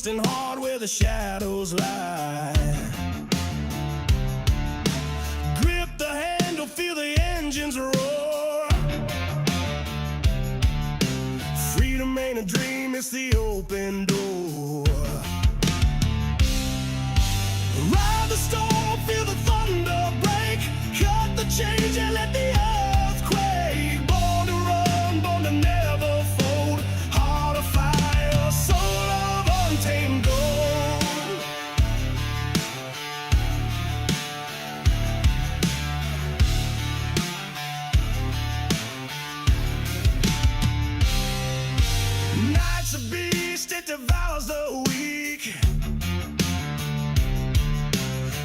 Twisting hard where the shadows lie. Grip the handle, feel the engines roar. Freedom ain't a dream, it's the open door. Ride the storm, feel the thunder break. Cut the change and let the earth quake. Born to run, born to never fold. Heart of fire, soul of untamed gold. Night's a beast, it devours the weak.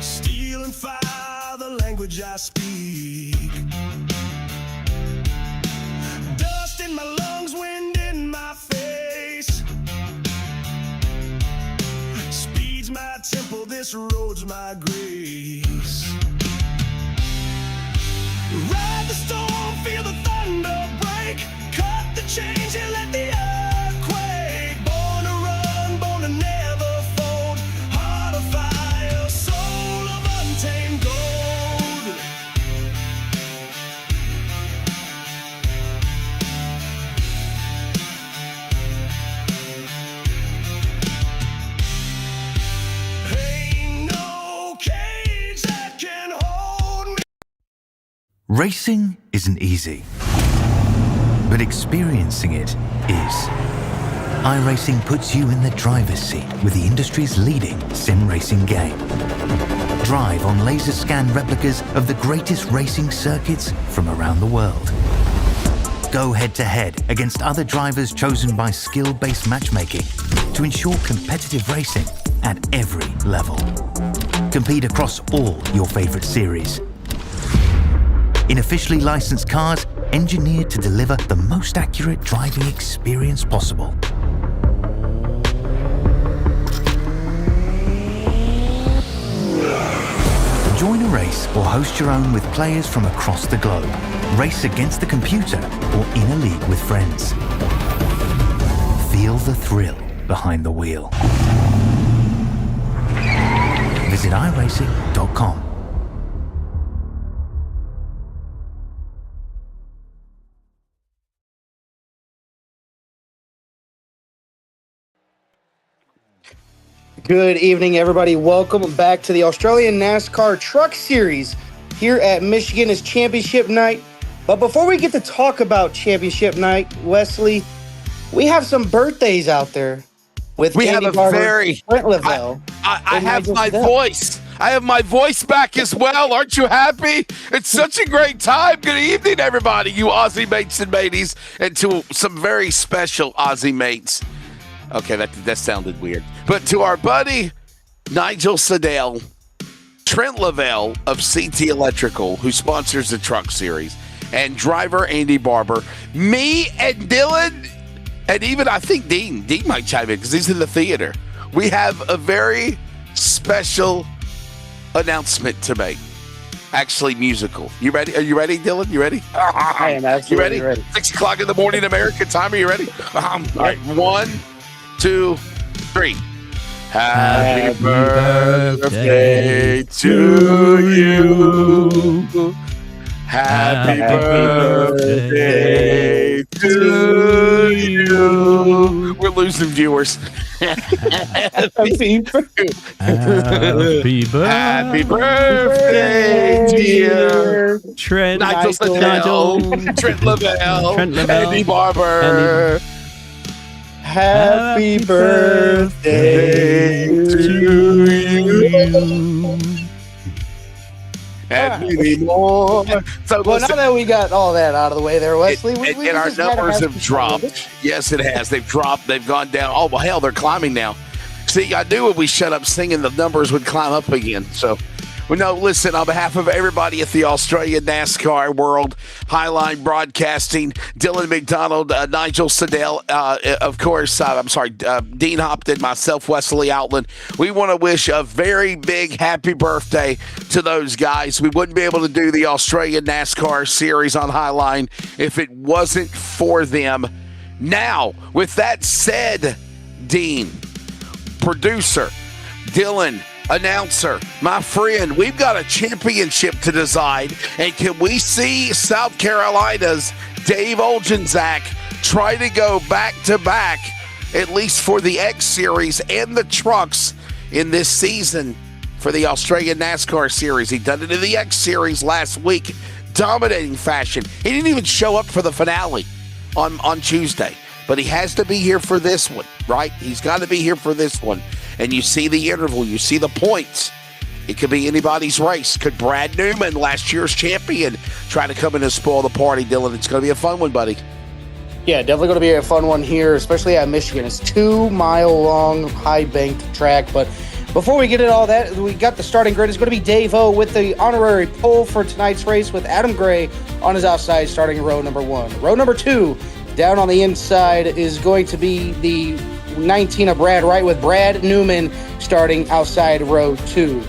Steel and fire, the language I speak. Dust in my lungs, wind in my face. Speed's my temple, this road's my grace. Ride the storm, feel the thunder break. Cut the change and let the earth quake. Born to run, born to never fold. Heart of fire, soul of untamed gold. Ain't no cage that can hold me. Racing isn't easy, but experiencing it is. iRacing puts you in the driver's seat with the industry's leading sim racing game. Drive on laser scan replicas of the greatest racing circuits from around the world. Go head to head against other drivers chosen by skill-based matchmaking to ensure competitive racing at every level. Compete across all your favorite series. In officially licensed cars, engineered to deliver the most accurate driving experience possible. Join a race or host your own with players from across the globe. Race against the computer or in a league with friends. Feel the thrill behind the wheel. Visit iRacing.com. Good evening, everybody. Welcome back to the Australian NASCAR Truck Series here at Michigan. It's championship night. But before we get to talk about championship night, Wesley, we have some birthdays out there. We have a very Brent Lavelle. I have my voice. I have my voice back as well. Aren't you happy? It's such a great time. Good evening, everybody, you Aussie mates and mateys, and to some very special Aussie mates. Okay, that sounded weird. But to our buddy Nigel Sedale, Trent Lavelle of CT Electrical, who sponsors the Truck Series, and driver Andy Barber, me and Dylan, and even I think Dean might chime in because he's in the theater. We have a very special announcement to make. Actually, musical. You ready? Are you ready, Dylan? You ready? I am absolutely you ready? 6 o'clock in the morning American time. Are you ready? All right, 1, 2, 3. Happy birthday to you. Happy birthday to you. We're losing viewers. Happy birthday, dear Trent Nigel, Trent Lavelle, Andy Barber. Happy birthday to you. And many more. So well, now that we got all that out of the way there, Wesley, and our numbers have dropped. Yes, it has. They've dropped. They've gone down. Oh, well, hell, they're climbing now. See, I knew when we shut up singing, the numbers would climb up again. So, well, no, listen, on behalf of everybody at the Australian NASCAR World, Highline Broadcasting, Dylan McDonald, Nigel Sedale, of course, Dean Hopton, myself, Wesley Outland, we want to wish a very big happy birthday to those guys. We wouldn't be able to do the Australian NASCAR Series on Highline if it wasn't for them. Now, with that said, Dean, producer, Dylan, announcer, my friend, we've got a championship to decide. And can we see South Carolina's Dave Oljanczak try to go back-to-back, at least for the X Series and the trucks in this season for the Australian NASCAR Series? He done it in the X Series last week, dominating fashion. He didn't even show up for the finale on Tuesday, but he has to be here for this one, right? He's got to be here for this one. And you see the interval, you see the points. It could be anybody's race. Could Brad Newman, last year's champion, try to come in and spoil the party, Dylan? It's going to be a fun one, buddy. Yeah, definitely going to be a fun one here, especially at Michigan. It's 2-mile-long, high-banked track. But before we get into all that, we got the starting grid. It's going to be Dave O with the honorary pole for tonight's race, with Adam Gray on his outside starting row number 1. Row number 2, down on the inside, is going to be the 19 of Brad Wright, with Brad Newman starting outside row 2.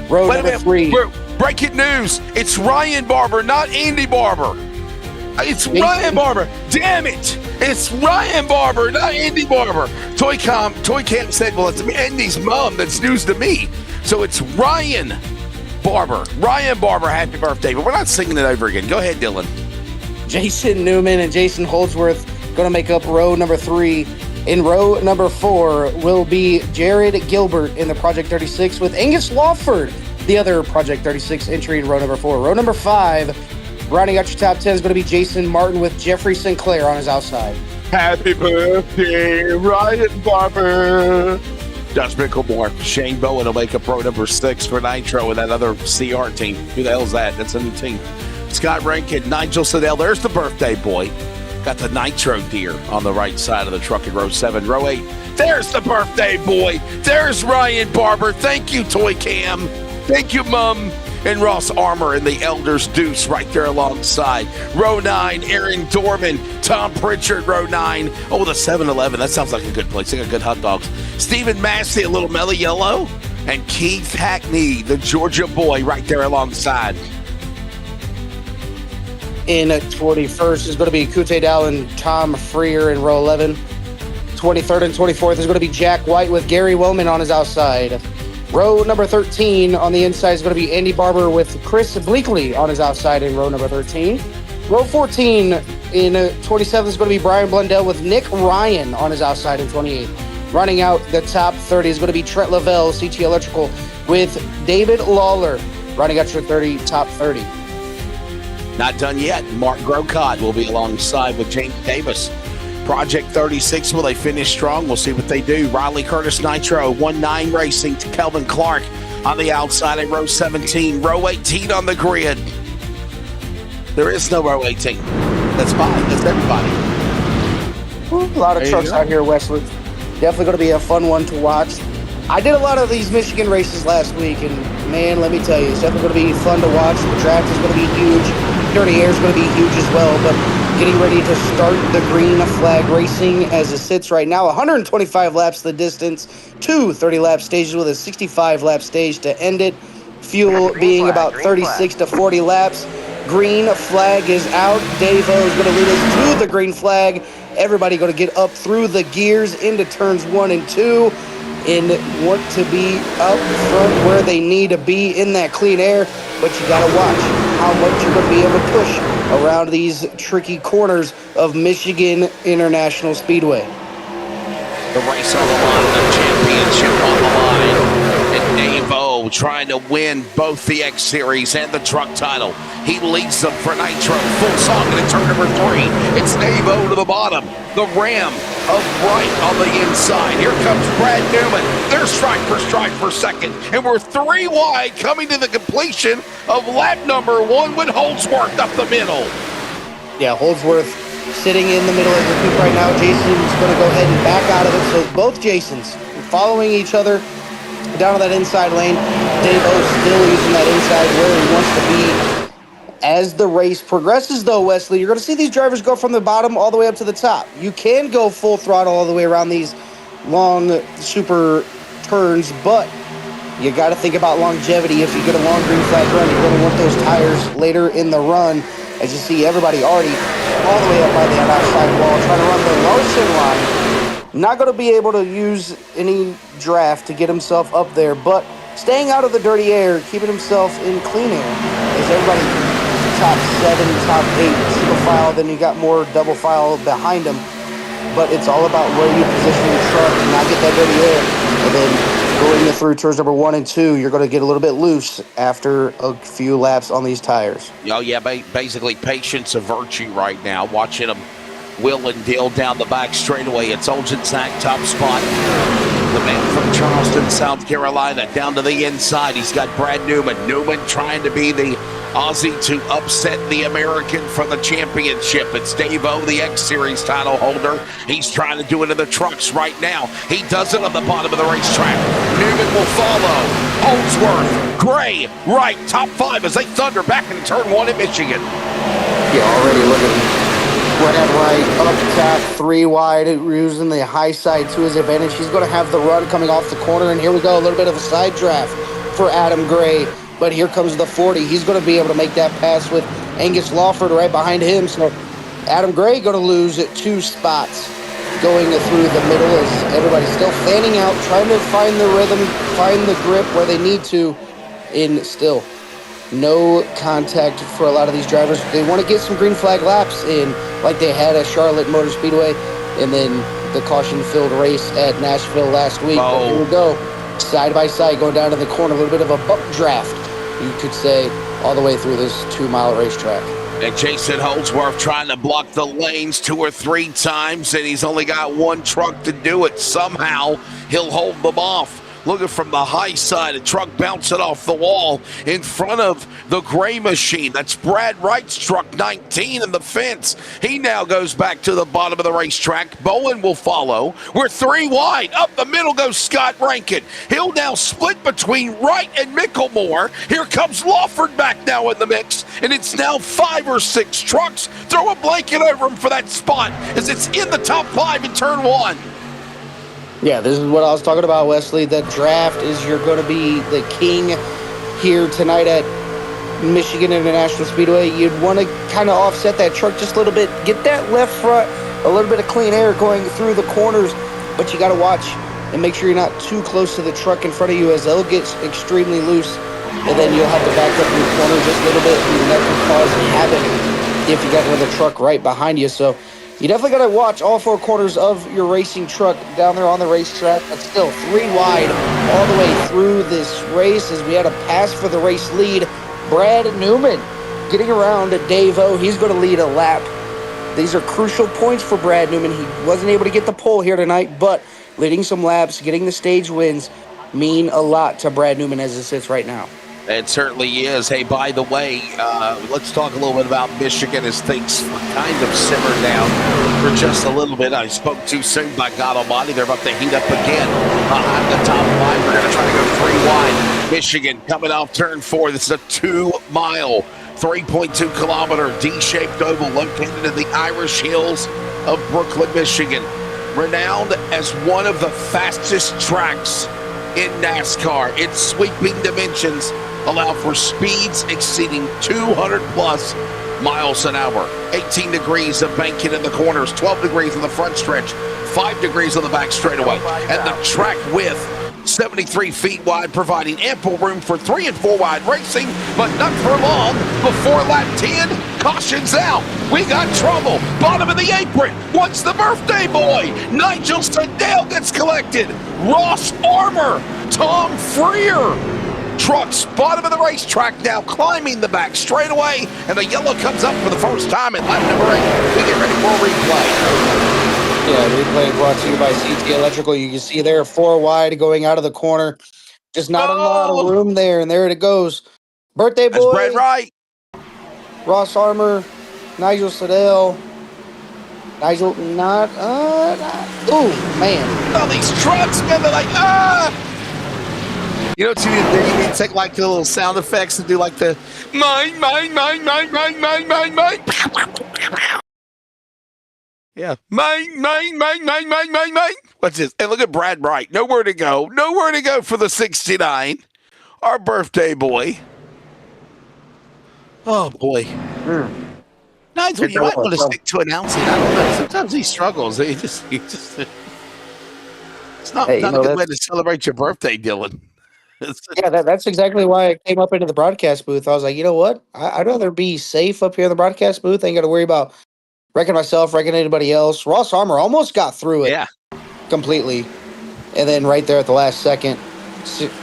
Row number 3. Breaking news. It's Ryan Barber, not Andy Barber. It's Ryan Barber. Damn it. It's Ryan Barber, not Andy Barber. Toy Camp said, well, it's Andy's mom. That's news to me. So it's Ryan Barber. Ryan Barber, happy birthday. But we're not singing it over again. Go ahead, Dylan. Jason Newman and Jason Holdsworth going to make up row number 3. In row number 4 will be Jared Gilbert in the Project 36, with Angus Lawford, the other Project 36 entry, in row number 4. Row number 5, rounding out your top 10, is going to be Jason Martin with Jeffrey Sinclair on his outside. Happy birthday, Ryan Barber. Josh Bicklemore, Shane Bowen will make up row number 6 for Nitro and that other CR team. Who the hell's that? That's a new team. Scott Rankin, Nigel Siddell. There's the birthday boy. Got the Nitro deer on the right side of the truck in row 7. Row 8, there's the birthday boy. There's Ryan Barber. Thank you, Toy Cam. Thank you, Mum. And Ross Armour and the Elders Deuce right there alongside. Row 9, Aaron Dorman, Tom Pritchard, row 9. Oh, the 7-Eleven. That sounds like a good place. They got good hot dogs. Stephen Massey, a little Melly Yellow. And Keith Hackney, the Georgia boy, right there alongside. In 21st is going to be Kute Dow and Tom Freer in row 11. 23rd and 24th is going to be Jack White with Gary Wellman on his outside. Row number 13 on the inside is going to be Andy Barber with Chris Bleakley on his outside in row number 13. Row 14 in 27th is going to be Brian Blundell with Nick Ryan on his outside in 28. Running out the top 30 is going to be Trent Lavelle, CT Electrical, with David Lawler. Running out your top 30. Not done yet. Mark Grocott will be alongside with James Davis. Project 36, will they finish strong? We'll see what they do. Riley Curtis Nitro, 1-9 Racing to Kelvin Clark on the outside at row 17. Row 18 on the grid. There is no row 18. That's fine. That's everybody. A lot of trucks out here, Wesley. Definitely going to be a fun one to watch. I did a lot of these Michigan races last week, and man, let me tell you, it's definitely going to be fun to watch. The track is going to be huge. Dirty Air is going to be huge as well, but getting ready to start the green flag racing as it sits right now. 125 laps the distance, 2 30-lap stages with a 65-lap stage to end it. Fuel being about 36 to 40 laps. Green flag is out. Dave O is going to lead us to the green flag. Everybody going to get up through the gears into turns 1 and 2 and want to be up front where they need to be in that clean air, but you got to watch how much you're going to be able to push around these tricky corners of Michigan International Speedway. The race on the line, the championship on the line. And Dave O trying to win both the X Series and the truck title. He leads them for Nitro. Full song into turn number 3. It's Dave O to the bottom. The Ram of Bright on the inside. Here comes Brad Newman. They're strike for second. And we're 3 wide coming to the completion of lap number 1 with Holdsworth up the middle. Yeah, Holdsworth sitting in the middle of the group right now. Jason's going to go ahead and back out of it. So both Jasons following each other down to that inside lane. Dave O still using that inside where he wants to be. As the race progresses, though, Wesley, you're going to see these drivers go from the bottom all the way up to the top. You can go full throttle all the way around these long, super turns, but you got to think about longevity. If you get a long green flag run, you're going to want those tires later in the run. As you see, everybody already all the way up by the outside wall trying to run the Larson line. Not going to be able to use any draft to get himself up there, but staying out of the dirty air, keeping himself in clean air. As everybody top 7, top 8 single file, then you got more double file behind him. But it's all about where you position your truck to not get that dirty air. And then going through turns number 1 and 2, you're going to get a little bit loose after a few laps on these tires. Oh, yeah, basically patience a virtue right now. Watching him wheel and deal down the back straightaway. It's Olczyk, top spot. The man from Charleston, South Carolina, down to the inside. He's got Brad Newman. Newman trying to be the Aussie to upset the American for the championship. It's Dave-O, the X-Series title holder. He's trying to do it in the trucks right now. He does it on the bottom of the racetrack. Newman will follow. Holdsworth, Gray, right, top 5 as they thunder back in turn 1 at Michigan. Yeah, already looking Brad right, up top, 3 wide, using the high side to his advantage. He's going to have the run coming off the corner, and here we go, a little bit of a side draft for Adam Gray. But here comes the 40. He's going to be able to make that pass with Angus Lawford right behind him. So Adam Gray going to lose at 2 spots going through the middle as everybody's still fanning out, trying to find the rhythm, find the grip where they need to. In still no contact for a lot of these drivers. They want to get some green flag laps in like they had at Charlotte Motor Speedway and then the caution-filled race at Nashville last week. Oh. But here we go, side by side, going down to the corner, a little bit of a buck draft, you could say, all the way through this 2-mile racetrack. And Jason Holdsworth trying to block the lanes 2 or 3 times, and he's only got 1 truck to do it. Somehow, he'll hold them off. Looking from the high side, a truck bouncing off the wall in front of the Gray machine. That's Brad Wright's truck, 19 in the fence. He now goes back to the bottom of the racetrack. Bowen will follow. We're 3 wide. Up the middle goes Scott Rankin. He'll now split between Wright and Micklemore. Here comes Lawford back now in the mix, and it's now 5 or 6 trucks. Throw a blanket over him for that spot as it's in the top 5 in turn 1. Yeah, this is what I was talking about, Wesley. The draft is you're going to be the king here tonight at Michigan International Speedway. You'd want to kind of offset that truck just a little bit, get that left front, a little bit of clean air going through the corners, but you got to watch and make sure you're not too close to the truck in front of you as they'll get extremely loose, and then you'll have to back up in the corner just a little bit, and that can cause havoc if you got another truck right behind you. So you definitely got to watch all 4 corners of your racing truck down there on the racetrack. But still 3 wide all the way through this race as we had a pass for the race lead. Brad Newman getting around to Dave-O. He's going to lead a lap. These are crucial points for Brad Newman. He wasn't able to get the pole here tonight, but leading some laps, getting the stage wins mean a lot to Brad Newman as it sits right now. It certainly is. Hey, by the way, let's talk a little bit about Michigan as things kind of simmer down for just a little bit. I spoke too soon, by God Almighty. They're about to heat up again behind the top 5. We're going to try to go 3 wide. Michigan coming off turn 4. This is a 2-mile, 3.2 kilometer D-shaped oval located in the Irish Hills of Brooklyn, Michigan. Renowned as one of the fastest tracks in NASCAR. Its sweeping dimensions allow for speeds exceeding 200 plus miles an hour. 18 degrees of banking in the corners, 12 degrees in the front stretch, 5 degrees on the back straightaway. And the track width, 73 feet wide, providing ample room for 3 and 4 wide racing, but not for long. Before lap 10, cautions out. We got trouble. Bottom of the apron. What's the birthday boy? Nigel Sedale gets collected. Ross Armour, Tom Freer. Trucks, bottom of the racetrack now, climbing the back straightaway, and the yellow comes up for the first time in lap number 8. We get ready for a replay. Yeah, replay brought to you by CT Electrical. You can see there 4 wide going out of the corner. Just not a lot of room there, and there it goes. Birthday boy. That's Brad Wright. Ross Armour, Nigel Sedale. Nigel, not, ooh, man. All these trucks, man, they're like, You know what you need to take like the little sound effects and do like the mine. Yeah. Mine. What's this? And look at Brad Wright. Nowhere to go. Nowhere to go for the 69. Our birthday boy. Oh, boy. Nigel, you might want to stick to announcing. I don't know. Sometimes he struggles. He just It's not, Hey, not a good way to celebrate your birthday, Dylan. yeah, that's exactly why I came up into the broadcast booth. I was like, you know what? I'd rather be safe up here in the broadcast booth. I ain't got to worry about wrecking myself, wrecking anybody else. Ross Armour almost got through it Yeah. completely. And then right there at the last second,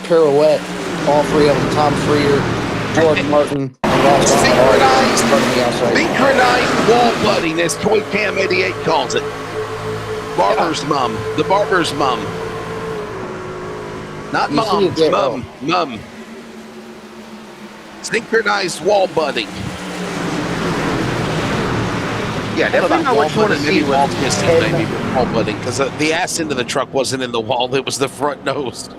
pirouette, all three of them, Tom Freer, Jordan Martin, and Ross Armour all in front of the outside. Synchronized wall butting, as Toy Cam 88 calls it. Barber's mum. The barber's mum. Not mom's, mum. Synchronized wall butting. Yeah, definitely not wall butting. Maybe wall kissing, maybe wall butting, because the ass end of the truck wasn't in the wall; it was the front nose.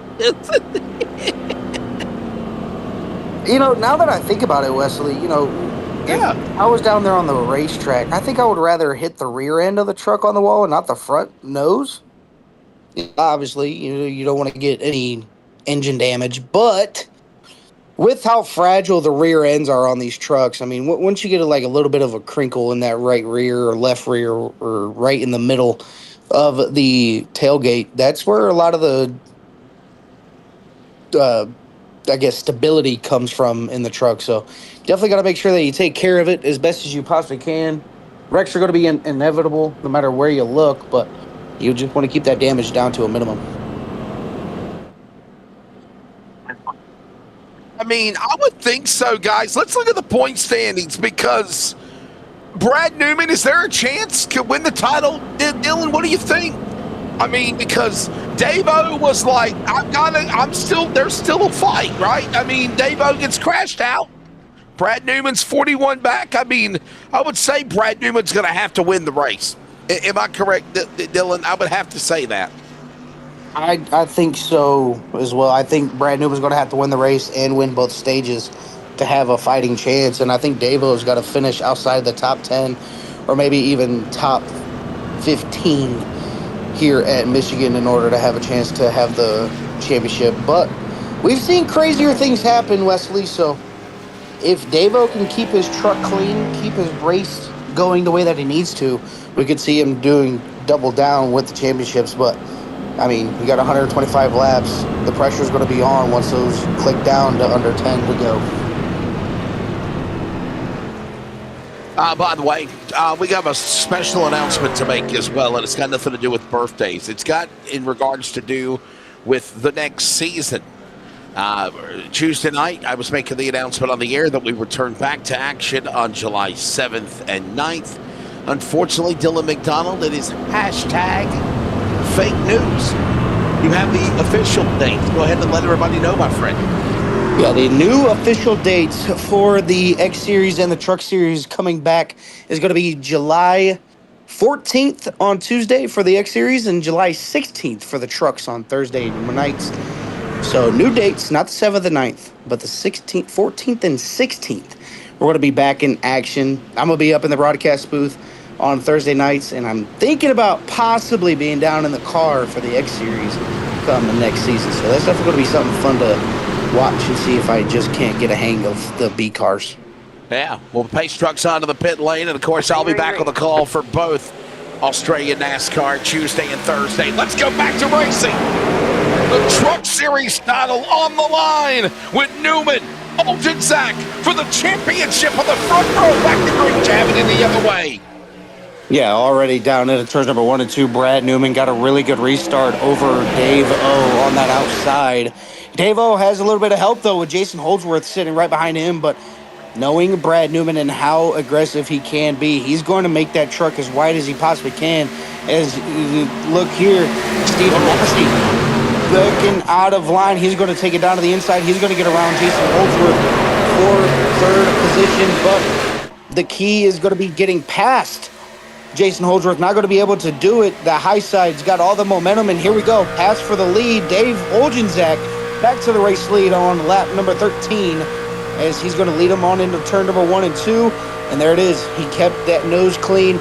You know, now that I think about it, Wesley, you know, if I was down there on the racetrack, I think I would rather hit the rear end of the truck on the wall and not the front nose. Obviously, you don't want to get any engine damage, but with how fragile the rear ends are on these trucks, I mean, once you get a little bit of a crinkle in that right rear or left rear or right in the middle of the tailgate, that's where a lot of the I guess stability comes from in the truck. So definitely got to make sure that you take care of it as best as you possibly can. Wrecks are going to be inevitable no matter where you look, but you just want to keep that damage down to a minimum. I mean, I would think so, guys. Let's look at the point standings, because Brad Newman, is there a chance could win the title? Dylan, what do you think? I mean, because Dave-O was like, there's still a fight, right? I mean, Dave-O gets crashed out. Brad Newman's 41 back. I mean, I would say Brad Newman's going to have to win the race. Am I correct, Dylan? I would have to say that. I think so as well. I think Brad Newman's going to have to win the race and win both stages to have a fighting chance. And I think Dave-O's got to finish outside the top 10 or maybe even top 15 here at Michigan in order to have a chance to have the championship. But we've seen crazier things happen, Wesley. So if Dave-O can keep his truck clean, keep his race going the way that he needs to, we could see him doing double down with the championships. But I mean, we got 125 laps. The pressure is going to be on once those click down to under 10 to go. By the way, we got a special announcement to make as well, and it's got nothing to do with birthdays. It's got in regards to do with the next season. Tuesday night, I was making the announcement on the air that we return back to action on July 7th and 9th. Unfortunately, Dylan McDonald, it is hashtag fake news. You have the official date. Go ahead and let everybody know, my friend. Yeah, the new official dates for the X Series and the Truck Series coming back is going to be July 14th on Tuesday for the X Series and July 16th for the trucks on Thursday nights. So new dates, not the 7th and 9th, but the 16th, 14th, and 16th. We're going to be back in action. I'm going to be up in the broadcast booth on Thursday nights, and I'm thinking about possibly being down in the car for the X Series come the next season. So that's definitely going to be something fun to watch and see if I just can't get a hang of the B cars. Yeah, we'll pace trucks onto the pit lane, and of course I'll be back on the call for both Australian NASCAR Tuesday and Thursday. Let's go back to racing. The Truck Series title on the line with Newman, Oldenzack for the championship on the front row. Back to Green jabbing in the other way. Yeah, already down into turns number 1 and 2. Brad Newman got a really good restart over Dave-O on that outside. Dave-O has a little bit of help, though, with Jason Holdsworth sitting right behind him, but knowing Brad Newman and how aggressive he can be, he's going to make that truck as wide as he possibly can. As you look here, Stephen Massey looking out of line. He's going to take it down to the inside. He's going to get around Jason Holdsworth for third position, but the key is going to be getting past Jason Holdsworth. Not going to be able to do it. The high side's got all the momentum, and here we go. Pass for the lead. Dave Oldenzack back to the race lead on lap number 13 as he's going to lead him on into turn number 1 and 2. And there it is. He kept that nose clean,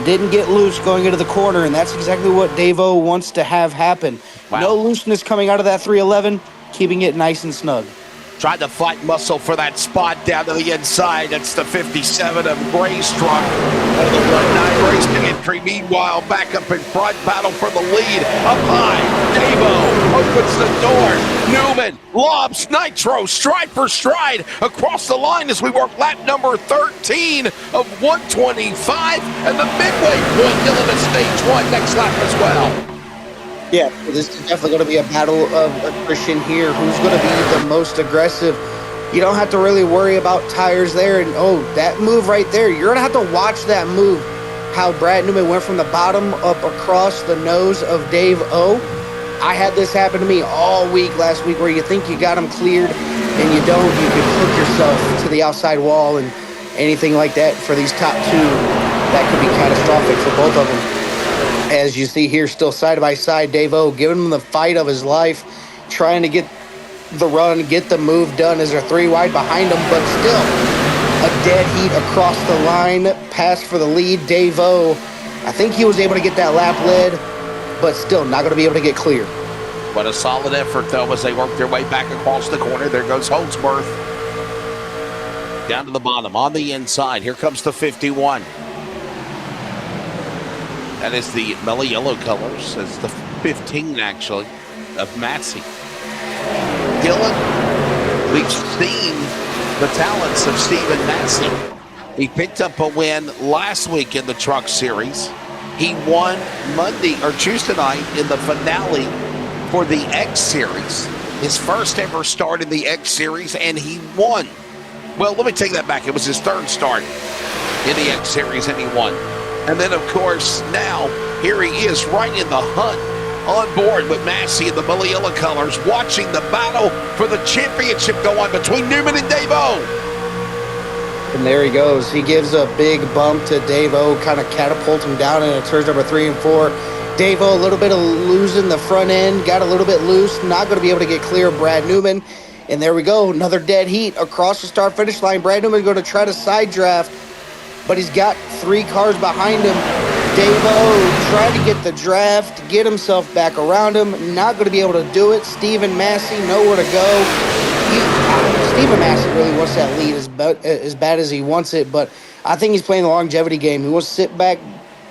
didn't get loose going into the corner, and that's exactly what Dave-O wants to have happen. Wow. No looseness coming out of that 311, keeping it nice and snug. Tried to fight muscle for that spot down to the inside. That's the 57 of Gray's truck. One of the 1-9 racing entry. Meanwhile, back up in front, battle for the lead. Up high, Davo opens the door. Newman lobs Nitro stride for stride across the line as we work lap number 13 of 125. And the midway point, Dylan to stage 1 next lap as well. Yeah, this is definitely going to be a battle of attrition here. Who's going to be the most aggressive? You don't have to really worry about tires there. And, oh, that move right there, you're going to have to watch that move, how Brad Newman went from the bottom up across the nose of Dave O. I had this happen to me all week last week where you think you got him cleared and you don't. You can hook yourself to the outside wall and anything like that for these top two. That could be catastrophic for both of them. As you see here, still side by side, Dave O giving him the fight of his life, trying to get the run, get the move done as they're 3 wide behind him, but still a dead heat across the line, pass for the lead. Dave O, I think he was able to get that lap led, but still not going to be able to get clear. What a solid effort, though, as they work their way back across the corner. There goes Holdsworth. Down to the bottom, on the inside. Here comes the 51. That is the mellow yellow colors. It's the 15, actually, of Massey. Dylan, we've seen the talents of Stephen Massey. He picked up a win last week in the Truck Series. He won Tuesday night in the finale for the X Series. His first ever start in the X Series, and he won. Well, let me take that back. It was his third start in the X Series, and he won. And then, of course, now here he is right in the hunt on board with Massey in the Milliella colors, watching the battle for the championship go on between Newman and Dave O. And there he goes. He gives a big bump to Dave O, kind of catapults him down into turns number 3 and 4. Dave O, a little bit of losing the front end, got a little bit loose, not going to be able to get clear of Brad Newman. And there we go, another dead heat across the start-finish line. Brad Newman going to try to side draft, but he's got 3 cars behind him. Dave O trying to get the draft, get himself back around him. Not going to be able to do it. Stephen Massey, nowhere to go. Stephen Massey really wants that lead as bad as he wants it, but I think he's playing the longevity game. He wants to sit back,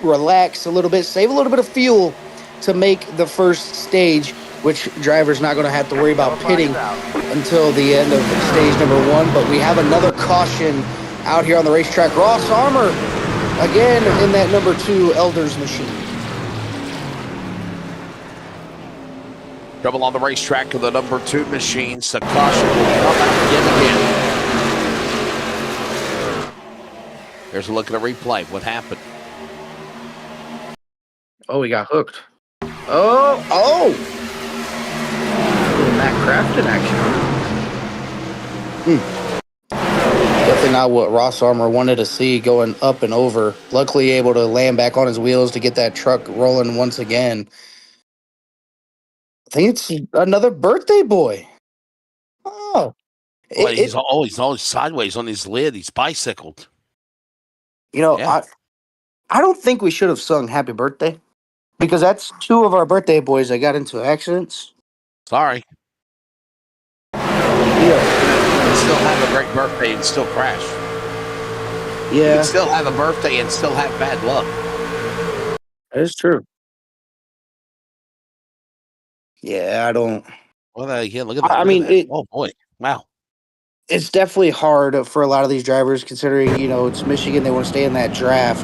relax a little bit, save a little bit of fuel to make the first stage, which driver's not going to have to worry about pitting until the end of stage number 1. But we have another caution out here on the racetrack. Ross Armour, again, in that number 2 Elders machine. Trouble on the racetrack of the number 2 machine. Sakasha will come out again. There's a look at a replay. What happened? Oh, he got hooked. Oh! Matt Crafton action. Definitely not what Ross Armour wanted to see, going up and over. Luckily able to land back on his wheels to get that truck rolling once again. I think it's another birthday boy. Oh. Well, he's always sideways on his lid. He's bicycled. You know, yeah. I don't think we should have sung Happy Birthday, because that's 2 of our birthday boys that got into accidents. Sorry. Yeah. You still have a great birthday and still crash. Yeah. You can still have a birthday and still have bad luck. That is true. Yeah, I don't. Well, yeah, look at that. I mean, oh boy, wow. It's definitely hard for a lot of these drivers, considering, you know, it's Michigan. They want to stay in that draft.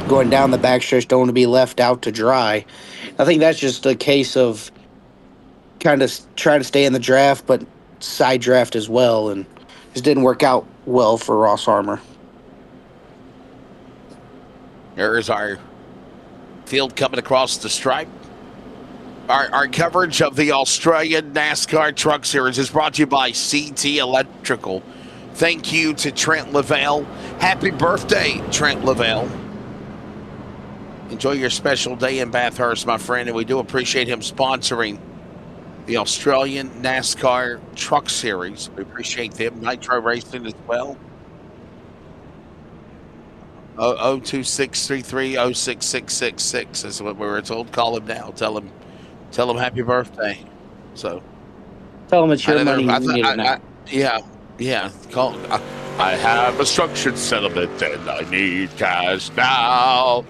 Going down the backstretch, don't want to be left out to dry. I think that's just a case of kind of trying to stay in the draft, but side draft as well, and just didn't work out well for Ross Armour. There is our field coming across the stripe. Our coverage of the Australian NASCAR Truck Series is brought to you by CT Electrical. Thank you to Trent Lavelle. Happy birthday, Trent Lavelle. Enjoy your special day in Bathurst, my friend, and we do appreciate him sponsoring the Australian NASCAR Truck Series. We appreciate them. Nitro Racing as well. 02633066666 is what we were told. Call him now. Tell him happy birthday. So tell him it's your money. Yeah, yeah. Call. I have a structured settlement and I need cash now.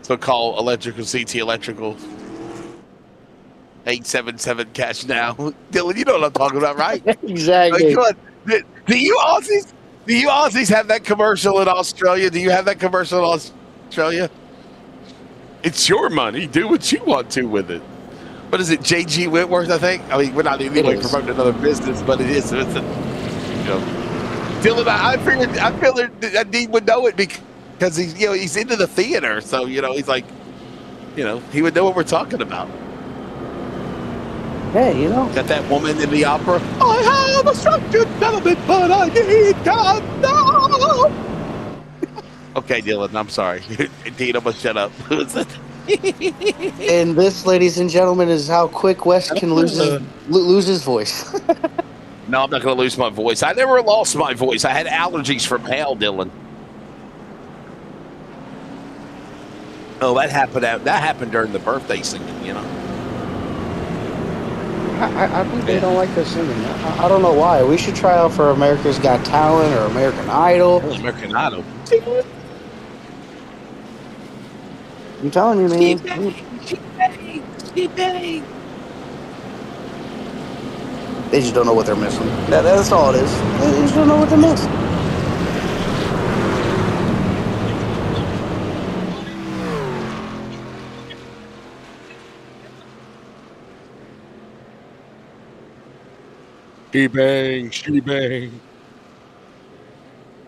So call Electrical CT Electrical 877 cash now. Dylan, you know what I'm talking about, right? Exactly. Come on. Do you Aussies? Do you Aussies have that commercial in Australia? Do you have that commercial in Australia? It's your money. Do what you want to with it. What is it, J.G. Whitworth? I think. I mean, we're not in any way promoting another business, but it is. It's Dylan, I feel that Dean would know it because he's into the theater, so he's like, he would know what we're talking about. Hey, Got that woman in the opera. I have a structured settlement, but I need God now. Okay, Dylan, I'm sorry. Dean, I'm gonna shut up. And this, ladies and gentlemen, is how quick Wes can lose his voice. No, I'm not going to lose my voice. I never lost my voice. I had allergies from hell, Dylan. Oh, that happened during the birthday singing, I think they don't like us singing. I don't know why. We should try out for America's Got Talent or American Idol. American Idol. I'm telling you, man. She bang. They just don't know what they're missing. That's all it is. They just don't know what they're missing. She bang.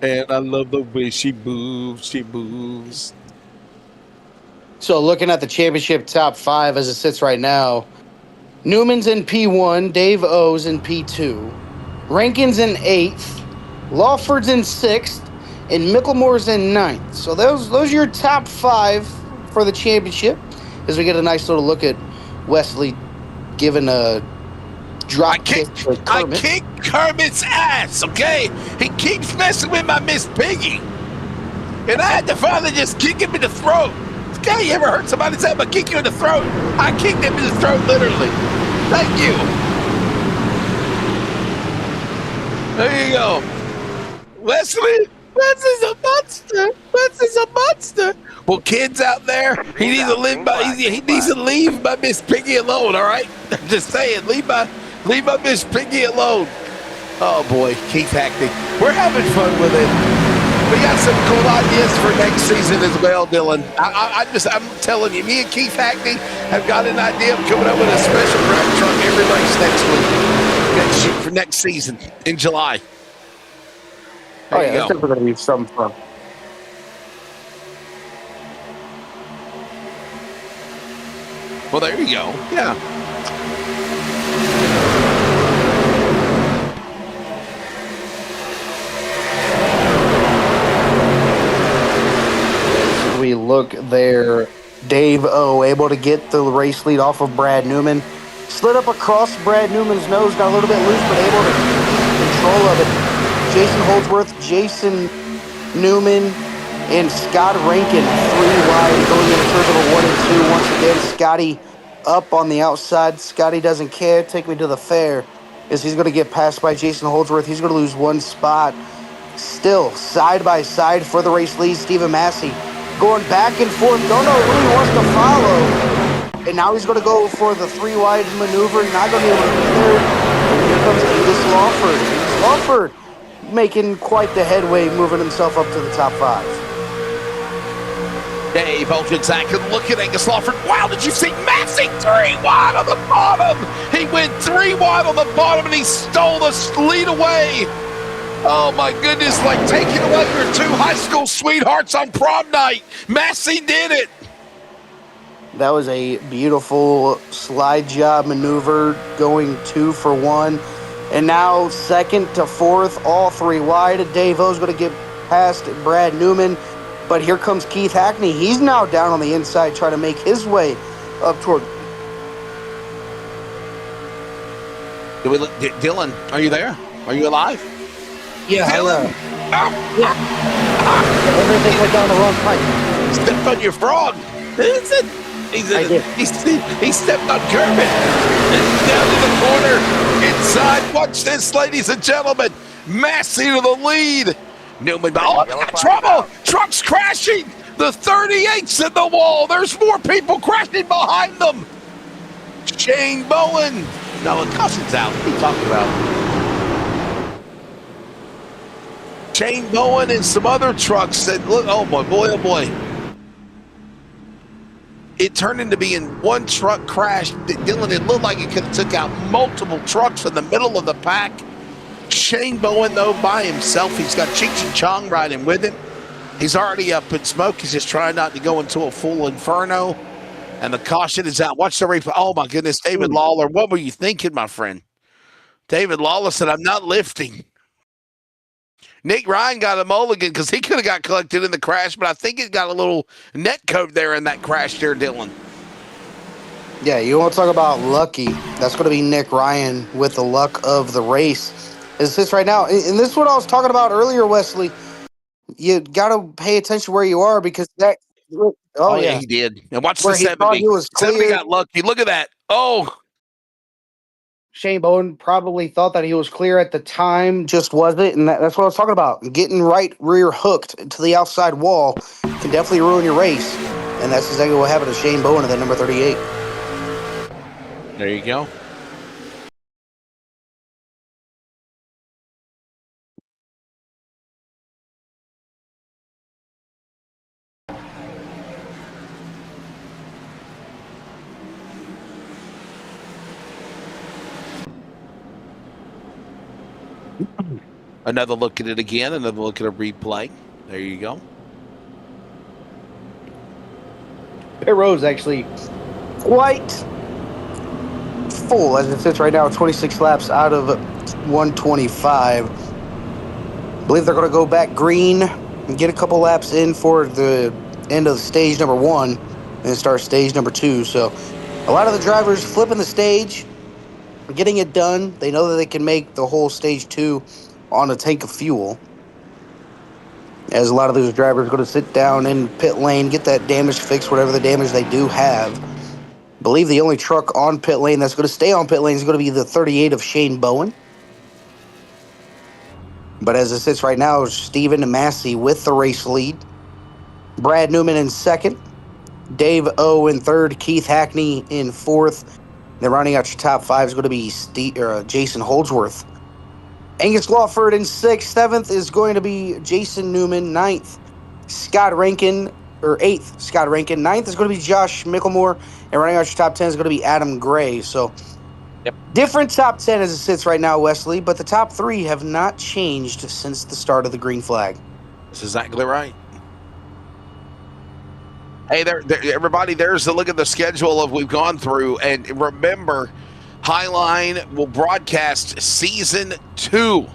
And I love the way she moves. So looking at the championship top 5 as it sits right now, Newman's in P1, Dave O's in P2, Rankin's in 8th, Lawford's in 6th, and Micklemore's in 9th. So those are your top 5 for the championship as we get a nice little look at Wesley giving a drop kick to Kermit. I kicked Kermit's ass, okay? He keeps messing with my Miss Piggy. And I had to finally just kick him in the throat. Okay, you ever heard somebody say, I'm going to kick you in the throat? I kicked him in the throat, literally. Thank you. There you go. Wesley's a monster. Wesley's a monster. Well, kids out there, he needs to leave my Miss Piggy alone, all right? I'm just saying, leave my Miss Piggy alone. Oh, boy, Keith Hackney. We're having fun with it. We got some cool ideas for next season as well, Dylan. I'm telling you, me and Keith Hackney have got an idea of coming up with a special drag truck every race for next season in July. Oh, yeah, that's definitely going to be something fun. Well, there you go. Yeah. We look there, Dave O able to get the race lead off of Brad Newman. Slid up across Brad Newman's nose, got a little bit loose, but able to keep control of it. Jason Holdsworth, Jason Newman, and Scott Rankin, 3 wide, going into turn 1 and 2. Once again, Scotty up on the outside. Scotty doesn't care. Take me to the fair. As he's going to get passed by Jason Holdsworth. He's going to lose 1 spot. Still, side by side for the race lead, Stephen Massey. Going back and forth, don't know who he wants to follow. And now he's going to go for the 3 wide maneuver, not going to be able to be there. And here comes Angus Lawford. Angus Lawford making quite the headway, moving himself up to the top 5. Dave Olkinsack, look at Angus Lawford. Wow, did you see Massey 3 wide on the bottom? He went 3 wide on the bottom and he stole the lead away. Oh, my goodness, like taking away your 2 high school sweethearts on prom night. Massey did it. That was a beautiful slide job maneuver, going 2 for 1. And now 2nd to 4th, all 3 wide. Dave O's going to get past Brad Newman. But here comes Keith Hackney. He's now down on the inside trying to make his way up toward. Dylan, are you there? Are you alive? Yeah, Dylan. Yeah. Everything went down the wrong pipe. Stepped on your frog. He stepped on Kermit. Down in the corner. Inside, watch this, ladies and gentlemen. Massey to the lead. Newman, oh, trouble! Truck's crashing! The 38's in the wall. There's more people crashing behind them. Shane Bowen. No, the caution's out. What are you talking about? Shane Bowen and some other trucks that look, oh boy, oh boy. It turned into being one truck crash. Dylan, it looked like it could have took out multiple trucks in the middle of the pack. Shane Bowen, though, by himself. He's got Cheech and Chong riding with him. He's already up in smoke. He's just trying not to go into a full inferno. And the caution is out. Watch the replay. Oh, my goodness. David Lawler, what were you thinking, my friend? David Lawler said, I'm not lifting. Nick Ryan got a mulligan because he could have got collected in the crash, but I think it got a little net coat there in that crash there, Dylan. Yeah, you want to talk about lucky. That's going to be Nick Ryan with the luck of the race. As this right now, and this is what I was talking about earlier, Wesley. You got to pay attention where you are because that. Oh yeah, he did. And watch where the he 70. thought he was 70 clear. got lucky. Look at that. Oh. Shane Bowen probably thought that he was clear at the time, just wasn't, and that's what I was talking about. Getting right rear hooked to the outside wall can definitely ruin your race, and that's exactly what happened to Shane Bowen at that number 38. There you go. Another look at it again, another look at a replay. There you go. Pit road's actually quite full as it sits right now, 26 laps out of 125. I believe they're going to go back green and get a couple laps in for the end of stage number 1 and start stage number 2. So a lot of the drivers flipping the stage, getting it done. They know that they can make the whole stage 2 on a tank of fuel. As a lot of those drivers are going to sit down in pit lane, get that damage fixed, whatever the damage they do have. I believe the only truck on pit lane that's going to stay on pit lane is going to be the 38 of Shane Bowen. But as it sits right now, Stephen Massey with the race lead. Brad Newman in second. Dave O in third. Keith Hackney in fourth. Then rounding out your top 5 is going to be Jason Holdsworth. Angus Lawford in 6th. 7th is going to be Jason Newman. 9th, Scott Rankin, or 8th, Scott Rankin. 9th is going to be Josh Micklemore. And running out your top 10 is going to be Adam Gray. So, different top 10 as it sits right now, Wesley, but the top 3 have not changed since the start of the green flag. That's exactly right. Hey, there, everybody, there's a look at the schedule of we've gone through. And remember, Highline will broadcast season 2.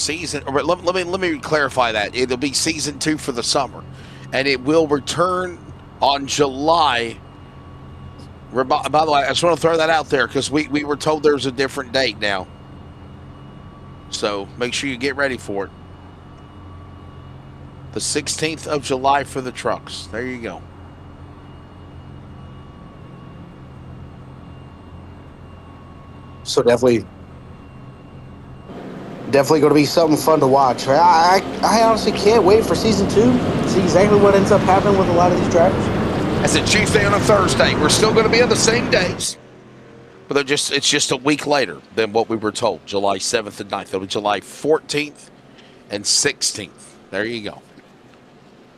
Let me clarify that. It'll be season 2 for the summer, and it will return on July. By the way, I just want to throw that out there because we were told there's a different date now. So make sure you get ready for it. The 16th of July for the trucks. There you go. So definitely going to be something fun to watch. I honestly can't wait for season 2 to see exactly what ends up happening with a lot of these drivers. That's a Tuesday and a Thursday. We're still going to be on the same days, but it's just a week later than what we were told. July 7th and 9th. It'll be July 14th and 16th. There you go.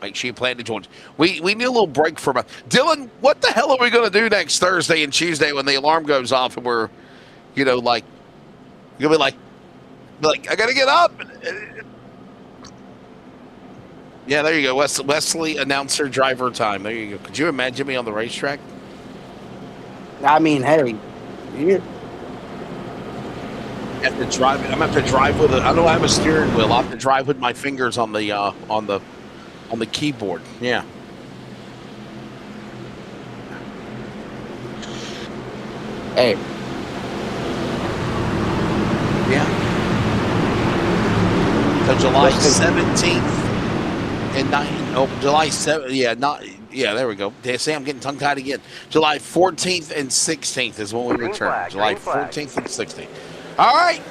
Make sure you plan to join. We need a little break from Dylan. What the hell are we going to do next Thursday and Tuesday when the alarm goes off and we're, you're gonna be like, I gotta get up. Yeah, there you go. Wesley, announcer, driver time. There you go. Could you imagine me on the racetrack? I mean, hey, yeah. I'm gonna have to drive with I don't have a steering wheel. I'll have to drive with my fingers on the keyboard. Yeah. Hey. Yeah. So July 17th and July 7th. Yeah, Yeah, there we go. See, I'm getting tongue-tied again. July 14th and 16th is when we return. July 14th and 16th. All right.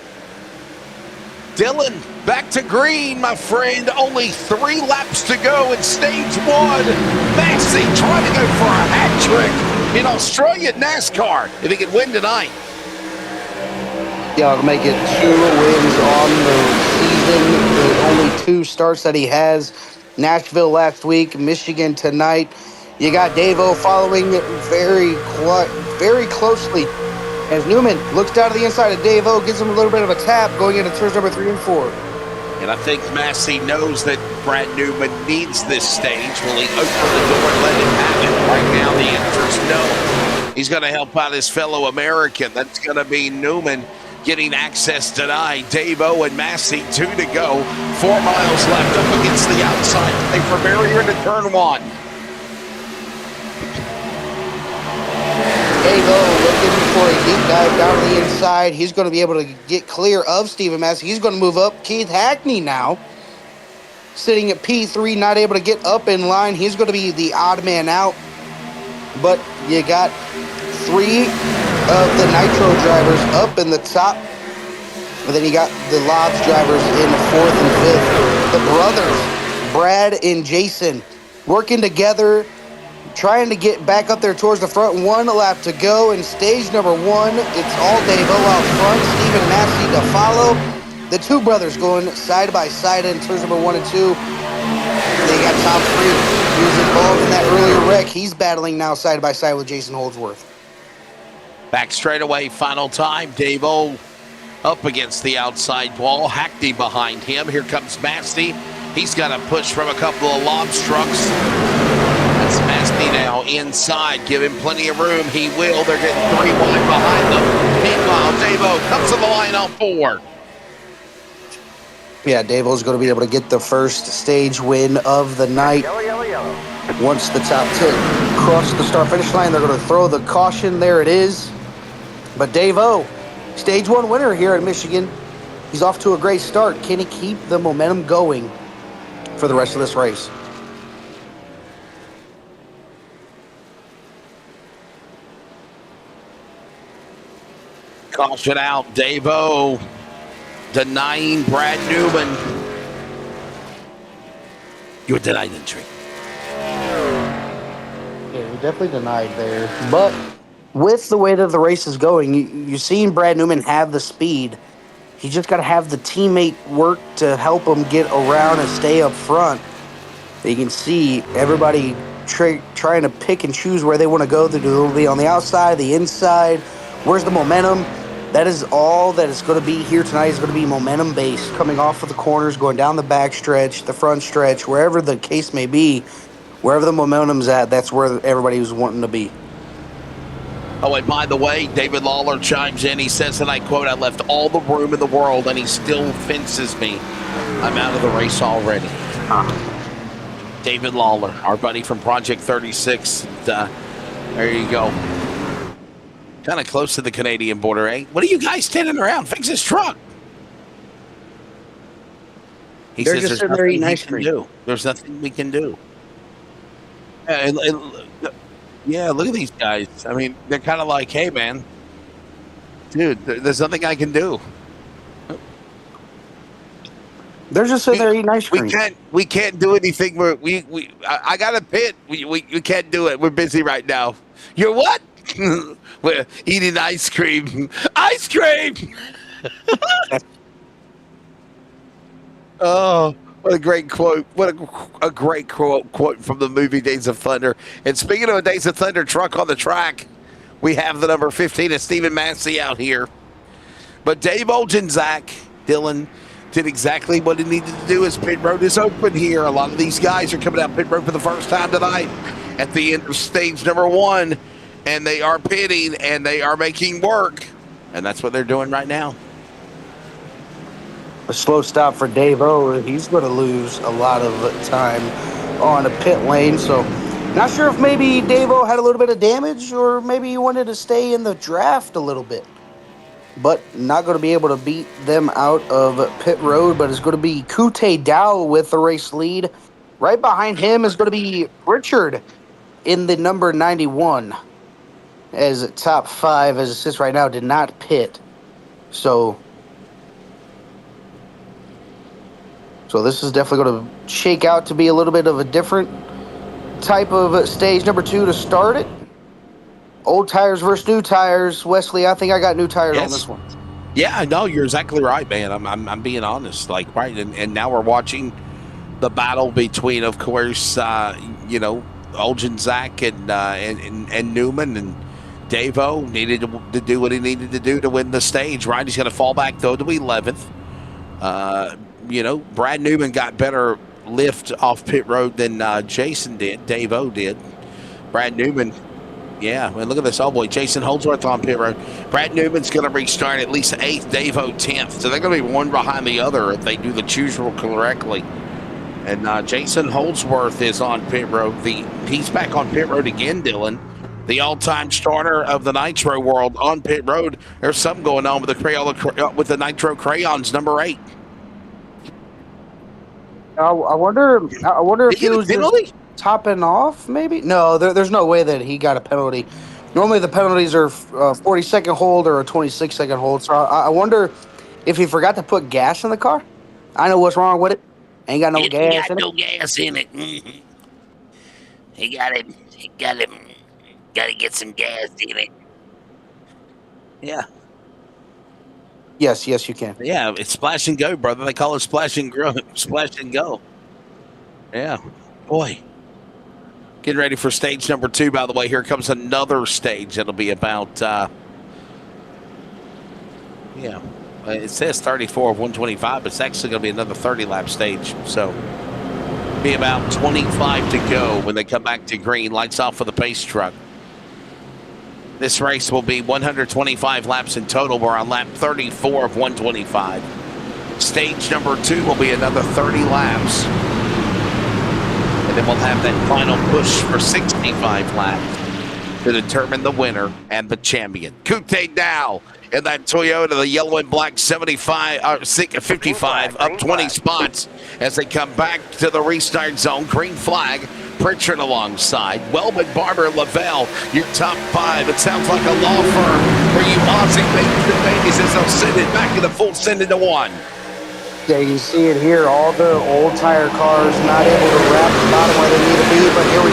Dylan, back to green, my friend. Only 3 laps to go in stage 1. Massey trying to go for a hat trick in Australian NASCAR if he can win tonight. Yeah, I'll make it 2 wins on the season. The only 2 starts that he has. Nashville last week, Michigan tonight. You got Dave-O following very closely as Newman looks down to the inside of Dave-O, gives him a little bit of a tap going into turns number 3 and 4. And I think Massey knows that Brad Newman needs this stage. Will he open the door and let him have it? Right now, the answer is no. He's going to help out his fellow American. That's going to be Newman getting access tonight. Dave-O and Massey, 2 to go. 4 miles left up against the outside. They for barrier into turn 1. Dave-O looking for a deep dive down to the inside. He's going to be able to get clear of Stephen Massey. He's going to move up. Keith Hackney now sitting at P3, not able to get up in line. He's going to be the odd man out. But you got 3 of the Nitro drivers up in the top. And then you got the Lobs drivers in 4th and 5th. The brothers, Brad and Jason, working together, trying to get back up there towards the front. 1 lap to go in stage number 1. It's all Dave-O out front. Stephen Massey to follow. The 2 brothers going side by side in turns number 1 and 2. They got Tom Freed, who was involved in that earlier wreck. He's battling now side by side with Jason Holdsworth. Back straightaway, final time. Dave-O up against the outside wall. Hackney behind him. Here comes Massey. He's got a push from a couple of Lobs trucks. That's Massey now inside. Give him plenty of room. He will. They're getting 3 wide behind them. Meanwhile, Dave-O comes to the line on 4. Yeah, Dave-O's going to be able to get the first stage win of the night. Once the top 10 cross the start-finish line, they're going to throw the caution. There it is. But Dave-O, stage 1 winner here in Michigan. He's off to a great start. Can he keep the momentum going for the rest of this race? Caution out. Dave-O denying Brad Newman. You're denied entry. Yeah, we definitely denied there. But with the way that the race is going, you've seen Brad Newman have the speed. He just got to have the teammate work to help him get around and stay up front. You can see everybody trying to pick and choose where they want to go. They'll be on the outside, the inside. Where's the momentum? That is all that is going to be here tonight. Is going to be momentum based, coming off of the corners, going down the back stretch, the front stretch, wherever the case may be, wherever the momentum's at, that's where everybody was wanting to be. Oh, and by the way, David Lawler chimes in. He says, and I quote, "I left all the room in the world, and he still fences me. I'm out of the race already." David Lawler, our buddy from Project 36. There you go. Kind of close to the Canadian border, eh? What are you guys standing around? Fix his truck. They're just sitting there eating ice cream. There's nothing we can do. Yeah, look at these guys. I mean, they're kind of like, hey, man, dude, there's nothing I can do. They're just sitting there eating ice cream. We can't do anything. I got a pit. We can't do it. We're busy right now. You're what? We're eating ice cream. Ice cream! Oh, what a great quote. What a great quote from the movie Days of Thunder. And speaking of a Days of Thunder truck on the track, we have the number 15 of Stephen Massey out here. But Dave Olgenczak, Dylan, did exactly what he needed to do as pit road is open here. A lot of these guys are coming out pit road for the first time tonight at the end of stage number 1. And they are pitting, and they are making work. And that's what they're doing right now. A slow stop for Dave-O. He's going to lose a lot of time on a pit lane. So not sure if maybe Dave-O had a little bit of damage or maybe he wanted to stay in the draft a little bit. But not going to be able to beat them out of pit road. But it's going to be Kute Dow with the race lead. Right behind him is going to be Richard in the number 91 as top 5 as it sits right now did not pit. So this is definitely going to shake out to be a little bit of a different type of stage number 2 to start it. Old tires versus new tires. Wesley, I think I got new tires on this one. Yeah, no, you're exactly right, man. I'm being honest. Like, right, and now we're watching the battle between, of course, Olgin Zach and Newman, and Davo needed to do what he needed to do to win the stage. Right, he's going to fall back though to 11th. Brad Newman got better lift off pit road than Jason did. Davo did. Brad Newman. Yeah, I mean, look at this. Oh, boy, Jason Holdsworth on pit road. Brad Newman's going to restart at least 8th, Davo 10th. So they're going to be one behind the other if they do the choose rule correctly. And Jason Holdsworth is on pit road. He's back on pit road again, Dylan. The all-time starter of the Nitro world on pit road. There's something going on with the Nitro Crayons, number 8. I wonder if he was just topping off, maybe? No, there's no way that he got a penalty. Normally the penalties are a 40-second hold or a 26-second hold. So I wonder if he forgot to put gas in the car. I know what's wrong with it. Ain't got no gas in it. No gas in it. Mm-hmm. He got to get some gas in it. Yeah. Yes, you can. Yeah, it's splash and go, brother. They call it splash and go. Yeah, boy. Getting ready for stage number 2, by the way. Here comes another stage. It'll be about, it says 34 of 125, but it's actually going to be another 30-lap stage. So, be about 25 to go when they come back to green. Lights off for the pace truck. This race will be 125 laps in total. We're on lap 34 of 125. Stage number 2 will be another 30 laps. And then we'll have that final push for 65 laps to determine the winner and the champion. Kute Dow in that Toyota, the yellow and black 55, up 20 spots as they come back to the restart zone. Green flag. Pritchard alongside. Wellman, Barber, Lavelle, your top 5. It sounds like a law firm for you Aussie babies as they'll send it back in the full send into 1. Yeah, you see it here. All the old tire cars not able to wrap the bottom where they need to be, but here we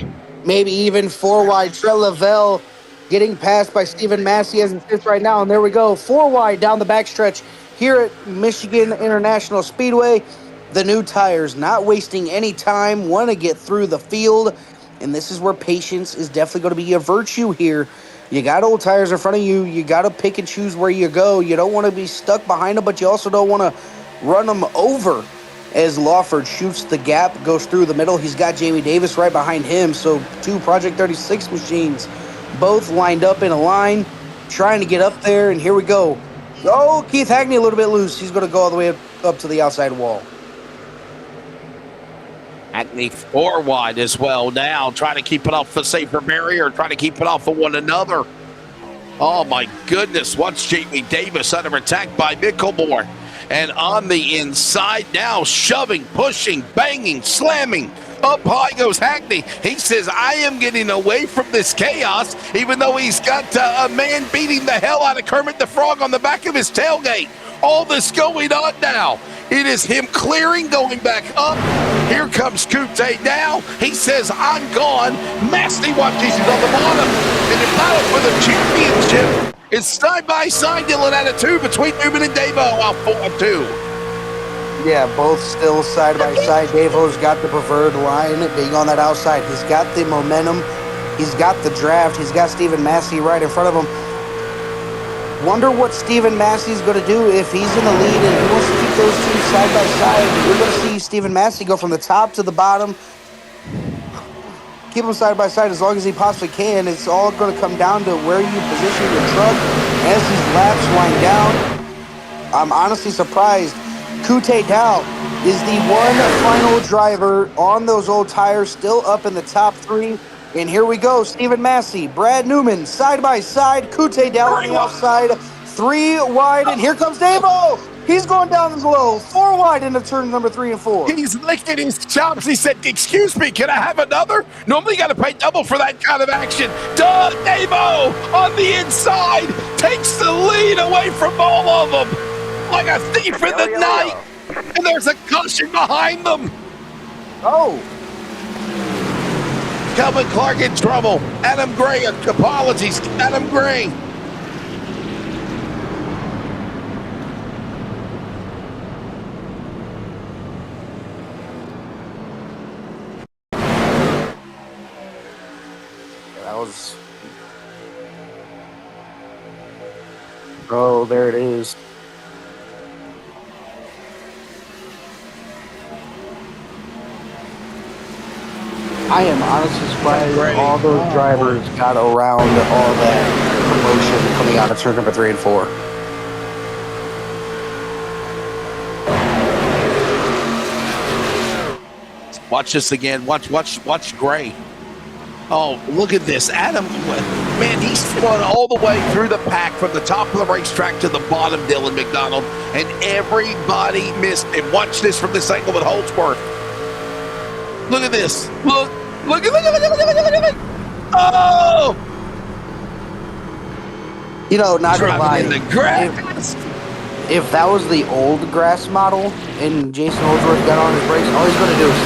go. Maybe even 4 wide. Trey Lavelle getting passed by Stephen Massey as it sits right now, and there we go. 4 wide down the backstretch here at Michigan International Speedway. The new tires not wasting any time, want to get through the field, and this is where patience is definitely going to be a virtue here. You got old tires in front of you. You got to pick and choose where you go. You don't want to be stuck behind them, but you also don't want to run them over. As Lawford shoots the gap, goes through the middle. He's got Jamie Davis right behind him, so 2 Project 36 machines both lined up in a line, trying to get up there, and here we go. Oh, Keith Hackney a little bit loose. He's going to go all the way up to the outside wall. Hackney 4 wide as well now, trying to keep it off the safer barrier, trying to keep it off of one another. Oh my goodness, watch Jamie Davis under attack by Mickelmore. And on the inside now, shoving, pushing, banging, slamming. Up high goes Hackney. He says, I am getting away from this chaos, even though he's got a man beating the hell out of Kermit the Frog on the back of his tailgate. All this going on now. It is him clearing, going back up. Here comes Kute now. He says, I'm gone. Masty watches, he's on the bottom. And the battle for the championship is side by side, Dylan, at a 2 between Newman and Davo off 4-2. Yeah, both still side by side. Davo's got the preferred line being on that outside. He's got the momentum. He's got the draft. He's got Stephen Massey right in front of him. Wonder what Stephen Massey's going to do if he's in the lead and he wants to keep those 2 side by side. We're going to see Stephen Massey go from the top to the bottom. Keep them side by side as long as he possibly can. It's all going to come down to where you position your truck as these laps wind down. I'm honestly surprised. Kute Dow is the one final driver on those old tires, still up in the top 3. And here we go, Stephen Massey, Brad Newman, side by side, Kute Dow on the outside, 3 wide, and here comes Davo. He's going down low, 4 wide into turn number 3 and 4. He's licking his chops. He said, excuse me, can I have another? Normally you got to pay double for that kind of action. Davo on the inside takes the lead away from all of them like a thief in the night. And there's a caution behind them. Oh. Calvin Clark in trouble. Adam Gray, apologies. Adam Gray. Oh, there it is. I am honestly surprised all those drivers got around all that promotion coming out of turn number 3 and 4. Watch this again. Watch Gray. Oh, look at this. Adam, man, he's spun all the way through the pack from the top of the racetrack to the bottom, Dylan McDonald, and everybody missed. And watch this from this angle with Holdsworth. Look at this. Look. Oh! You know, not gonna lie. In the grass. If that was the old grass model and Jason Holdsworth got on his brakes, all he's going to do is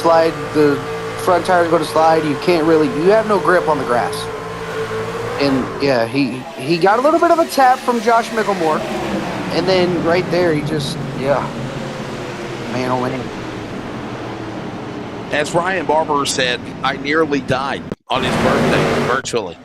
slide. The front tires go to slide. You have no grip on the grass. And yeah, he got a little bit of a tap from Josh Micklemore. And then right there, man, oh man. As Ryan Barber said, I nearly died on his birthday, virtually.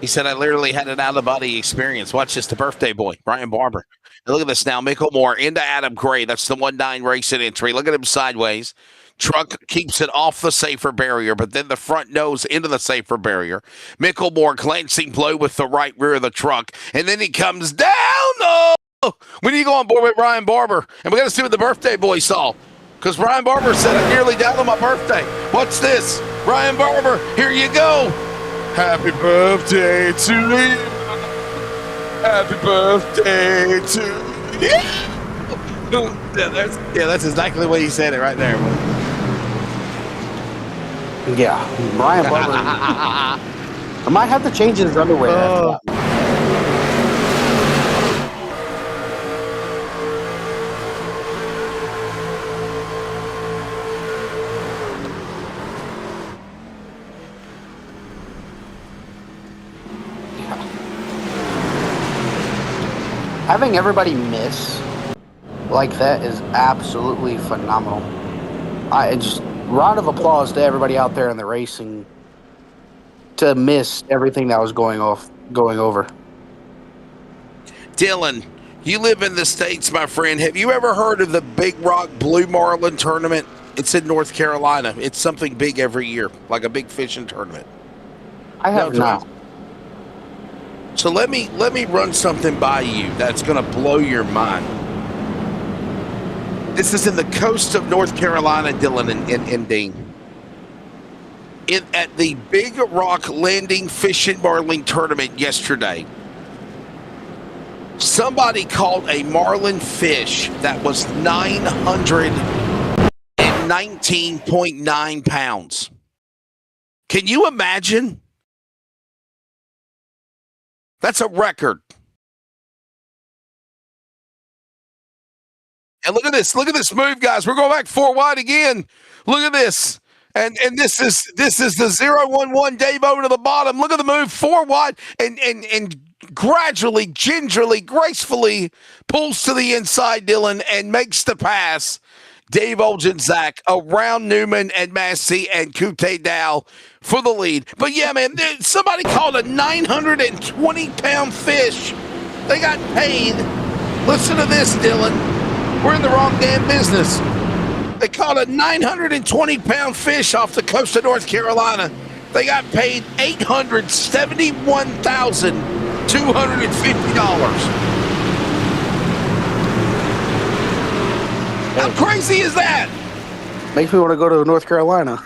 He said, I literally had an out-of-body experience. Watch this, the birthday boy, Ryan Barber. And look at this now, Micklemore into Adam Gray. That's the 1-9 racing entry. Look at him sideways. Truck keeps it off the safer barrier, but then the front nose into the safer barrier. Micklemore glancing blow with the right rear of the truck. And then he comes down. Oh! We need to go on board with Ryan Barber. And we got to see what the birthday boy saw. Because Ryan Barber said, I nearly died on my birthday. What's this? Ryan Barber, here you go. Happy birthday to you. Happy birthday to you. That's exactly what he said it right there. Yeah, Ryan Barber. I might have to change his underwear after that. Having everybody miss like that is absolutely phenomenal. Round of applause to everybody out there in the racing to miss everything that was going over. Dylan, you live in the States, my friend. Have you ever heard of the Big Rock Blue Marlin tournament? It's in North Carolina. It's something big every year, like a big fishing tournament. I have not. So let me run something by you that's going to blow your mind. This is in the coast of North Carolina, Dylan and Dean. At the Big Rock Landing Fishing Marlin Tournament yesterday, somebody caught a marlin fish that was 919.9 pounds. Can you imagine? That's a record. And look at this move, guys. We're going back 4 wide again. Look at this. And this is the 0-1-1 Dave over to the bottom. Look at the move, 4 wide, and gradually, gingerly, gracefully pulls to the inside, Dylan, and makes the pass. Dave Olgenzak around Newman and Massey and Kute Dow for the lead. But yeah, man, somebody caught a 920-pound fish. They got paid. Listen to this, Dylan. We're in the wrong damn business. They caught a 920-pound fish off the coast of North Carolina. They got paid $871,250. How crazy is that? Makes me want to go to North Carolina.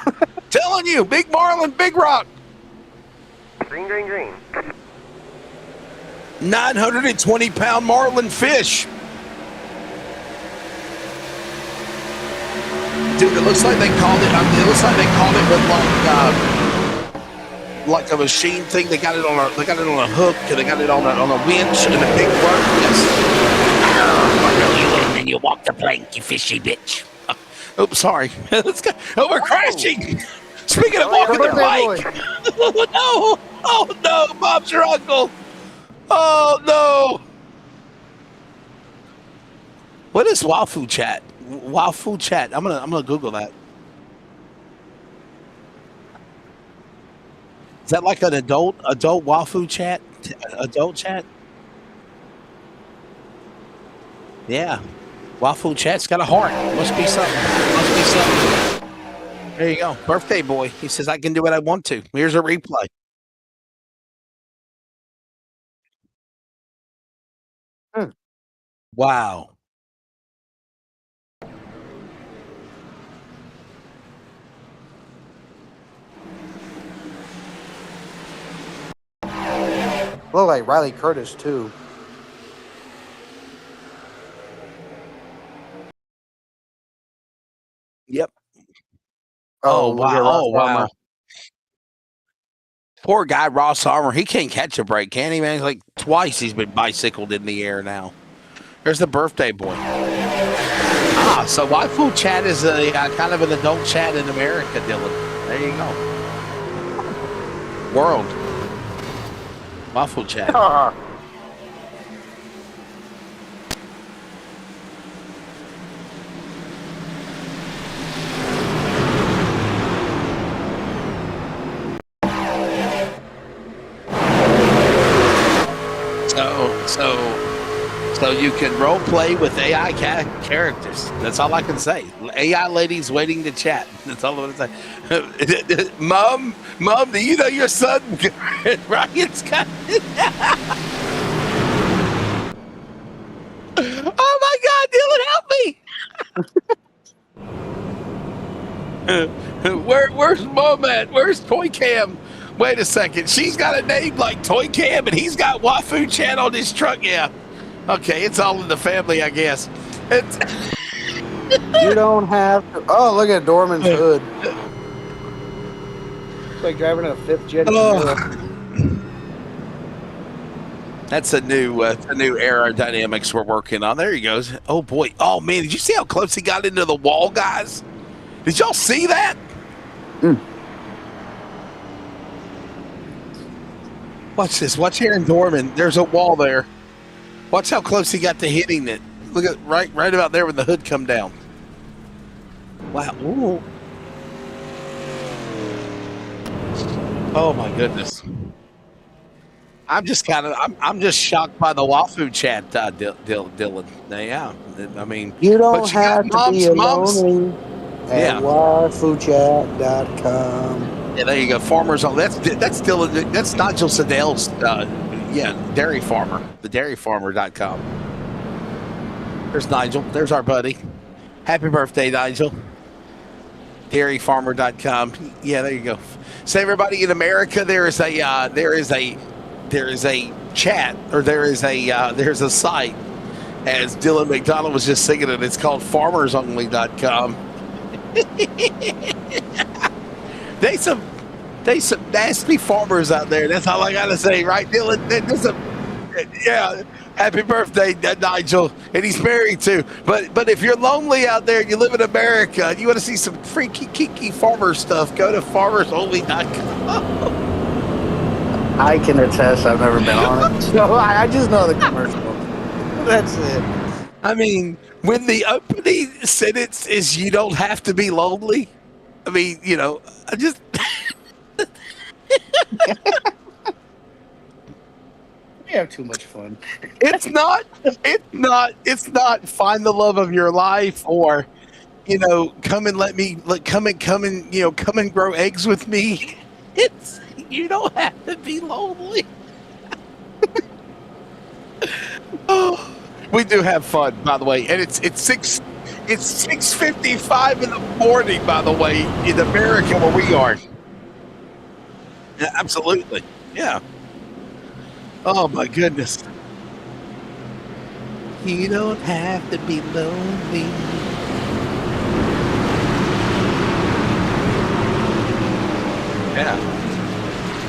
Telling you, Big Marlin, Big Rock. Green. 920-pound marlin fish. Dude, it looks like they called it. It looks like they called it with like a machine thing. They got it on a hook, and they got it on a winch and a big rope. Yes. You in and you walk the plank, you fishy bitch. Oops, sorry. Let's go. Oh, we're crashing. Speaking of walking the plank. Oh no! Oh no! Bob's your uncle. Oh no! What is Wafu Chat? Wafu Chat. I'm gonna Google that. Is that like an adult Wafu Chat? Adult chat? Yeah. Wafu Chat's got a heart. Must be something. There you go. Birthday boy. He says I can do what I want to. Here's a replay. Wow. Look like Riley Curtis too. Yep. Oh, wow. Oh, wow. Poor guy, Ross Armour. He can't catch a break, can he, man? Like twice he's been bicycled in the air now. There's the birthday boy. So Wafu Chat is a kind of an adult chat in America, Dylan. There you go. World. Wafu Chat. So you can role play with AI characters. That's all I can say. AI ladies waiting to chat. That's all I'm going to say. Mom, do you know your son Ryan's got it? Oh my God, Dylan, help me! Where's Mom at? Where's Toy Cam? Wait a second. She's got a name like Toy Cam, and he's got Wafu Chat on his truck. Yeah. Okay, it's all in the family, I guess. You don't have to. Oh, look at Dorman's hood. It's like driving a fifth gen. That's a new aerodynamics we're working on. There he goes. Oh boy. Oh man, did you see how close he got into the wall, guys? Did y'all see that? Watch this. Watch here in Dorman. There's a wall there. Watch how close he got to hitting it. Look at right about there when the hood come down. Wow. Ooh. Oh my goodness. I'm just shocked by the Wafu Chat, Dylan. Yeah. I mean, you don't have to be alone at wafujat.com. Yeah, there you go. Farmers on that's Dylan. That's Nigel Sedale's dairy farmer, the dairyfarmer.com. There's Nigel. There's our buddy. Happy birthday, Nigel. Dairyfarmer.com. Yeah, there you go. So everybody in America, there's a chat, or there's a site, as Dylan McDonald was just singing it. It's called farmersonly.com. They some nasty farmers out there. That's all I gotta say, right, Dylan? Yeah. Happy birthday, Nigel. And he's married too. But if you're lonely out there and you live in America and you want to see some freaky kiki farmer stuff, go to farmersonly.com. I can attest. I've never been on it, so I just know the commercial. That's it. I mean, when the opening sentence is "you don't have to be lonely," I mean, I just. We have too much fun. It's not find the love of your life, or come and come and grow eggs with me. It's you don't have to be lonely. Oh, we do have fun, by the way, and it's 6:55 in the morning, by the way, in America where we are. Yeah, absolutely. Yeah. Oh my goodness. You don't have to be lonely. Yeah.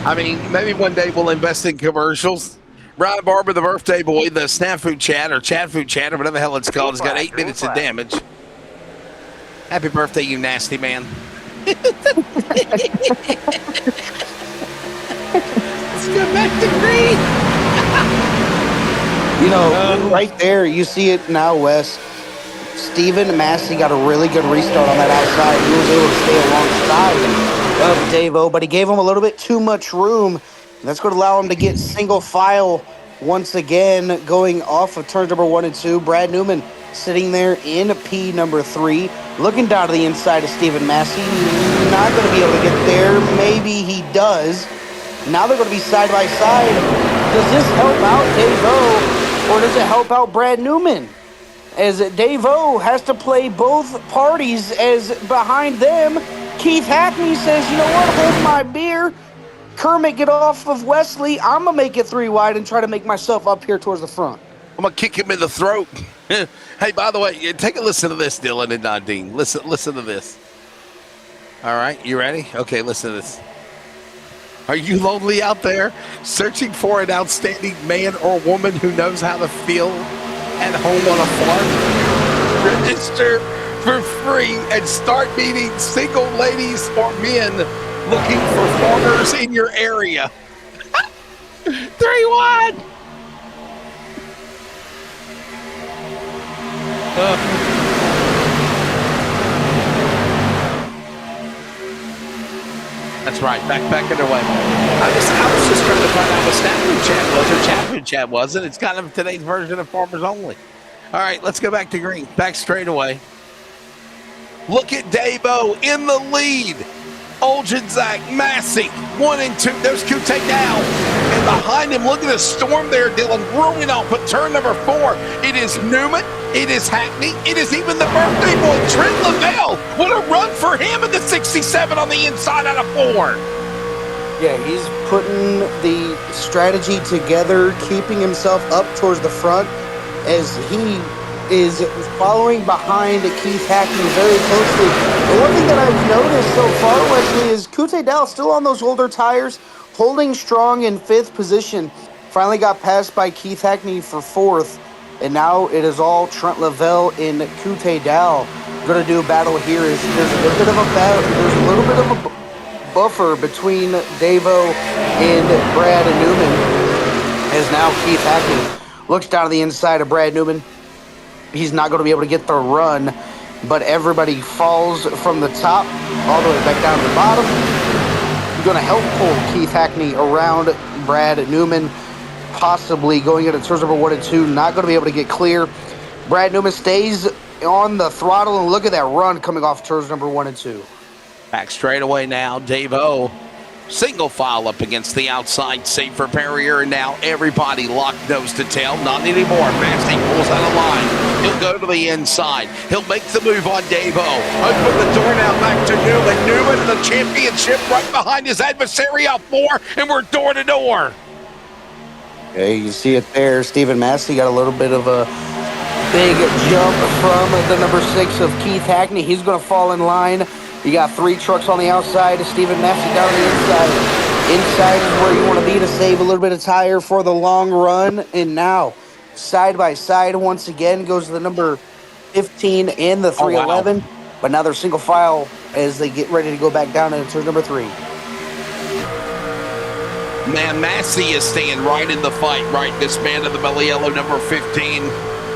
I mean, maybe one day we'll invest in commercials. Ryan Barber, the birthday boy, the snafu chat or chat food chat or whatever the hell it's called, has got 8 minutes of damage. Happy birthday, you nasty man. Let's go back to green. You know, right there, you see it now, Wes. Stephen Massey got a really good restart on that outside. He was able to stay alongside of Dave-O, but he gave him a little bit too much room. That's going to allow him to get single file once again, going off of turns number 1 and 2. Brad Newman sitting there in P number 3, looking down to the inside of Stephen Massey. Not going to be able to get there. Maybe he does. Now they're going to be side by side. Does this help out Dave-O, or does it help out Brad Newman? As Dave-O has to play both parties, as behind them, Keith Hackney says, you know what, hold my beer. Kermit, get off of Wesley. I'm going to make it 3 wide and try to make myself up here towards the front. I'm going to kick him in the throat. Hey, by the way, take a listen to this, Dylan and Nadine. Listen to this. All right, you ready? Okay, listen to this. Are you lonely out there, searching for an outstanding man or woman who knows how to feel at home on a farm? Register for free and start meeting single ladies or men looking for farmers in your area. 3-1. That's right. Back underway. I was just trying to find out what Snafu Chat was or Chat Chat wasn't. It's kind of today's version of Farmers Only. All right, let's go back to green. Back straightaway. Look at Dave-O in the lead. Oljanzak, Massey, 1 and 2. There's Kute now. And behind him, look at the storm there, Dylan, rolling off at turn number 4. It is Newman. It is Hackney. It is even the birthday boy, Trent Lavelle. What a run for him in the 67 on the inside out of 4. Yeah, he's putting the strategy together, keeping himself up towards the front as he is following behind Keith Hackney very closely. The one thing that I've noticed so far, Wesley, is Kute Dow still on those older tires, holding strong in 5th position. Finally got passed by Keith Hackney for 4th, and now it is all Trent Lavelle and Kute Dow going to do a battle here. There's a little bit of a battle. There's a little bit of a buffer between Dave-O and Brad and Newman, as now Keith Hackney looks down to the inside of Brad Newman. He's not going to be able to get the run, but everybody falls from the top all the way back down to the bottom. He's going to help pull Keith Hackney around Brad Newman, possibly going into turns number 1 and 2. Not going to be able to get clear. Brad Newman stays on the throttle, and look at that run coming off turns number 1 and 2. Back straightaway now, Dave-O. Single file up against the outside safer barrier, and now everybody locked nose to tail. Not anymore. Massey pulls out of line. He'll go to the inside. He'll make the move on Dave-O. Open the door now back to Newman. Newman in the championship right behind his adversary out 4, and we're door to door. Yeah, you see it there. Stephen Massey got a little bit of a big jump from the number 6 of Keith Hackney. He's going to fall in line. You got 3 trucks on the outside. Stephen Massey down on the inside. Inside is where you want to be to save a little bit of tire for the long run. And now, side by side, once again, goes to the number 15 and the 311. Wow. But now they're single file as they get ready to go back down into turn number 3. Man, Massey is staying right in the fight, right? This man in the belly yellow, number 15.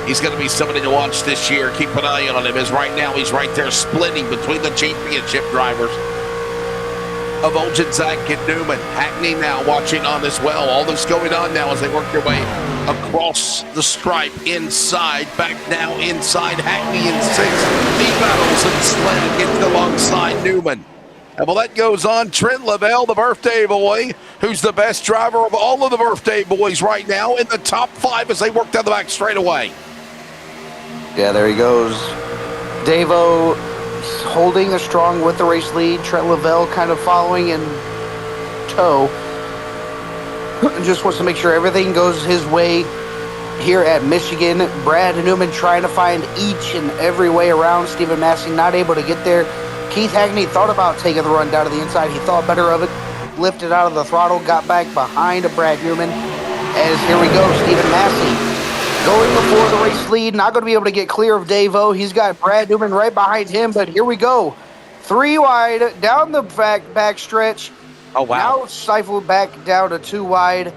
He's going to be somebody to watch this year. Keep an eye on him, as right now he's right there splitting between the championship drivers of Oljanzak and Newman. Hackney now watching on as well. All this going on now as they work their way across the stripe inside. Back now inside. Hackney in 6th. He battles and sled gets alongside Newman. And while that goes on, Trent Lavelle, the birthday boy, who's the best driver of all of the birthday boys right now, in the top 5 as they work down the back straightaway. Yeah, there he goes. Dave-O holding a strong with the race lead. Trent Lavelle kind of following in tow. Just wants to make sure everything goes his way here at Michigan. Brad Newman trying to find each and every way around Stephen Massey, not able to get there. Keith Hackney thought about taking the run down to the inside. He thought better of it, lifted out of the throttle, got back behind Brad Newman. As here we go, Stephen Massey going before the race lead, not going to be able to get clear of Dave-O. He's got Brad Newman right behind him, but here we go. 3 wide, down the back stretch. Oh, wow. Now stifled back down to 2 wide.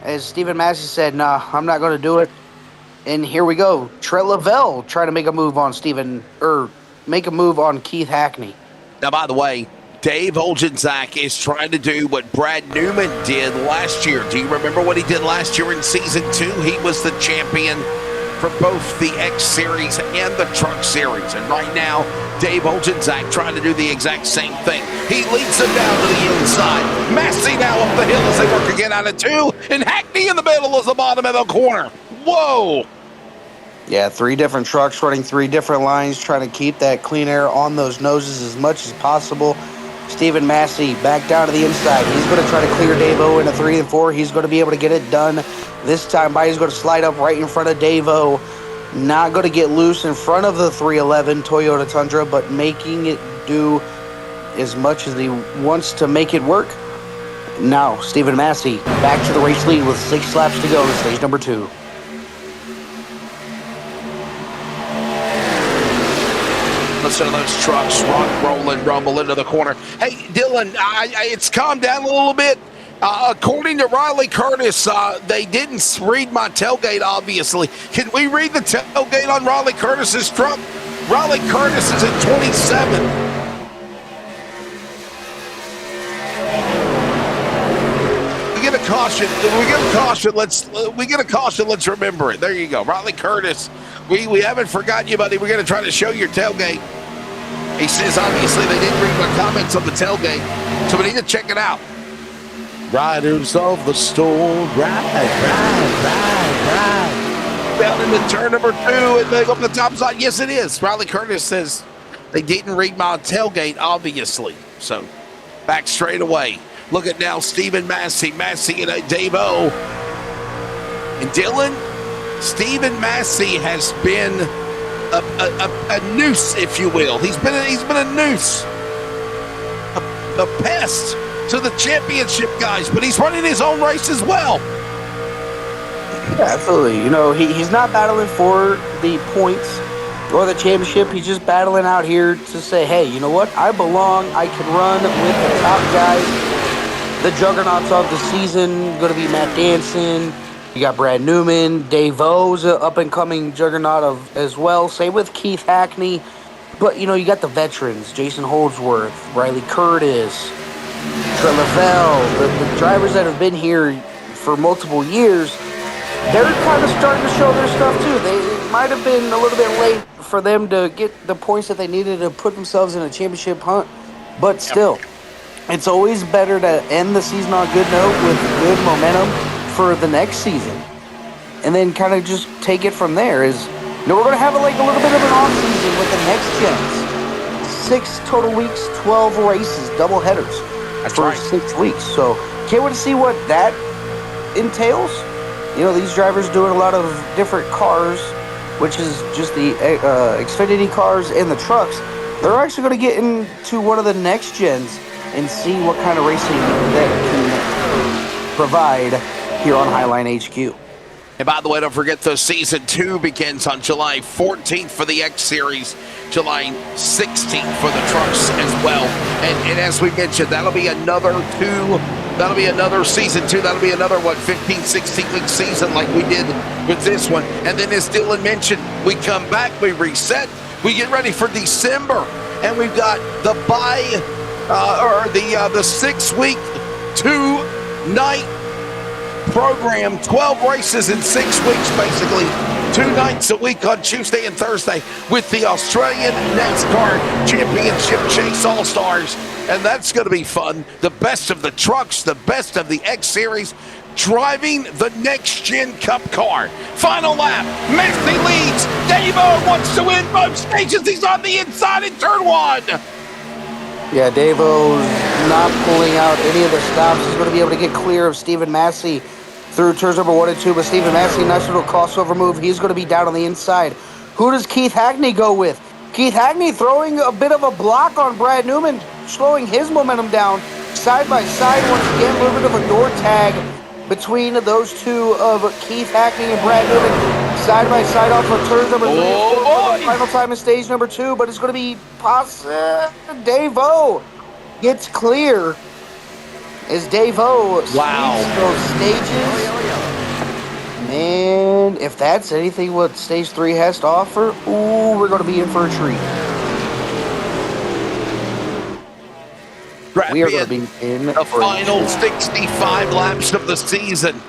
As Stephen Massey said, nah, I'm not going to do it. And here we go. Trent Lavelle trying to make a move on Keith Hackney. Now, by the way, Dave Olgenzak is trying to do what Brad Newman did last year. Do you remember what he did last year in Season 2? He was the champion for both the X Series and the Truck Series. And right now, Dave Olgenzak trying to do the exact same thing. He leads them down to the inside. Massey now up the hill as they work again out of 2. And Hackney in the middle is the bottom of the corner. Whoa! Yeah, 3 different trucks running 3 different lines, trying to keep that clean air on those noses as much as possible. Stephen Massey back down to the inside. He's going to try to clear Dave-O into 3 and 4. He's going to be able to get it done this time by. He's going to slide up right in front of Dave-O. Not going to get loose in front of the 311 Toyota Tundra, but making it do as much as he wants to make it work. Now, Stephen Massey back to the race lead with 6 laps to go in stage number 2. Listen to those trucks rock, rolling, rumble into the corner. Hey, Dylan, it's calmed down a little bit. According to Riley Curtis, they didn't read my tailgate, obviously. Can we read the tailgate on Riley Curtis's truck? Riley Curtis is at 27. We get a caution. Let's remember it. There you go. Riley Curtis. We haven't forgotten you, buddy. We're going to try to show your tailgate. He says, obviously, they didn't read my comments on the tailgate, so we need to check it out. Riders of the storm, ride. Down into turn number 2, and they go up the top side. Yes, it is. Riley Curtis says they didn't read my tailgate, obviously. So, back straight away. Look at now Stephen Massey and Dave-O. And Dylan, Stephen Massey has been a noose, if you will. He's been a noose, a pest to the championship guys, but he's running his own race as well. Yeah, absolutely. You know, he's not battling for the points or the championship. He's just battling out here to say, hey, you know what? I belong. I can run with the top guys. The juggernauts of the season going to be Matt Danson. You got Brad Newman. Dave-O's an up-and-coming juggernaut as well. Same with Keith Hackney. But, you know, you got the veterans. Jason Holdsworth, Riley Curtis, Trent Lavelle. The drivers that have been here for multiple years, they're kind of starting to show their stuff, too. They might have been a little bit late for them to get the points that they needed to put themselves in a championship hunt. But still, it's always better to end the season on a good note with good momentum for the next season, and then kind of just take it from there. Is, you know, we're going to have a little bit of an off season with the next gens. 6 total weeks, 12 races, double headers for 6 weeks. So can't wait to see what that entails. You know, these drivers doing a lot of different cars, which is just the Xfinity cars and the trucks. They're actually going to get into one of the next gens and see what kind of racing that can provide here on Highline HQ. And by the way, don't forget the Season 2 begins on July 14th for the X Series, July 16th for the trucks as well. And as we mentioned, that'll be another Season 2. That'll be another, 15, 16-week season like we did with this one. And then as Dylan mentioned, we come back, we reset, we get ready for December. And we've got the the 6-week, 2-night program, 12 races in 6 weeks, basically 2 nights a week on Tuesday and Thursday with the Australian NASCAR Championship Chase All-Stars. And that's going to be fun. The best of the trucks, the best of the X Series, driving the next-gen Cup car. Final lap, Massey leads. Dave-O wants to win both stages. He's on the inside in turn 1. Yeah, Dave-O's not pulling out any of the stops. He's going to be able to get clear of Stephen Massey through turns number 1 and 2, but Stephen Massey, nice little crossover move. He's going to be down on the inside. Who does Keith Hackney go with? Keith Hackney throwing a bit of a block on Brad Newman, slowing his momentum down. Side by side, once again, a little bit of a door tag between those two of Keith Hackney and Brad Newman. Side by side off of turns number 3 and 4 for the final time in stage number 2, but it's going to be Dave-O gets clear as Dave-O sweeps those stages. Man, if that's anything what stage 3 has to offer, ooh, we're going to be in for a treat. We are going to be in the final 65 laps of the season.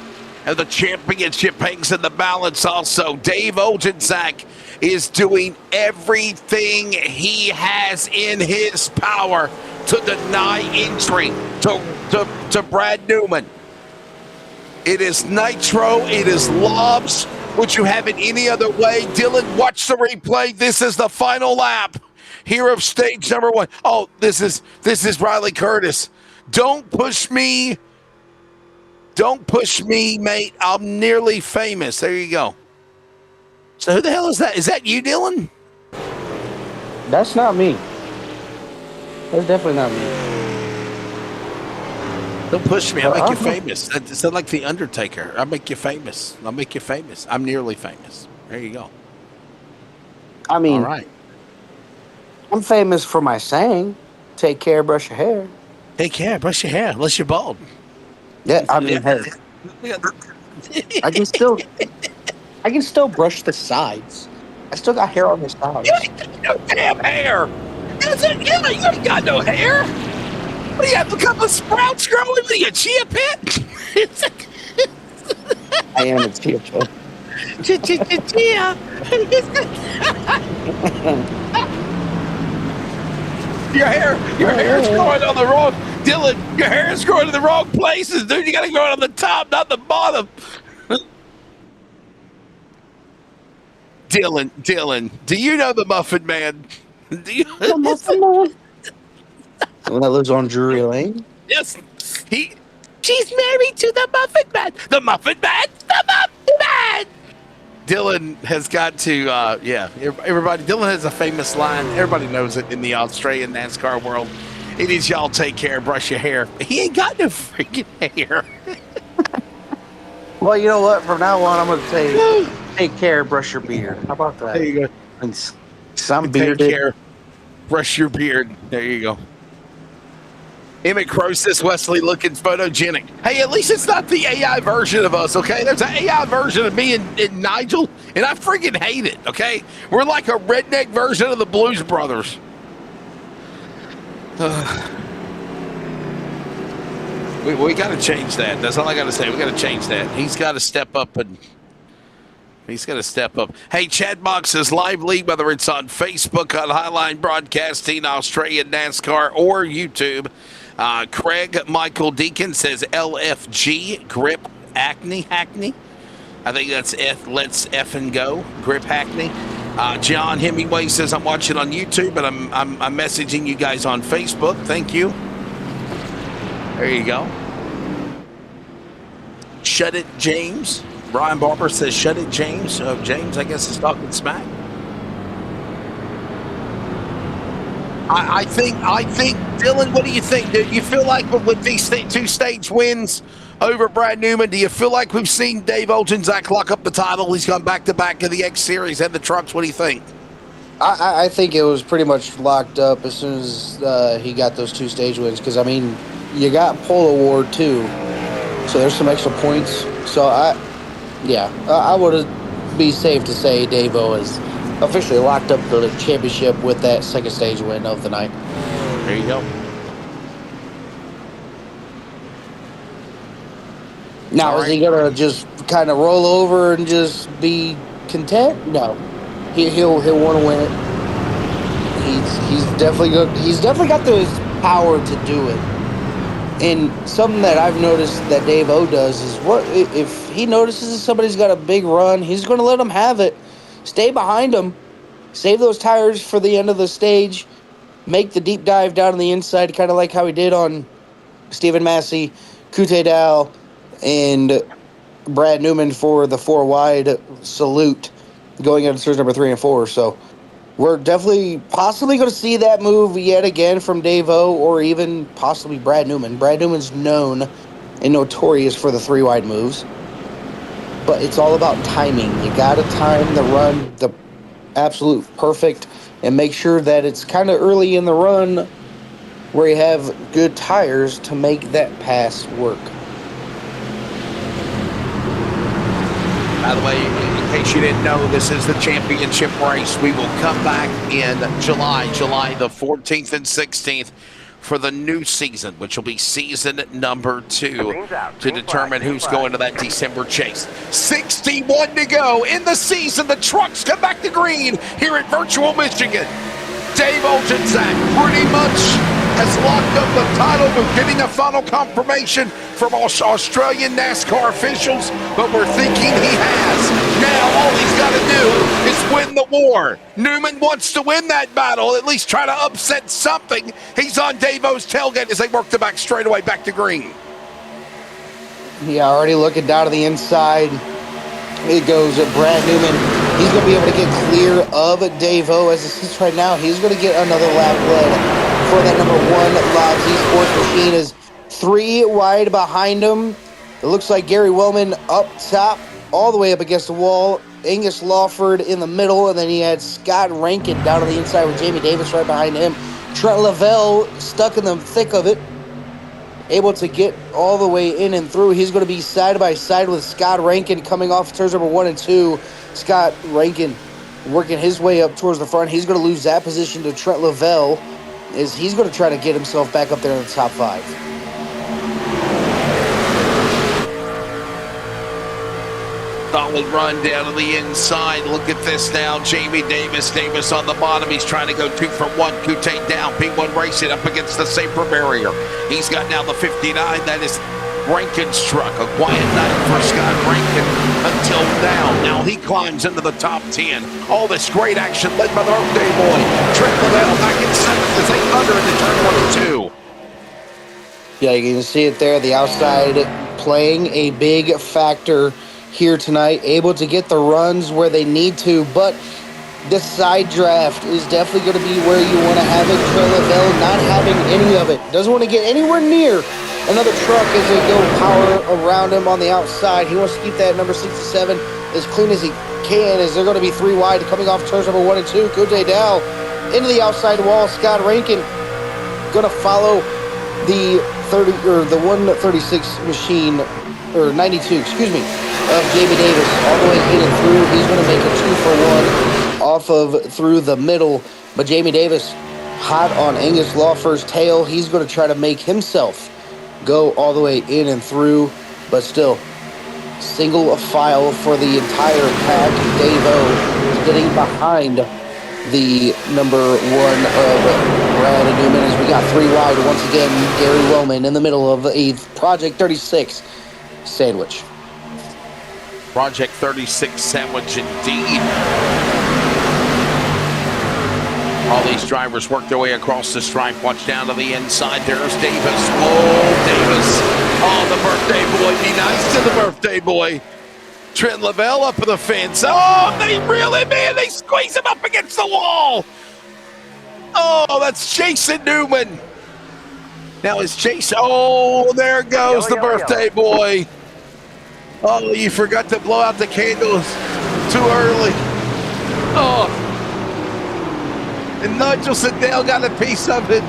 And the championship hangs in the balance also. Dave Oljanczak is doing everything he has in his power to deny entry to Brad Newman. It is nitro. It is lobs. Would you have it any other way? Dylan, watch the replay. This is the final lap here of stage number 1. Oh, this is Riley Curtis. Don't push me. Don't push me, mate. I'm nearly famous. There you go. So who the hell is that? Is that you, Dylan? That's not me. That's definitely not me. Don't push me. I'll make you famous. It's like The Undertaker. I'll make you famous. I'll make you famous. I'm nearly famous. There you go. I mean, all right. I'm famous for my saying, take care, brush your hair. Take care, brush your hair, unless you're bald. Yeah, I mean, hey, I can still brush the sides. I still got hair on the sides. You ain't got no damn hair. You ain't got no hair. What do you have? A couple of sprouts growing? What are you, a chia pet? I am a chia pet. Chia. Your hair's growing on the wrong. Dylan, your hair is growing in the wrong places, dude. You got to grow it on the top, not the bottom. Dylan, do you know the Muffin Man? Do you? The Muffin Man? The one that lives on Drury Lane? Yes. She's married to the Muffin Man. The Muffin Man. The Muffin Man. Dylan has got to, everybody. Dylan has a famous line. Everybody knows it in the Australian NASCAR world. It is y'all take care, brush your hair. He ain't got no freaking hair. Well, you know what? From now on, I'm going to say, take care, brush your beard. How about that? There you go. And some bearded. Take care, brush your beard. There you go. Emmett Crow says Wesley looking photogenic. Hey, at least it's not the AI version of us, okay? There's an AI version of me and Nigel, and I freaking hate it, okay? We're like a redneck version of the Blues Brothers. We got to change that. That's all I got to say. We got to change that. He's got to step up and he's got to step up. Hey, Chatbox says live lead, whether it's on Facebook, on Highline Broadcasting, Australian NASCAR, or YouTube. Craig Michael Deacon says LFG, Grip Hackney. I think that's let's F and go, Grip Hackney. John Hemingway says I'm watching on YouTube, but I'm messaging you guys on Facebook. Thank you. There you go. Shut it, James. Brian Barber says shut it, James. James, I guess, is talking smack. I think, Dylan, what do you think? Do you feel like with these two stage wins over Brad Newman, do you feel like we've seen Dave Oljanczak lock up the title? He's gone back-to-back in the X Series and the trucks. What do you think? I think it was pretty much locked up as soon as he got those two stage wins. Because, I mean, you got pole award, too. So there's some extra points. So, I would be safe to say Dave-O is officially locked up the championship with that second stage win of the night. There you go. Now, is he going to just kind of roll over and just be content? No. He'll want to win it. He's definitely got the power to do it. And something that I've noticed that Dave-O does is if he notices somebody's got a big run, he's going to let them have it. Stay behind them. Save those tires for the end of the stage. Make the deep dive down on the inside, kind of like how he did on Stephen Massey, Kute Dow, and Brad Newman for the 4 wide salute going into turns number 3 and 4. So we're definitely possibly going to see that move yet again from Dave-O or even possibly Brad Newman. Brad Newman's known and notorious for the 3 wide moves, but it's all about timing. You got to time the run the absolute perfect and make sure that it's kind of early in the run where you have good tires to make that pass work. By the way, in case you didn't know, this is the championship race. We will come back in July the 14th and 16th for the new season, which will be season number 2 to determine who's going to that December chase. 61 to go in the season. The trucks come back to green here at Virtual Michigan. Dave Olchinczak pretty much has locked up the title. We're getting a final confirmation from Australian NASCAR officials, but we're thinking he has. Now all he's got to do is win the war. Newman wants to win that battle, at least try to upset something. He's on Dave-O's tailgate as they work the back straightaway back to green. Yeah, already looking down to the inside. It goes Brad Newman. He's going to be able to get clear of Dave-O. As it sits right now, he's going to get another lap led for that number 1 Logsy Sports Machine is 3 wide behind him. It looks like Gary Wellman up top, all the way up against the wall. Angus Lawford in the middle, and then he had Scott Rankin down on the inside with Jamie Davis right behind him. Trent Lavelle stuck in the thick of it, able to get all the way in and through. He's going to be side by side with Scott Rankin coming off turns number 1 and 2. Scott Rankin working his way up towards the front. He's going to lose that position to Trent Lavelle, as he's going to try to get himself back up there in the top 5. Solid run down to the inside. Look at this now. Jamie Davis. Davis on the bottom. He's trying to go 2 for 1. Kute down. P1 racing up against the safer barrier. He's got now the 59. That is Rankin's truck. A quiet night for Scott Rankin until now. Now he climbs into the top 10. All this great action led by the birthday boy. Trent Lavelle back in 7th as they thunder into turn 1 and 2. Yeah, you can see it there. The outside playing a big factor here tonight. Able to get the runs where they need to, but the side draft is definitely going to be where you want to have it. Trent Lavelle not having any of it. Doesn't want to get anywhere near another truck as they go power around him on the outside. He wants to keep that number 67 as clean as he can, as they're going to be 3 wide coming off turns number 1 and 2. Kute Dow into the outside wall. Scott Rankin going to follow the 136 machine, or 92, excuse me, of Jamie Davis all the way in and through. He's going to make a 2 for 1 off of through the middle, but Jamie Davis hot on Angus Lawford's tail. He's going to try to make himself go all the way in and through, but still single file for the entire pack. Dave-O is getting behind the number 1 of Brad Newman as we got 3 wide once again. Gary Wellman in the middle of a Project 36 sandwich. Project 36 sandwich indeed. All these drivers work their way across the stripe. Watch down to the inside. There's Davis. Oh, Davis. Oh, the birthday boy. Be nice to the birthday boy. Trent Lavelle up in the fence. Oh, they reel him in. They squeeze him up against the wall. Oh, that's Jason Newman. Now it's Jason. Oh, there goes the birthday boy. Oh, you forgot to blow out the candles too early. Oh. And Nigel Sedell got a piece of it.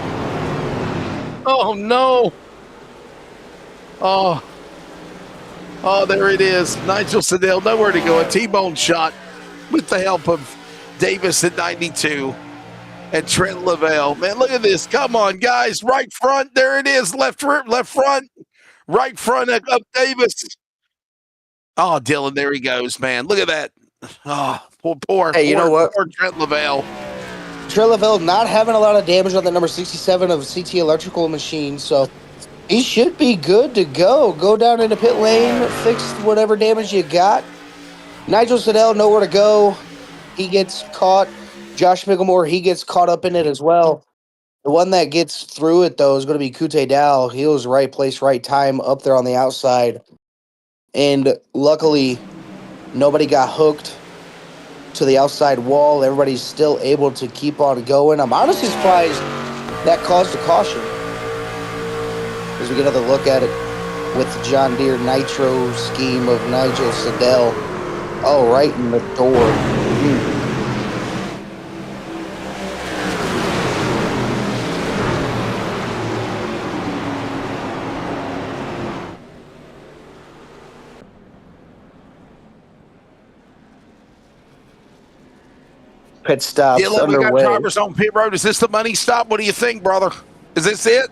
Oh, no. Oh. Oh, there it is. Nigel Sedell, nowhere to go. A T-bone shot with the help of Davis at 92 and Trent Lavelle. Man, look at this. Come on, guys. Right front. There it is. Left front. Right front of Davis. Oh, Dylan, there he goes, man. Look at that. Oh, poor Trent Lavelle. Trent Lavelle not having a lot of damage on the number 67 of CT Electrical Machine, so he should be good to go. Go down into pit lane, fix whatever damage you got. Nigel Sedell, nowhere to go. He gets caught. Josh Micklemore, he gets caught up in it as well. The one that gets through it, though, is going to be Kute Dow. He was right place, right time up there on the outside. And luckily, nobody got hooked to the outside wall. Everybody's still able to keep on going. I'm honestly surprised that caused a caution. As we get another look at it with the John Deere Nitro scheme of Nigel Sedell. Oh, right in the door. Pit stops Dylan, we got underway. drivers on pit road. Is this the money stop? What do you think, brother? Is this it?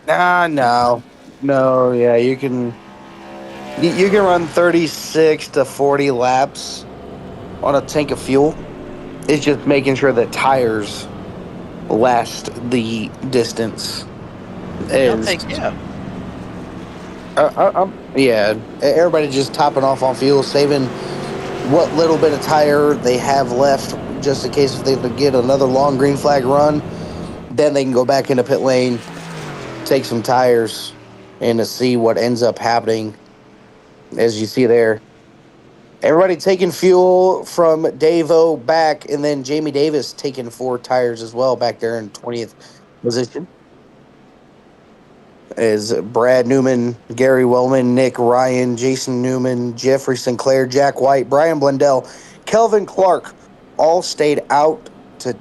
No. Yeah, you can run 36 to 40 laps on a tank of fuel. It's just making sure that tires last the distance. Yeah. Yeah, everybody just topping off on fuel, saving what little bit of tire they have left, just in case if they get another long green flag run, then they can go back into pit lane, take some tires, and to see what ends up happening. As you see there, everybody taking fuel from Dave-O back, and then Jamie Davis taking 4 tires as well back there in 20th position. As Brad Newman, Gary Wellman, Nick Ryan, Jason Newman, Jeffrey Sinclair, Jack White, Brian Blundell, Kelvin Clark all stayed out to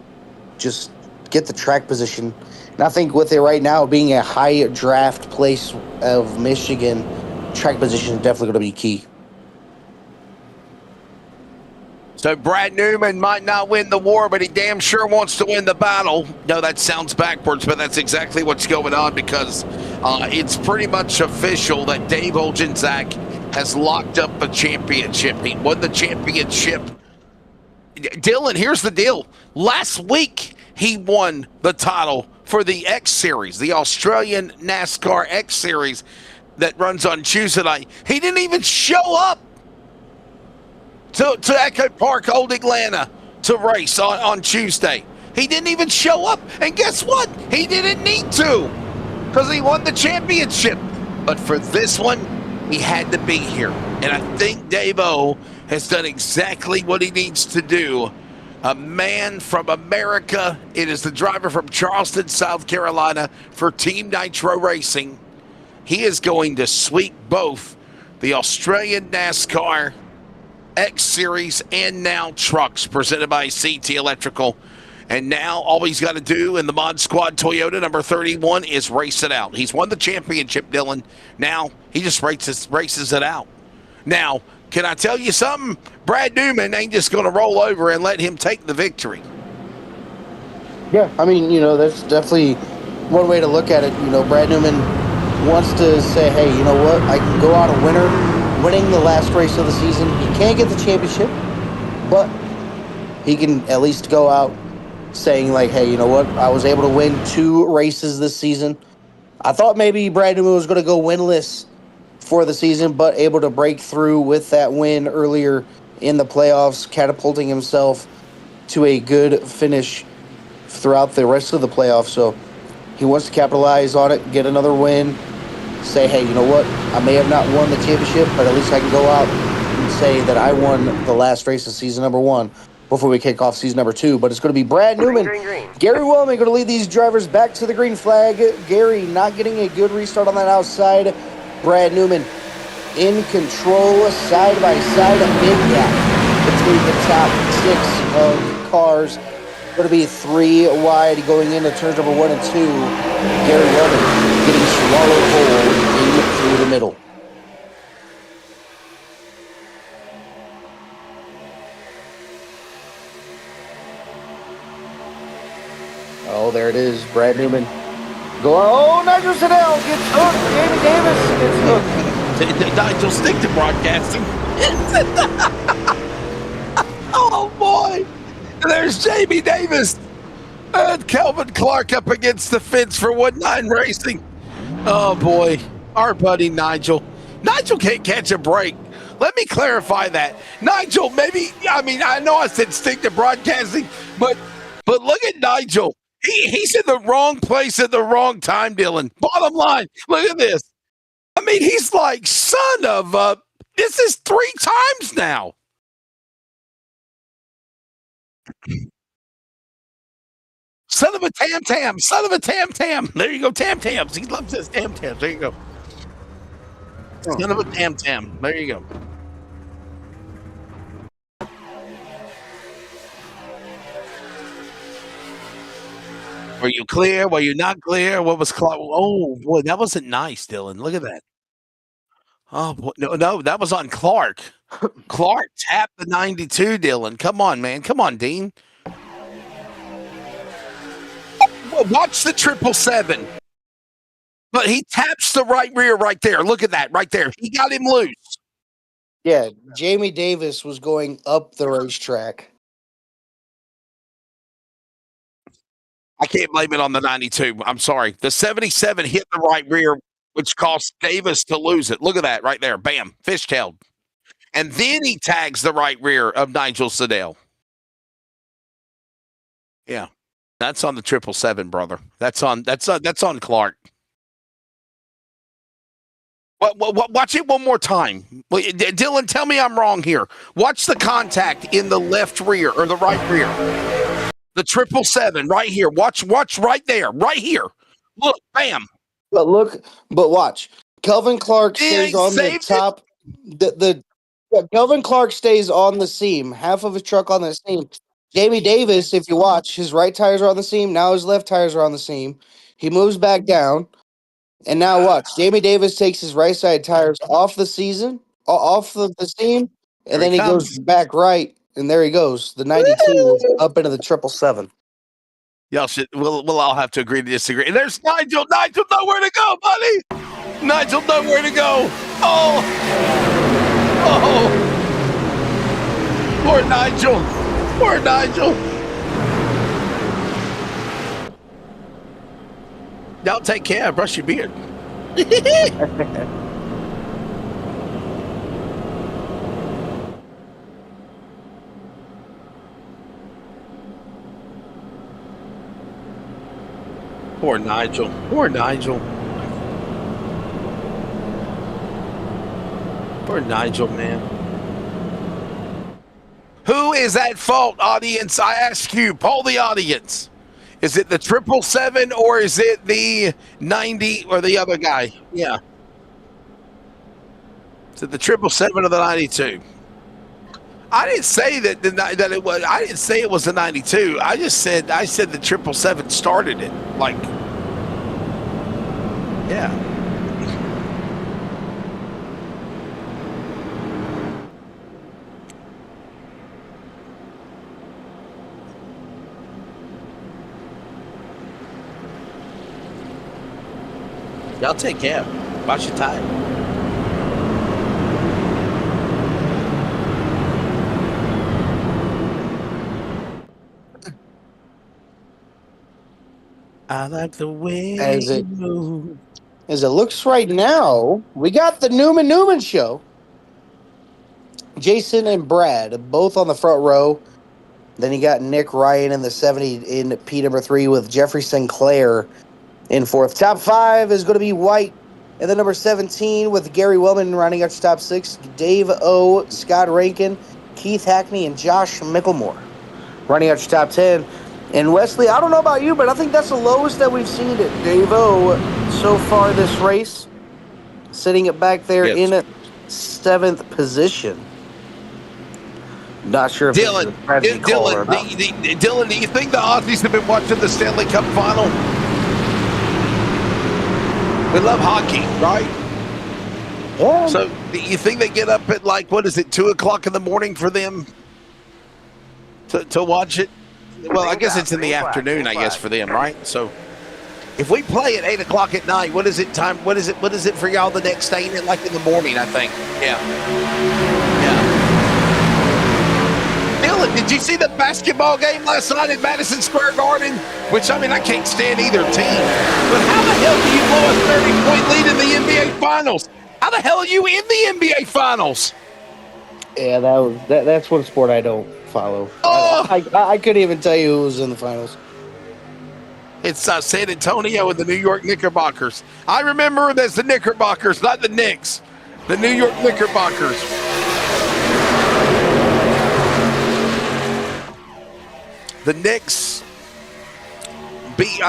just get the track position. And I think with it right now being a high draft place of Michigan, track position is definitely going to be key. So Brad Newman might not win the war, but he damn sure wants to win the battle. No, that sounds backwards, but that's exactly what's going on, because it's pretty much official that Dave Oljanczak has locked up a championship. He won the championship. Dylan, here's the deal. Last week, he won the title for the X Series, the Australian NASCAR X Series that runs on Tuesday night. He didn't even show up to Echo Park, Old Atlanta, to race on Tuesday. He didn't even show up. And guess what? He didn't need to, because he won the championship. But for this one, he had to be here. And I think Dave-O has done exactly what he needs to do. A man from America. It is the driver from Charleston, South Carolina for Team Nitro Racing. He is going to sweep both the Australian NASCAR X Series and now trucks presented by CT Electrical. And now all he's got to do in the Mod Squad Toyota number 31 is race it out. He's won the championship, Dylan. Now he just races it out. Now, can I tell you something? Brad Newman ain't just going to roll over and let him take the victory. Yeah, I mean, that's definitely one way to look at it. Brad Newman wants to say, hey, you know what? I can go out a winner, winning the last race of the season. He can't get the championship, but he can at least go out saying, like, hey, you know what? I was able to win 2 races this season. I thought maybe Brad Newman was going to go winless for the season, but able to break through with that win earlier in the playoffs, catapulting himself to a good finish throughout the rest of the playoffs. So he wants to capitalize on it, get another win, say, hey, you know what? I may have not won the championship, but at least I can go out and say that I won the last race of season number 1 before we kick off season number 2. But it's going to be Brad Newman. Green. Gary Wellman going to lead these drivers back to the green flag. Gary not getting a good restart on that outside. Brad Newman in control, side by side, a big gap between the top 6 of cars. Going to be 3 wide going into turns number 1 and 2. Gary Wellman getting swallowed whole in through the middle. Oh, there it is. Brad Newman going. Oh, Nigel Sedell gets hooked. Jamie Davis gets hooked. Nigel, stick to broadcasting. Oh, boy. There's Jamie Davis and Kelvin Clark up against the fence for 1-9 Racing. Oh, boy. Our buddy Nigel. Nigel can't catch a break. Let me clarify that. Nigel, I know I said stick to broadcasting, but look at Nigel. He's in the wrong place at the wrong time, Dylan. Bottom line, look at this. mean, he's like, son of a. This is 3 times now. Son of a tam tam. Son of a tam tam. There you go, tam tams. He loves his tam tams. There you go. Son of a tam tam. There you go. Were you clear? Were you not clear? What was Clark? Oh boy, that wasn't nice, Dylan. Look at that. Oh boy. No, that was on Clark. Clark tapped the 92, Dylan. Come on, man. Come on, Dean. Watch the 777. But he taps the right rear right there. Look at that right there. He got him loose. Yeah, Jamie Davis was going up the racetrack. I can't blame it on the 92. I'm sorry. The 77 hit the right rear, which caused Davis to lose it. Look at that right there. Bam. Fishtailed. And then he tags the right rear of Nigel Sedell. Yeah. That's on the 777, brother. That's on Clark. Watch it one more time. Dylan, tell me I'm wrong here. Watch the contact in the left rear or the right rear. The 777 right here. Watch right there. Right here. Look, bam. But watch. Kelvin Clark stays on the top. Kelvin Clark stays on the seam. Half of his truck on the seam. Jamie Davis, if you watch, his right tires are on the seam. Now his left tires are on the seam. He moves back down. And now watch. Jamie Davis takes his right side tires off the seam, and then he goes back right, and there he goes. The 92 up into the 777. Y'all should. We'll all have to agree to disagree. And there's Nigel. Nigel, nowhere to go, buddy. Nigel, nowhere to go. Oh. Poor Nigel. Poor Nigel. Y'all take care. Brush your beard. Poor Nigel. Poor Nigel. Poor Nigel, man. Who is at fault, audience? I ask you, poll the audience. Is it the 777 or is it the 90 or the other guy? Yeah. Is it the 777 or the 92? I didn't say that it was. I didn't say it was the 92. I said the 777 started it. Like, yeah. Y'all take care. Watch your tire. I like the way you move. As it looks right now, we got the Newman show. Jason and Brad both on the front row. Then you got Nick Ryan in the 70 in P number 3 with Jeffrey Sinclair in 4th. Top 5 is going to be White. And then number 17 with Gary Wellman rounding out top 6. Dave O, Scott Rankin, Keith Hackney, and Josh Micklemore running out your top 10. And Wesley, I don't know about you, but I think that's the lowest that we've seen it. Dave O so far this race, sitting it back there in 7th position. Not sure if Dylan, do you think the Aussies have been watching the Stanley Cup final? We love hockey, right? Yeah. So do you think they get up at 2 o'clock in the morning for them to watch it? Well, I guess it's in the afternoon, I guess, for them, right? So if we play at 8 o'clock at night, what is it for y'all the next day? In the morning, I think. Yeah. Dylan, did you see the basketball game last night at Madison Square Garden? Which, I can't stand either team. But how the hell do you blow a 30-point lead in the NBA Finals? How the hell are you in the NBA Finals? Yeah, that's one sport I don't follow. Oh. I couldn't even tell you who was in the finals. It's San Antonio and the New York Knickerbockers. I remember them as the Knickerbockers, not the Knicks. The New York Knickerbockers. The Knicks beat.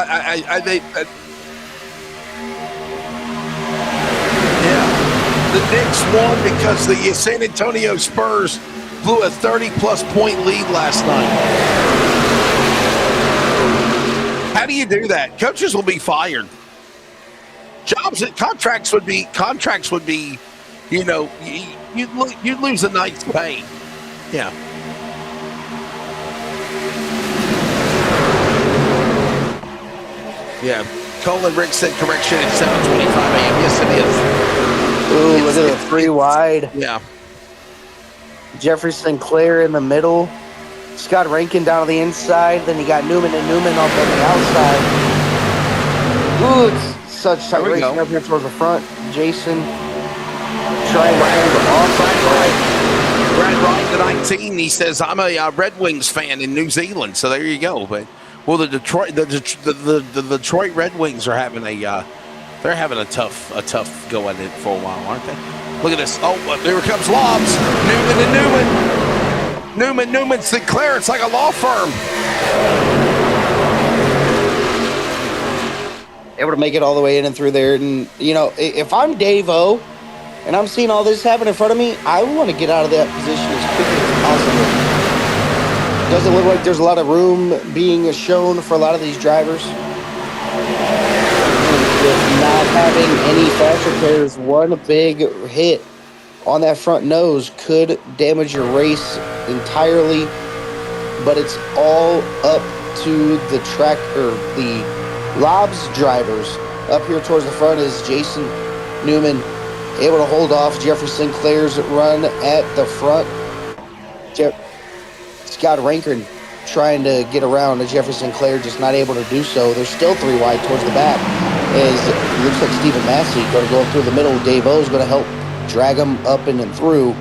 The Knicks won because the San Antonio Spurs blew a 30-plus point lead last night. How do you do that? Coaches will be fired. Contracts would be, you know, you'd lose a night's pay. Yeah. Yeah. Colin Rick said correction at 7:25 a.m. Yes, it is. Ooh, look at the 3 wide. Yeah. Jeffrey Sinclair in the middle. Scott Rankin down on the inside. Then you got Newman and Newman off on the outside. Ooh, it's such tight racing up here towards the front. Jason trying to hold off. Brad Wright, the 19, he says, I'm a Red Wings fan in New Zealand. So there you go. But well, the Detroit Red Wings are having they're having a tough go at it for a while, aren't they? Look at this. Oh, there comes lobs. Newman and Newman. Newman, Sinclair. It's like a law firm. Able to make it all the way in and through there. And, you know, if I'm Dave-O and I'm seeing all this happen in front of me, I want to get out of that position as quickly as possible. Doesn't look like there's a lot of room being shown for a lot of these drivers. With not having any faster players, one big hit on that front nose could damage your race entirely, but it's all up to the track or the Lobs drivers. Up here towards the front is Jason Newman, able to hold off Jeffrey Sinclair's run at the front. Scott Rankin trying to get around Jeffrey Sinclair, just not able to do so. They're still 3 wide towards the back. As it looks like Stephen Massey going to go through the middle. Dave-O is going to help drag him up and through.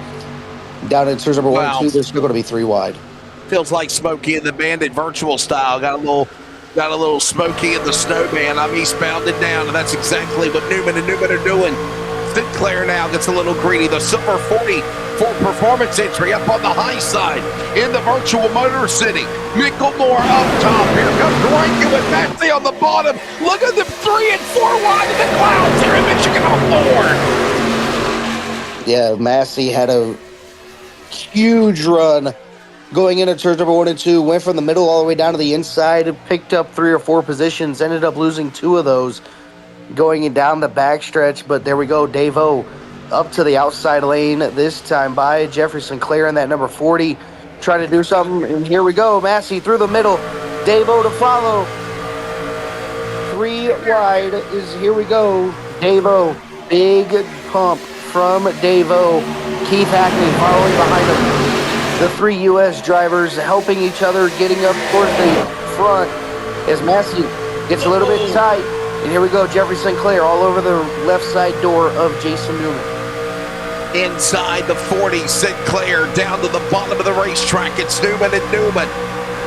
Down in turns number 1 and 2, they're still going to be 3 wide. Feels like Smokey and the Bandit virtual style. Got a little Smokey and the Snowman. I'm eastbound and down, and that's exactly what Newman and Newman are doing. Sinclair now gets a little greedy. The Silver 40 for performance entry up on the high side in the virtual Motor City. Micklemore up top. Here comes Rankin with Massey on the bottom. Look at them 3 and 4 wide in the clouds here in Michigan on 4. Yeah, Massey had a huge run going into turns number 1 and 2. Went from the middle all the way down to the inside. Picked up 3 or 4 positions. Ended up losing 2 of those going down the backstretch. But there we go. Dave-O up to the outside lane this time by Jeffrey Sinclair in that number 40. Trying to do something. And here we go. Massey through the middle. Dave-O to follow. 3 wide is here we go. Dave-O. Big pump from Dave-O. Keith Hackney following behind him. The 3 U.S. drivers helping each other, getting up towards the front as Massey gets a little bit tight. And here we go, Jeffrey Sinclair all over the left side door of Jason Newman. Inside the 40, Sinclair down to the bottom of the racetrack. It's Newman and Newman.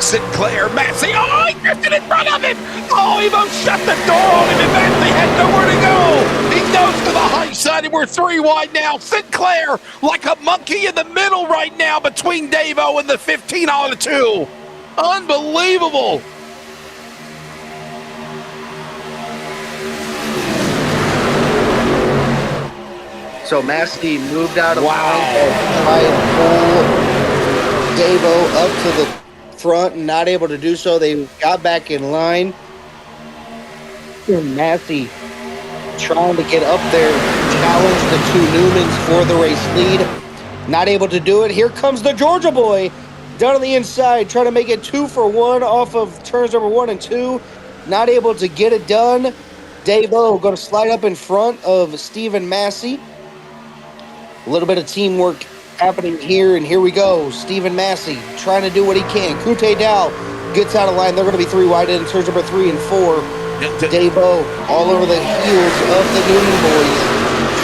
Sinclair, Massey, oh, he drifted in front of him. Oh, he almost shut the door on him, and Massey had nowhere to go. He goes to the high side, and we're 3 wide now. Sinclair, like a monkey in the middle right now between Dave-O and the 15 on the 2. Unbelievable. So Massey moved out of line and tried to pull Dave-O up to the front and not able to do so. They got back in line. And Massey trying to get up there, challenge the 2 Newmans for the race lead. Not able to do it. Here comes the Georgia boy down on the inside, trying to make it 2 for 1 off of turns number 1 and 2. Not able to get it done. Dave-O going to slide up in front of Stephen Massey. A little bit of teamwork happening here, and here we go. Stephen Massey trying to do what he can. Kute Dow gets out of line. They're going to be 3 wide in turns number 3 and 4. Dave-O all over the heels of the Newman boys,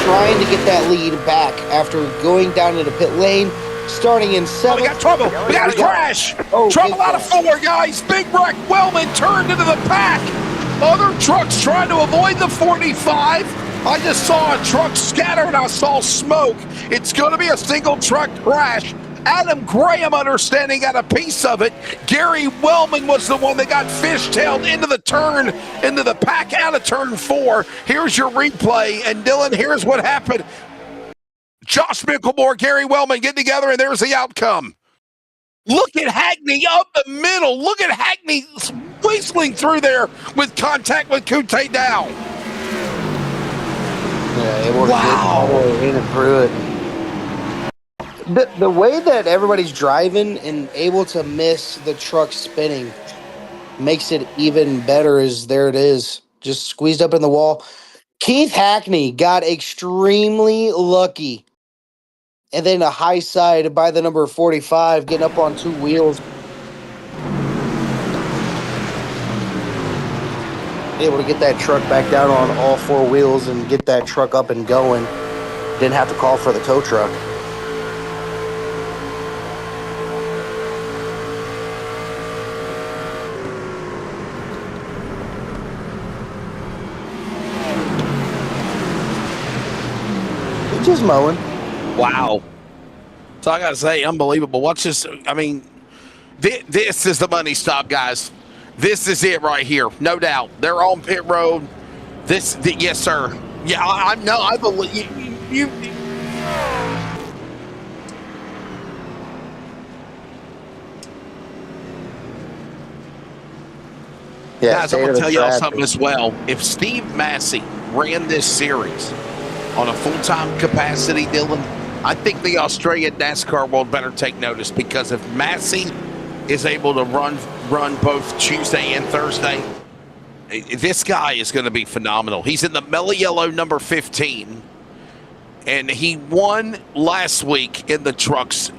trying to get that lead back after going down into pit lane, starting in 7th. We got trouble. We got a crash. Oh, trouble out of 4, guys. Big wreck. Wellman turned into the pack. Other trucks trying to avoid the 45. I just saw a truck scatter and I saw smoke. It's going to be a single truck crash. Adam Graham, understanding, got a piece of it. Gary Wellman was the one that got fishtailed into the turn, into the pack out of turn 4. Here's your replay. And Dylan, here's what happened. Josh Mickelmore, Gary Wellman get together, and there's the outcome. Look at Hackney up the middle. Look at Hackney whistling through there with contact with Kute Dow. Yeah, able to get all the way in and through it. The way that everybody's driving and able to miss the truck spinning makes it even better. As there it is, just squeezed up in the wall. Keith Hackney got extremely lucky. And then a high side by the number 45, getting up on 2 wheels. Able to get that truck back down on all 4 wheels and get that truck up and going. Didn't have to call for the tow truck. He's just mowing. Wow. So I got to say, unbelievable. Watch this. I mean, this is the money stop, guys. This is it right here. No doubt. They're on pit road. Yes, sir. Yeah, I believe you. Yeah, guys, I'm going to tell y'all something as well. If Steve Massey ran this series on a full-time capacity, Dylan, I think the Australian NASCAR world better take notice, because if Massey is able to run both Tuesday and Thursday, this guy is going to be phenomenal. He's in the Mellow Yellow number 15, and he won last week in the trucks,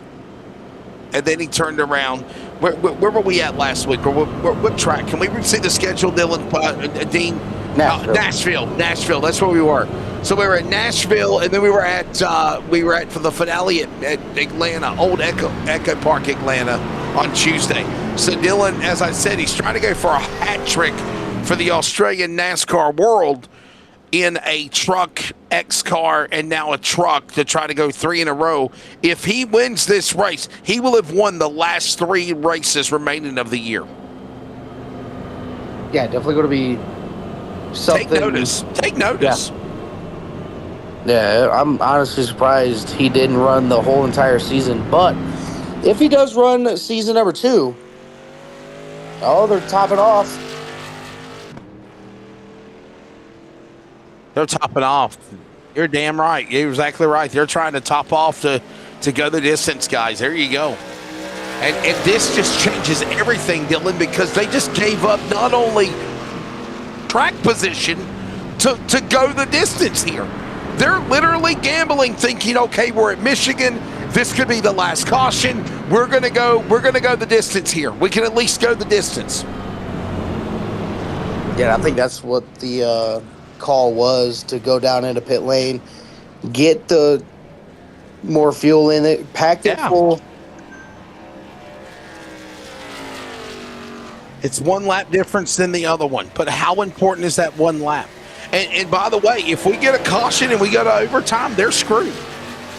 and then he turned around. Where were we at last week? Or what track? Can we see the schedule, Dylan? Dean? Nashville. Nashville. That's where we were. So we were at Nashville, and then we were at for the finale at Atlanta, old Echo Park, Atlanta, on Tuesday. So Dylan, as I said, he's trying to go for a hat trick for the Australian NASCAR world in a truck, X car, and now a truck, to try to go 3 in a row. If he wins this race, he will have won the last 3 races remaining of the year. Yeah, definitely going to be something. Take notice. Yeah, I'm honestly surprised he didn't run the whole entire season. But if he does run season number 2, they're topping off. They're topping off. You're damn right. You're exactly right. They're trying to top off to go the distance, guys. There you go. And this just changes everything, Dylan, because they just gave up not only track position to go the distance here. They're literally gambling, thinking, okay, we're at Michigan. This could be the last caution. We're gonna go the distance here. We can at least go the distance. Yeah, I think that's what the call was, to go down into pit lane, get the more fuel in it, packed it full. It's 1 lap difference than the other one, but how important is that 1 lap? And by the way, if we get a caution and we go to overtime, they're screwed.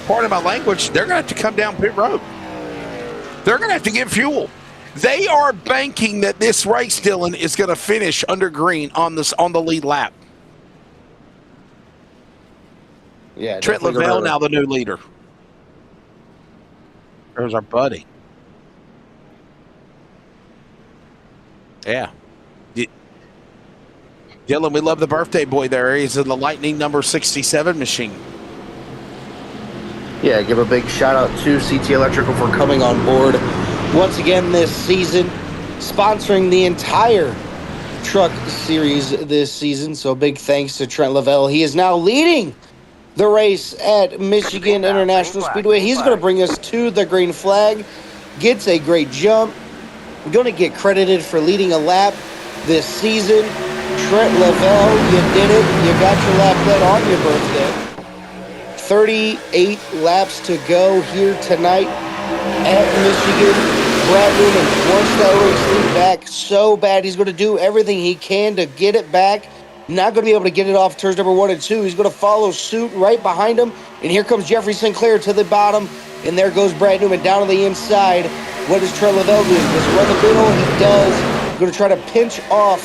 Pardon my language, they're going to have to come down pit road. They're going to have to get fuel. They are banking that this race, Dylan, is going to finish under green on the lead lap. Yeah, Trent Lavelle now the new leader. There's our buddy. Yeah. Dylan, we love the birthday boy there. He's in the Lightning number 67 machine. Yeah, give a big shout out to CT Electrical for coming on board once again this season, sponsoring the entire truck series this season. So big thanks to Trent Lavelle. He is now leading the race at Michigan International Speedway. He's going to bring us to the green flag, gets a great jump, going to get credited for leading a lap this season. Trent Lavelle, you did it. You got your lap led on your birthday. 38 laps to go here tonight at Michigan. Brad Newman wants that race lead back so bad. He's going to do everything he can to get it back. Not going to be able to get it off turns number 1 and 2. He's going to follow suit right behind him. And here comes Jeffrey Sinclair to the bottom. And there goes Brad Newman down to the inside. What does Trey Lavelle do? Does he run the middle? He does. Going to try to pinch off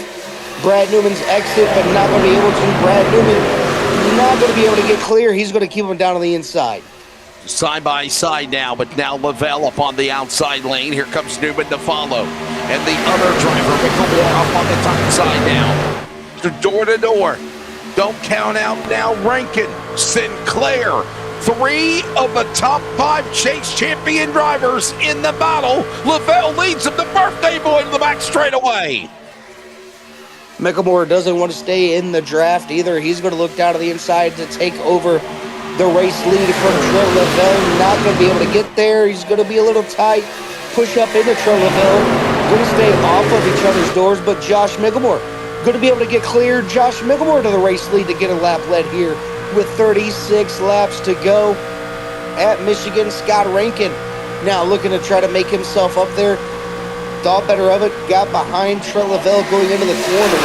Brad Newman's exit, but not going to be able to. Brad Newman not going to be able to get clear. He's going to keep him down on the inside. Side by side now, but now Lavelle up on the outside lane. Here comes Newman to follow. And the other driver, Mickelmore, up on the top side now. Door to door. Don't count out now Rankin, Sinclair. 3 of the top 5 chase champion drivers in the battle. Lavelle leads him, the birthday boy, to the back straightaway. Mickelmore doesn't want to stay in the draft either. He's going to look down to the inside to take over the race lead from Trey Lavelle. Not going to be able to get there. He's going to be a little tight. Push up into Trey Lavelle. Going to stay off of each other's doors, but Josh Mickelmore going to be able to get clear. Josh Mickelmore to the race lead to get a lap led here with 36 laps to go at Michigan. Scott Rankin now looking to try to make himself up there. Thought better of it. Got behind Trey Lavelle going into the corner.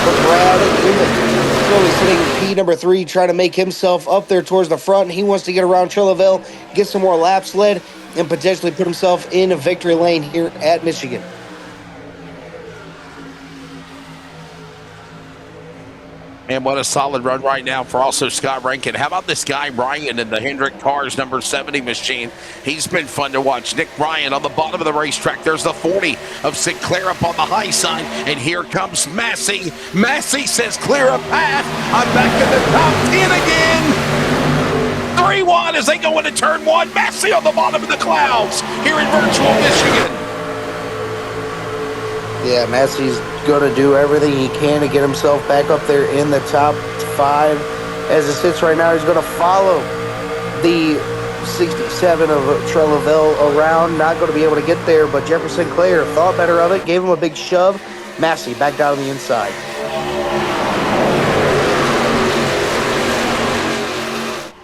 But Brad Newman slowly sitting P number 3, trying to make himself up there towards the front. He wants to get around Trey Lavelle, get some more laps led, and potentially put himself in a victory lane here at Michigan. And what a solid run right now for also Scott Rankin. How about this guy, Ryan, in the Hendrick Cars number 70 machine? He's been fun to watch. Nick Ryan on the bottom of the racetrack. There's the 40 of Sinclair up on the high side. And here comes Massey. Massey says, clear a path. I'm back in the top 10 again. 3-1 as they go into turn 1. Massey on the bottom of the clouds here in virtual Michigan. Yeah, Massey's going to do everything he can to get himself back up there in the top 5. As it sits right now, he's going to follow the 67 of Trey Lavelle around. Not going to be able to get there, but Jefferson Sinclair thought better of it, gave him a big shove. Massey back down on the inside.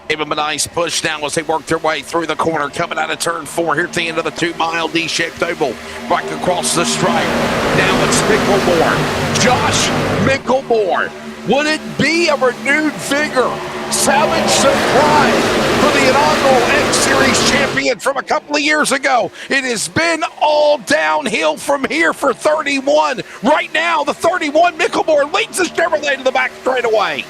Gave him a nice push now as they work their way through the corner. Coming out of turn 4 here at the end of the 2-mile D-shaped oval. Right across the stripe. Now it's Mickelmore. Josh Mickelmore. Would it be a renewed vigor? Salvage some pride for the inaugural X-Series champion from a couple of years ago. It has been all downhill from here for 31. Right now, the 31 Mickelmore leads the Chevrolet to the back straightaway.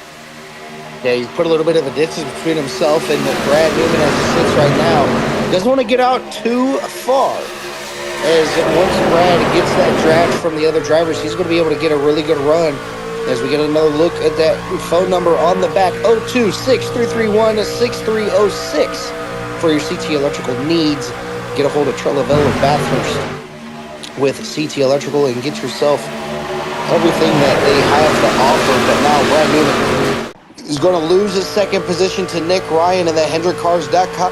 Yeah, he's put a little bit of a distance between himself and Brad Newman as he sits right now. Doesn't want to get out too far, as once Brad gets that draft from the other drivers, he's going to be able to get a really good run. As we get another look at that phone number on the back, 026-331-6306 for your CT electrical needs. Get a hold of Trey Lavelle of Bathurst with CT Electrical and get yourself everything that they have to offer. But now Brad Newman is going to lose his second position to Nick Ryan in the HendrickCars.com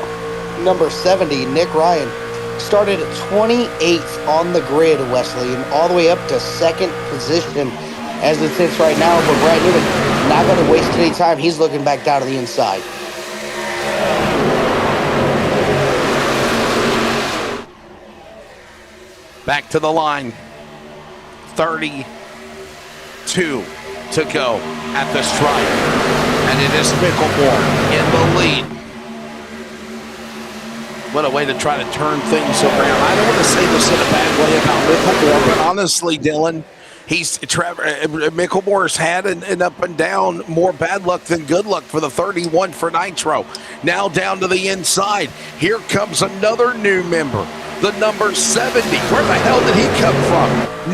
number 70. Nick Ryan started 28th on the grid, Wesley, and all the way up to second position as it sits right now. But Brad Newman not going to waste any time. He's looking back down to the inside. Back to the line. 32 to go at the stripe. And it is Mickelmore in the lead. What a way to try to turn things around. I don't want to say this in a bad way about Mickelmore, but honestly, Dylan, Mickelmore's had an up and down, more bad luck than good luck for the 31 for Nitro. Now down to the inside. Here comes another new member, the number 70. Where the hell did he come from?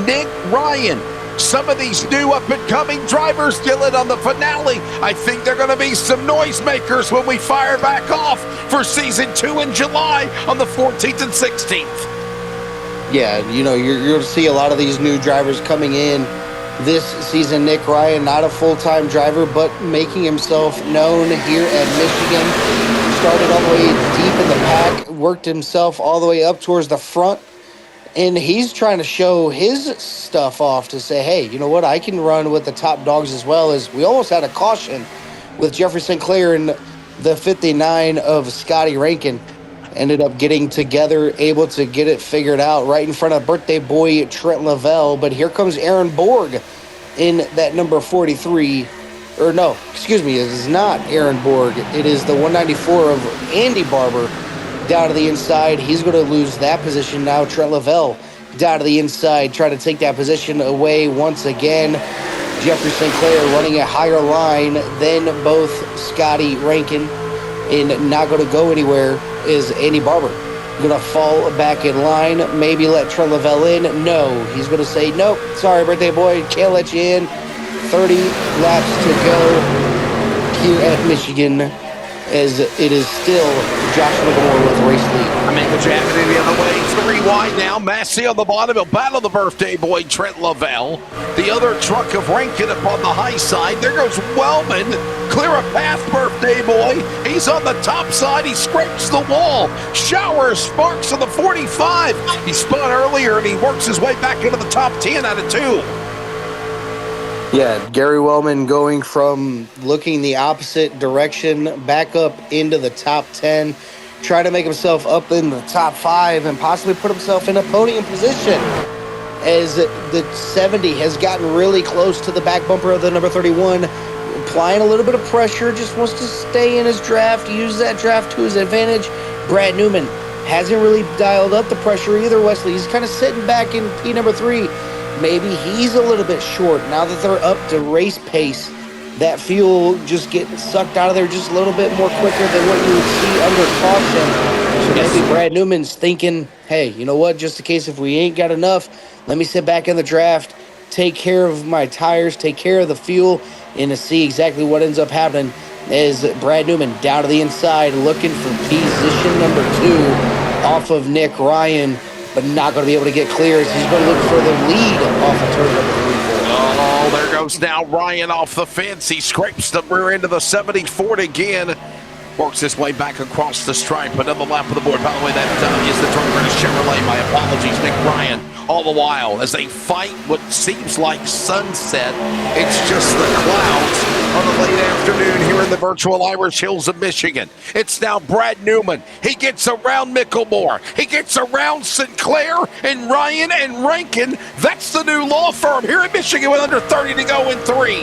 Nick Ryan. Some of these new up-and-coming drivers, Dylan, on the finale, I think they're going to be some noisemakers when we fire back off for Season 2 in July on the 14th and 16th. Yeah, you know, you're going to see a lot of these new drivers coming in this season. Nick Ryan, not a full-time driver, but making himself known here at Michigan. Started all the way deep in the pack, worked himself all the way up towards the front. And he's trying to show his stuff off to say, hey, you know what? I can run with the top dogs as well. As we almost had a caution with Jeffrey Sinclair and the 59 of Scotty Rankin. ended up getting together, able to get it figured out right in front of birthday boy Trent Lavelle. But here comes Aaron Borg in that number 43. Or no, excuse me, it is not Aaron Borg. It is the 194 of Andy Barber down to the inside. He's going to lose that position now. Trent Lavelle down to the inside, trying to take that position away once again. Jeffrey Sinclair running a higher line than both Scotty Rankin, and not going to go anywhere is Andy Barber. Going to fall back in line, maybe let Trent Lavelle in. No, he's going to say, nope, sorry, birthday boy, can't let you in. 30 laps to go here at Michigan, as it is still Josh McGuire with race lead. I mean, would you have it any other way? 3 wide now. Massey on the bottom. He'll battle the birthday boy, Trent Lavelle. The other truck of Rankin up on the high side. There goes Wellman. Clear a path, birthday boy. He's on the top side. He scrapes the wall. Shower sparks on the 45. He spun earlier, and he works his way back into the top 10 out of 2. Yeah, Gary Wellman going from looking the opposite direction back up into the top 10, trying to make himself up in the top 5 and possibly put himself in a podium position, as the 70 has gotten really close to the back bumper of the number 31, applying a little bit of pressure, just wants to stay in his draft, use that draft to his advantage. Brad Newman hasn't really dialed up the pressure either, Wesley. He's kind of sitting back in P number 3. Maybe he's a little bit short now that they're up to race pace. That fuel just getting sucked out of there just a little bit more quicker than what you would see under caution. So maybe Brad Newman's thinking, hey, you know what? Just in case if we ain't got enough, let me sit back in the draft, take care of my tires, take care of the fuel, and to see exactly what ends up happening as Brad Newman down to the inside looking for position number 2 off of Nick Ryan, but not going to be able to get clear as he's going to look for the lead off of turn number 3. Oh, there goes now Ryan off the fence. He scrapes the rear end of the 70 Ford again. Works his way back across the stripe. Another lap of the board. By the way, that is the Toyota Chevrolet. My apologies, Nick Ryan. All the while, as they fight what seems like sunset, it's just the clouds on the late afternoon here in the virtual Irish Hills of Michigan. It's now Brad Newman. He gets around Mickelmore. He gets around Sinclair and Ryan and Rankin. That's the new law firm here in Michigan with under 30 to go in 3.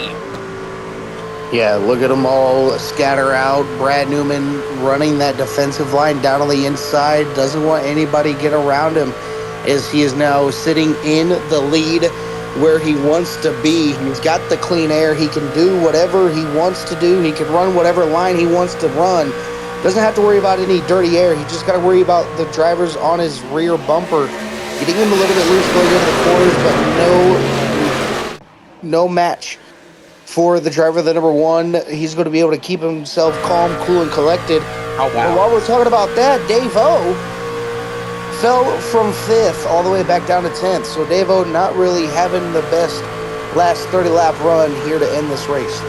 Yeah, look at them all scatter out. Brad Newman running that defensive line down on the inside. Doesn't want anybody get around him, as he is now sitting in the lead where he wants to be. He's got the clean air. He can do whatever he wants to do. He can run whatever line he wants to run. Doesn't have to worry about any dirty air. He just got to worry about the drivers on his rear bumper getting him a little bit loose going into the corners, but no match for the driver, the number 1. He's going to be able to keep himself calm, cool, and collected. Oh, wow. And while we're talking about that, Dave-O fell from 5th all the way back down to 10th. So Dave-O not really having the best last 30-lap run here to end this race.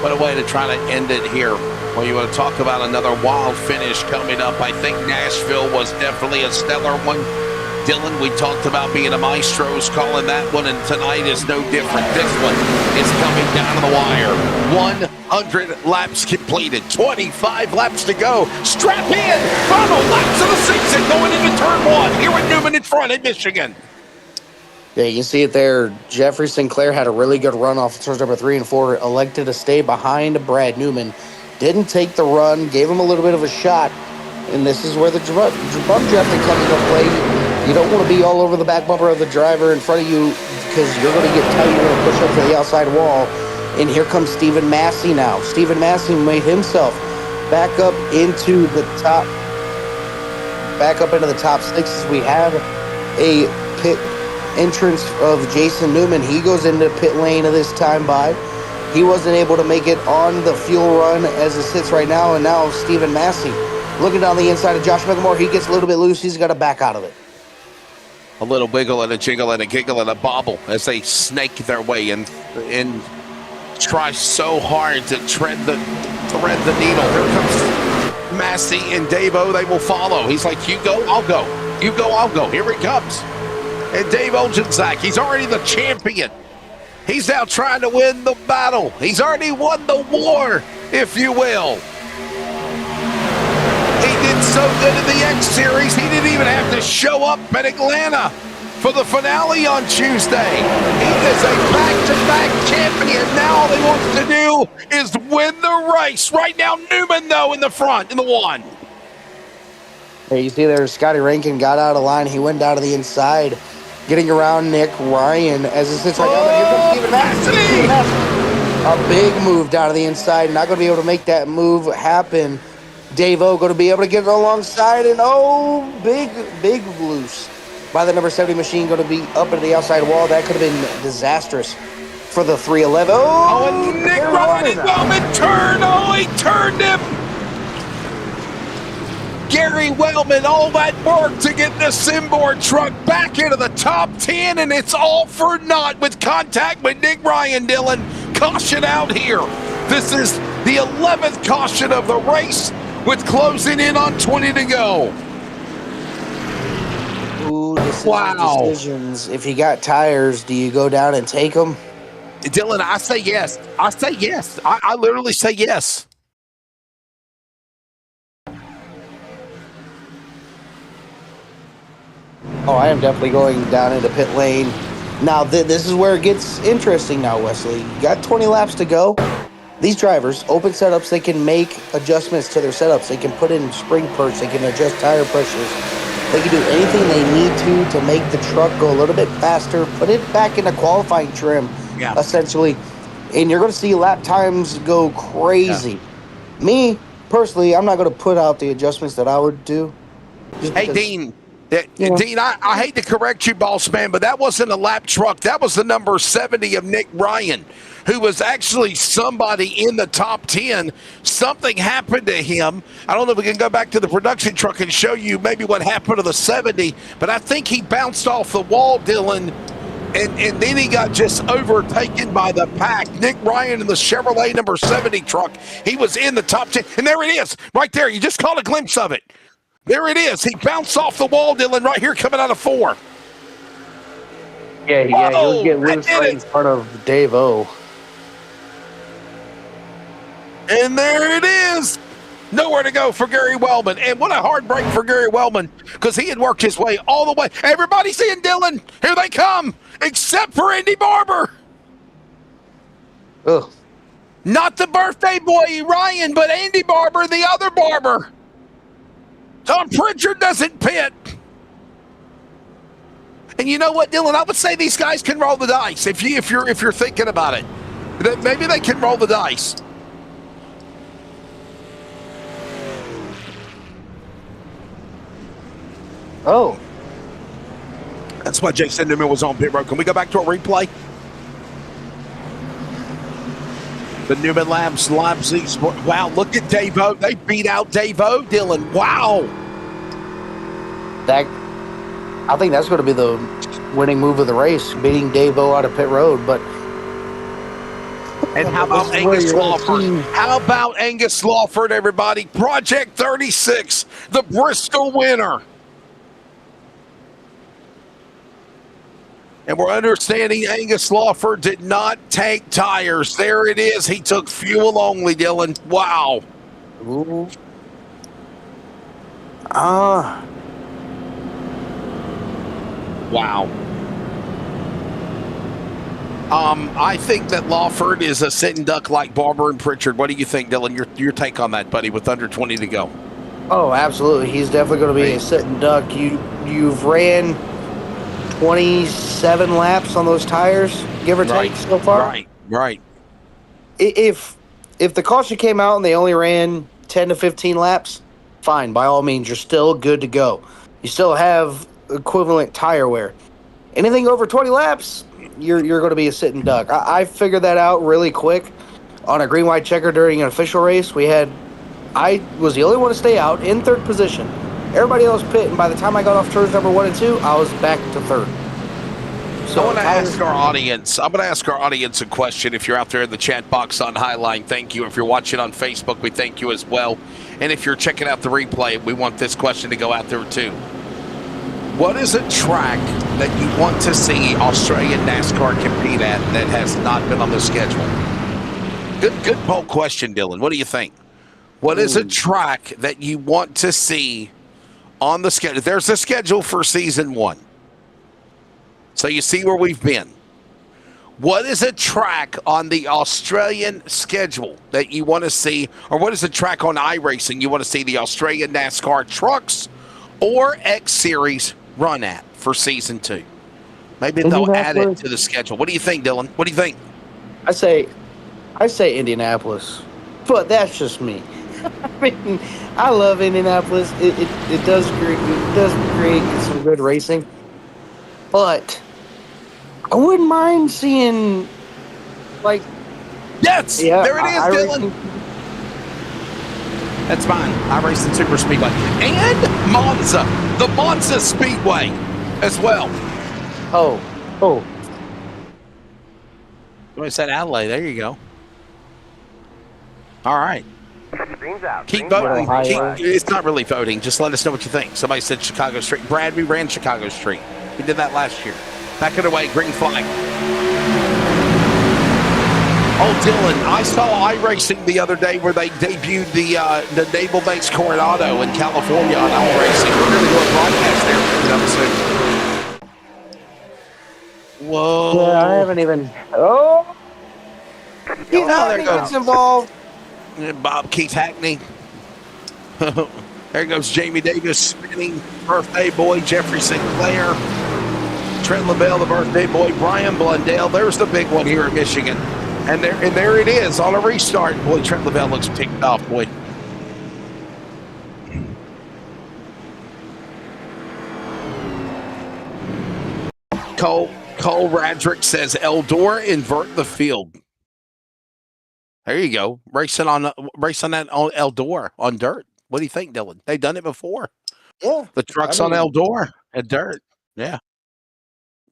What a way to try to end it here. Well, you want to talk about another wild finish coming up. I think Nashville was definitely a stellar one. Dylan, we talked about being a maestros, calling that one, and tonight is no different. This one is coming down to the wire. 100 laps completed, 25 laps to go. Strap in, final laps of the season going into turn 1 here at Newman in front at Michigan. Yeah, you can see it there. Jeffrey Sinclair had a really good run off of turns number 3 and 4, elected to stay behind Brad Newman. Didn't take the run, gave him a little bit of a shot, and this is where the bump drafting comes into play. You don't want to be all over the back bumper of the driver in front of you because you're going to get tight. You're going to push up to the outside wall. And here comes Stephen Massey now. Stephen Massey made himself back up into the top 6 as we have a pit entrance of Jason Newman. He goes into pit lane of this time by. He wasn't able to make it on the fuel run as it sits right now. And now Stephen Massey looking down the inside of Josh McElmore. He gets a little bit loose. He's got to back out of it. A little wiggle and a jiggle and a giggle and a bobble as they snake their way and try so hard to thread the needle. Here comes Massey and Dave-O. They will follow. He's like, you go, I'll go. You go, I'll go. Here he comes. And Dave Oljanczak, he's already the champion. He's now trying to win the battle. He's already won the war, if you will. He did so so good in the X Series, he didn't even have to show up at Atlanta for the finale on Tuesday. He is a back-to-back champion. Now all he wants to do is win the race. Right now, Newman, though, in the front, in the one. Hey, you see there, Scotty Rankin got out of line. He went down to the inside, getting around Nick Ryan as it sits right down there. Here comes Steven Massey. A big move down to the inside. Not going to be able to make that move happen. Dave-O going to be able to get it alongside, and big loose by the number 70 machine, going to be up into the outside wall. That could have been disastrous for the 311. And Nick Ryan Wellman turned. He turned him. Gary Wellman, all that work to get the Simboard truck back into the top 10, and it's all for naught with contact with Nick Ryan. Dylan, caution out here. This is the 11th caution of the race with closing in on 20 to go. Ooh, decisions. If you got tires, do you go down and take them? Dylan, I say yes. I literally say yes. Oh, I am definitely going down into pit lane. Now, this is where it gets interesting now, Wesley. You got 20 laps to go. These drivers, open setups, they can make adjustments to their setups. They can put in spring perks. They can adjust tire pressures. They can do anything they need to make the truck go a little bit faster, put it back into qualifying trim, essentially. And you're going to see lap times go crazy. Yeah. Me, personally, I'm not going to put out the adjustments that I would do. Hey, Dean. Dean, I hate to correct you, boss man, but that wasn't a lap truck. That was the number 70 of Nick Ryan, who was actually somebody in the top 10. Something happened to him. I don't know if we can go back to the production truck and show you maybe what happened to the 70, but I think he bounced off the wall, Dylan, and then he got just overtaken by the pack. Nick Ryan in the Chevrolet number 70 truck. He was in the top 10, and there it is, right there. You just caught a glimpse of it. There it is. He bounced off the wall, Dylan, right here coming out of 4. Yeah, he'll get loose right in front of Dave-O. And there it is. Nowhere to go for Gary Wellman. And what a hard break for Gary Wellman, because he had worked his way all the way. Everybody's seeing Dylan. Here they come, except for Andy Barber. Ugh. Not the birthday boy, Ryan, but Andy Barber, the other Barber. Tom Pritchard doesn't pit. And you know what, Dylan? I would say these guys can roll the dice if you're thinking about it. Maybe they can roll the dice. Oh. That's why Jason Newman was on pit road. Can we go back to a replay? The Newman Labs Leipzig Sport. Wow, look at Dave-O. They beat out Dave-O, Dylan. Wow. I think that's going to be the winning move of the race, beating Dave-O out of pit road. But and how about Angus Lawford? How about Angus Lawford, everybody? Project 36, the Bristol winner. And we're understanding Angus Lawford did not take tires. There it is. He took fuel only, Dylan. Wow. Ooh. Wow. I think that Lawford is a sitting duck like Barber and Pritchard. What do you think, Dylan? Your take on that, buddy, with under 20 to go? Oh, absolutely. He's definitely going to be a sitting duck. You've ran 27 laps on those tires, give or take, so far. Right. If the caution came out and they only ran 10 to 15 laps, fine. By all means, you're still good to go. You still have equivalent tire wear. Anything over 20 laps, you're going to be a sitting duck. I figured that out really quick on a green-white checker during an official race. I was the only one to stay out in third position. Everybody else pit, and by the time I got off turns number 1 and 2, I was back to third. So I'm going to ask our audience a question. If you're out there in the chat box on Highline, thank you. If you're watching on Facebook, we thank you as well. And if you're checking out the replay, we want this question to go out there too. What is a track that you want to see Australian NASCAR compete at that has not been on the schedule? Good poll question, Dylan. What do you think? What is a track that you want to see on the schedule? There's a schedule for season 1. So you see where we've been. What is a track on the Australian schedule that you want to see? Or what is a track on iRacing you want to see the Australian NASCAR trucks or X Series run at for season 2? Maybe they'll add it to the schedule. What do you think, Dylan? What do you think? I say Indianapolis, but that's just me. I mean, I love Indianapolis. It does create some good racing, but I wouldn't mind seeing yes, there it is, Dylan. That's mine. iRacing Super Speedway and Monza, the Monza Speedway as well. Oh. You said Adelaide. There you go. All right. Keep voting. It's not really voting. Just let us know what you think. Somebody said Chicago Street. Brad, we ran Chicago Street. We did that last year. Back it away. Green flag. Oh, Dylan, I saw iRacing the other day where they debuted the Naval Base Coronado in California on iRacing. We're going to do a broadcast there soon. Whoa. Yeah, I haven't even. Oh. Keith Hackney gets involved. Bob Keith Hackney. There goes Jamie Davis spinning. Birthday boy Jeffrey Sinclair. Trent LaBelle, the birthday boy Brian Blundell. There's the big one here in Michigan. And there it is on a restart. Boy, Trent LaBelle looks ticked off, boy. Cole Radrick says Eldora invert the field. There you go. Racing that on Eldora on dirt. What do you think, Dylan? They've done it before. Yeah. The trucks on Eldora at dirt. Yeah.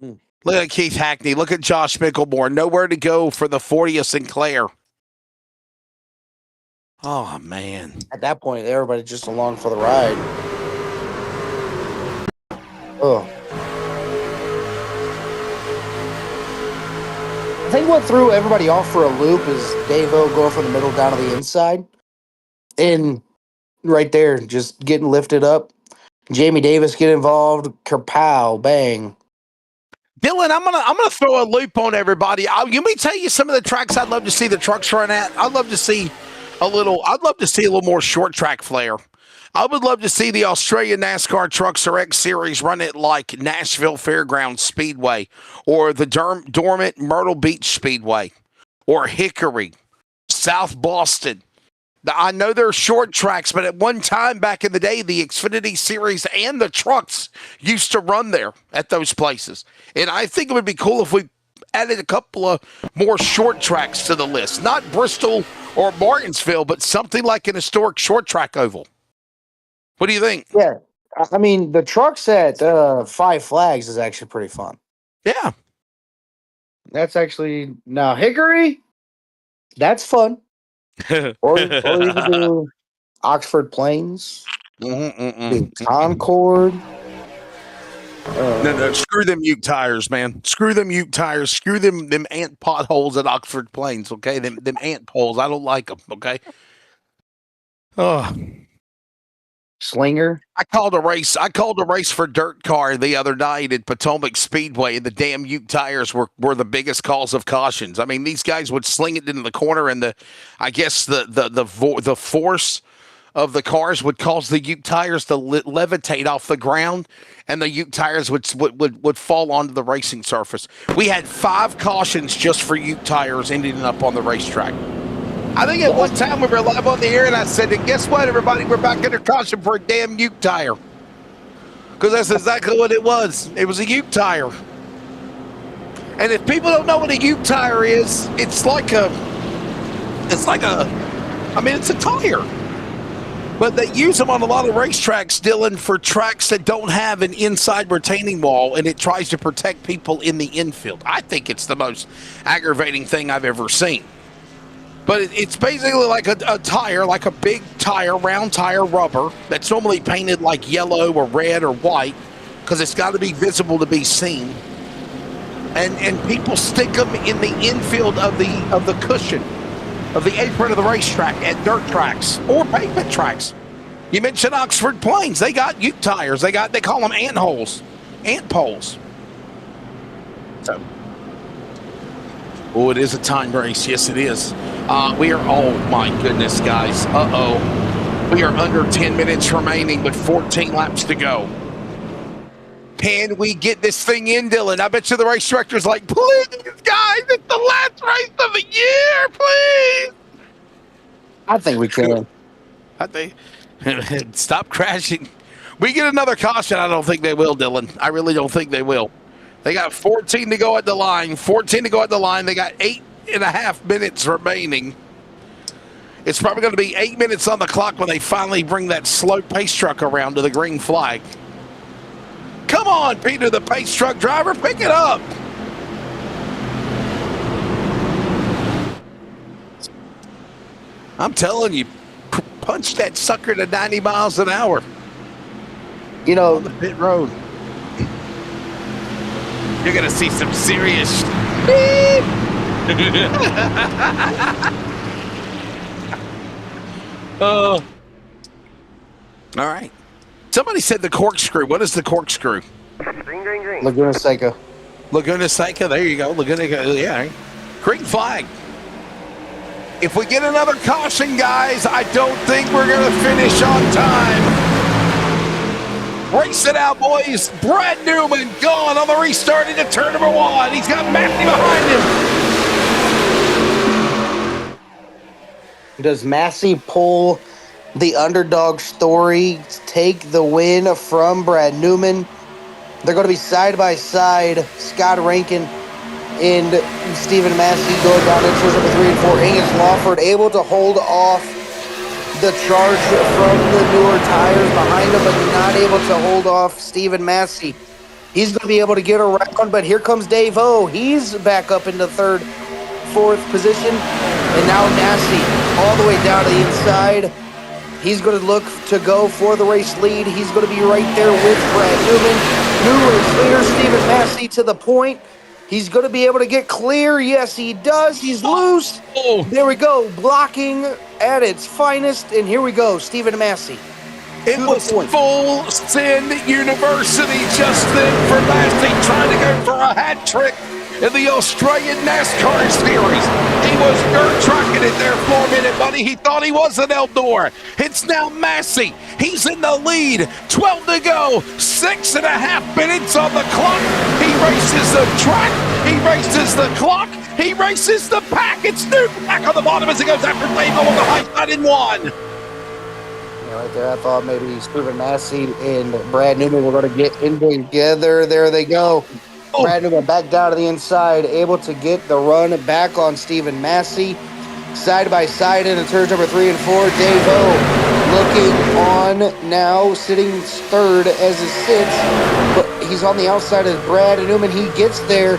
Look at Keith Hackney. Look at Josh Mickelmore. Nowhere to go for the 40th Sinclair. Oh, man. At that point, everybody's just along for the ride. Oh. I think what threw everybody off for a loop is Dave-O going from the middle down to the inside. And right there, just getting lifted up. Jamie Davis get involved. Kerpow, bang. Dylan, I'm gonna throw a loop on everybody. Let me tell you some of the tracks I'd love to see the trucks run at. I'd love to see a little more short track flair. I would love to see the Australian NASCAR trucks or X Series run it like Nashville Fairgrounds Speedway or the dormant Myrtle Beach Speedway or Hickory, South Boston. I know they're short tracks, but at one time back in the day, the Xfinity Series and the trucks used to run there at those places. And I think it would be cool if we added a couple of more short tracks to the list. Not Bristol or Martinsville, but something like an historic short track oval. What do you think? Yeah. I mean, the trucks at Five Flags is actually pretty fun. Yeah. That's actually... Now, Hickory, that's fun. or you can do Oxford Plains, Concord. No, screw them Ute tires, man. Screw them Ute tires. Screw them ant potholes at Oxford Plains, okay? Them ant poles. I don't like them, okay? Oh. Slinger. I called a race for dirt car the other night at Potomac Speedway, and the damn Ute tires were the biggest cause of cautions. I mean, these guys would sling it into the corner, and the force of the cars would cause the Ute tires to levitate off the ground, and the Ute tires would fall onto the racing surface. We had 5 cautions just for Ute tires ending up on the racetrack. I think at one time we were live on the air, and I said, guess what, everybody? We're back under caution for a damn Ute tire. Because that's exactly what it was. It was a Ute tire. And if people don't know what a Ute tire is, it's a tire. But they use them on a lot of racetracks, Dylan, for tracks that don't have an inside retaining wall, and it tries to protect people in the infield. I think it's the most aggravating thing I've ever seen. But it's basically like a tire, like a big tire, round tire, rubber, that's normally painted like yellow or red or white because it's got to be visible to be seen. And people stick them in the infield of the cushion. of the apron of the racetrack at dirt tracks or pavement tracks. You mentioned Oxford Plains. They got ute tires. They call them ant holes, ant poles. So, oh, it is a time race. Yes, it is. We are, oh my goodness, guys. We are under 10 minutes remaining with 14 laps to go. Can we get this thing in, Dylan? I bet you the race director's like, please, guys, it's the last race of the year, please. I think we can. I think. Stop crashing. We get another caution. I don't think they will, Dylan. I really don't think they will. They got 14 to go at the line. 14 to go at the line. They got 8.5 minutes remaining. It's probably going to be 8 minutes on the clock when they finally bring that slow pace truck around to the green flag. Come on, Peter, the pace truck driver, pick it up. I'm telling you, punch that sucker to 90 miles an hour. You know, on the pit road. You're going to see some serious. All right. Somebody said the corkscrew. What is the corkscrew? Green. Laguna Seca. Laguna Seca. There you go. Laguna. Yeah. Green flag. If we get another caution, guys, I don't think we're going to finish on time. Race it out, boys. Brad Newman gone on the restart into turn number 1. He's got Matthew behind him. Does Massey pull the underdog story, take the win from Brad Newman? They're going to be side by side. Scott Rankin and Stephen Massey going down in turns number 3 and 4. Angus Lawford able to hold off the charge from the newer tires behind him, but not able to hold off Stephen Massey. He's going to be able to get around, but here comes Dave O. He's back up into third, fourth position, and now Massey all the way down to the inside. He's going to look to go for the race lead. He's going to be right there with Brad Newman. New race leader, Stephen Massey, to the point. He's going to be able to get clear. Yes, he does. He's loose. Oh. There we go. Blocking at its finest. And here we go. Stephen Massey. It was full send university just then for Massey, trying to go for a hat trick in the Australian NASCAR series. He was dirt trucking it there for a minute, buddy. He thought he was an Eldor. It's now Massey. He's in the lead. 12 to go. 6.5 minutes on the clock. He races the track. He races the clock. He races the pack. It's Newton back on the bottom as he goes after Dave on the high side in 1. Yeah, right there, I thought maybe Stephen Massey and Brad Newman were going to get in together. There they go. Oh. Brad Newman back down to the inside, able to get the run back on Stephen Massey. Side by side in turns number 3 and 4. Dave O looking on now, sitting third as it sits. But he's on the outside of Brad Newman. He gets there.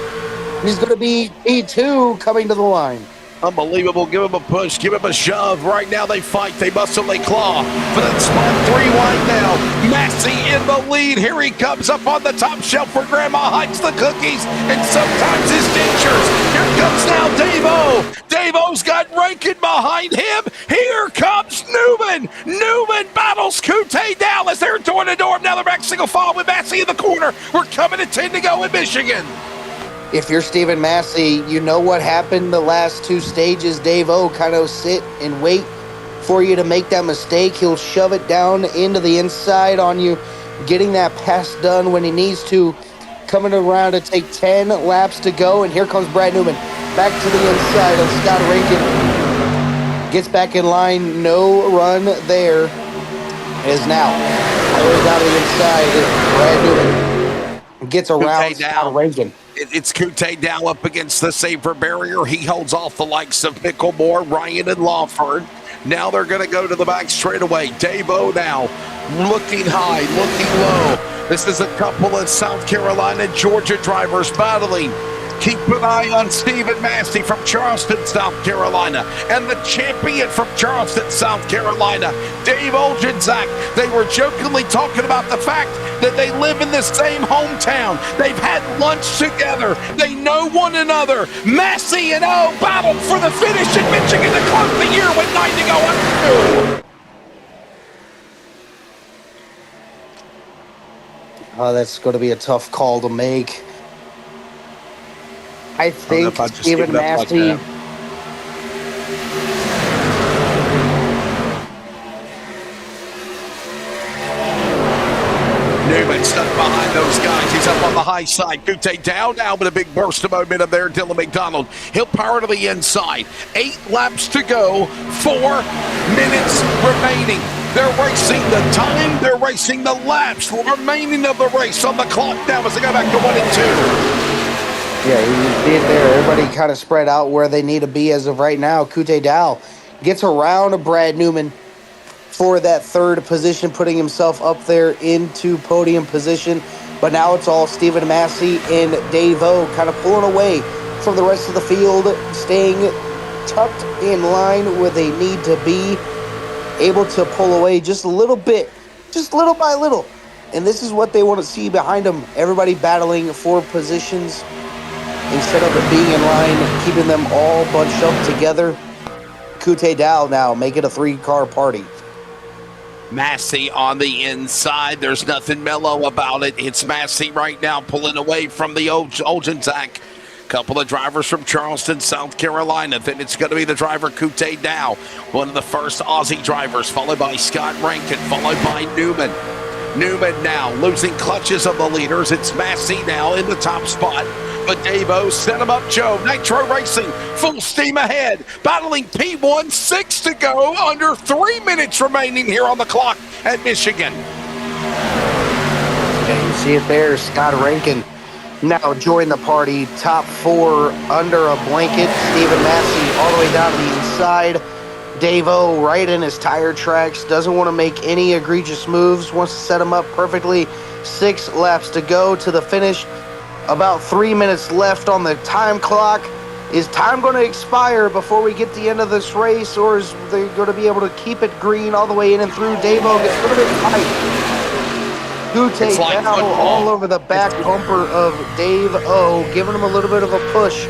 He's going to be E2 coming to the line. Unbelievable. Give him a push. Give him a shove. Right now they fight. They muscle. They claw for that spot 3 wide now. Massey in the lead. Here he comes up on the top shelf where Grandma hides the cookies and sometimes his dentures. Here comes now Dave-O. Dave-O's got Rankin behind him. Here comes Newman. Newman battles Coute Dallas. They're door to door. Now they're back single file with Massey in the corner. We're coming to 10 to go in Michigan. If you're Stephen Massey, you know what happened the last 2 stages. Dave O kind of sit and wait for you to make that mistake. He'll shove it down into the inside on you, getting that pass done when he needs to. Coming around to take 10 laps to go, and here comes Brad Newman back to the inside of Scott Rankin. Gets back in line, no run there. Is now all the way down to the inside. Brad Newman gets around Scott Rankin. It's Coute down up against the safer barrier. He holds off the likes of Mickelmore, Ryan, and Lawford. Now they're going to go to the back straightaway. Dave-O now looking high, looking low. This is a couple of South Carolina, Georgia drivers battling. Keep an eye on Stephen Massey from Charleston, South Carolina, and the champion from Charleston, South Carolina, Dave Oljanczak. They were jokingly talking about the fact that they live in the same hometown. They've had lunch together. They know one another. Massey and O battle for the finish in Michigan to close That's going to be a tough call to make. I think Stephen Massey. Newman stuck behind those guys. He's up on the high side. Gute down now, but a big burst of momentum there. Dylan McDonald. He'll power to the inside. 8 laps to go. 4 minutes remaining. They're racing the time. They're racing the laps remaining of the race on the clock now as they go back to 1 and 2. Yeah, you see it there. Everybody kind of spread out where they need to be as of right now. Kute Dow gets around Brad Newman for that 3rd position, putting himself up there into podium position. But now it's all Stephen Massey and Dave O kind of pulling away from the rest of the field, staying tucked in line where they need to be, able to pull away just a little bit, just little by little. And this is what they want to see behind them. Everybody battling for positions instead of it being in line, keeping them all bunched up together. Kute Dow now make it a 3-car party. Massey on the inside. There's nothing mellow about it. It's Massey right now pulling away from the Olgenzak. Couple of drivers from Charleston, South Carolina. Then it's going to be the driver Kute Dow, one of the first Aussie drivers, followed by Scott Rankin, followed by Newman. Newman now losing clutches of the leaders. It's Massey now in the top spot. But Dave-O set him up, Joe. Nitro Racing, full steam ahead. Battling P1, 6 to go. Under 3 minutes remaining here on the clock at Michigan. Yeah, you see it there. Scott Rankin now join the party. Top 4 under a blanket. Stephen Massey all the way down to the inside. Dave-O right in his tire tracks. Doesn't want to make any egregious moves. Wants to set him up perfectly. 6 laps to go to the finish. About 3 minutes left on the time clock. Is time going to expire before we get to the end of this race, or is they going to be able to keep it green all the way in and through? Dave-O gets a little bit tight. Gute down all over the back bumper of Dave-O, giving him a little bit of a push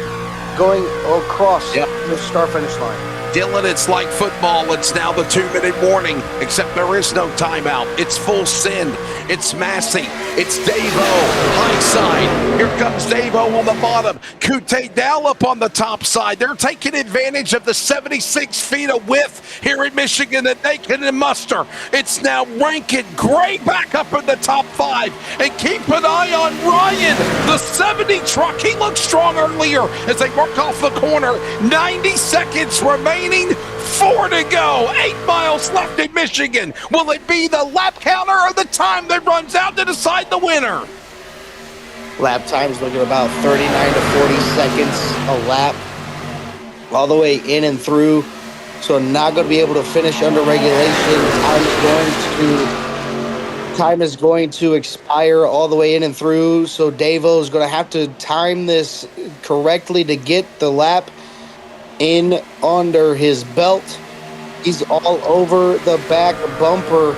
going across the start-finish line. Dylan, it's like football. It's now the 2-minute warning, except there is no timeout. It's full send. It's Massey. It's Dave-O. High side. Here comes Dave-O on the bottom. Kute Dow up on the top side. They're taking advantage of the 76 feet of width here in Michigan that they can muster. It's now Rankin Gray back up in the top 5. And keep an eye on Ryan, the 70 truck. He looked strong earlier as they work off the corner. 90 seconds remaining. 4 to go. 8 miles left in Michigan. Will it be the lap counter or the time that runs out to decide the winner? Lap time's looking about 39 to 40 seconds a lap, all the way in and through. So not going to be able to finish under regulation. Time is going to expire all the way in and through. So Dave-O is going to have to time this correctly to get the lap in under his belt. He's all over the back bumper.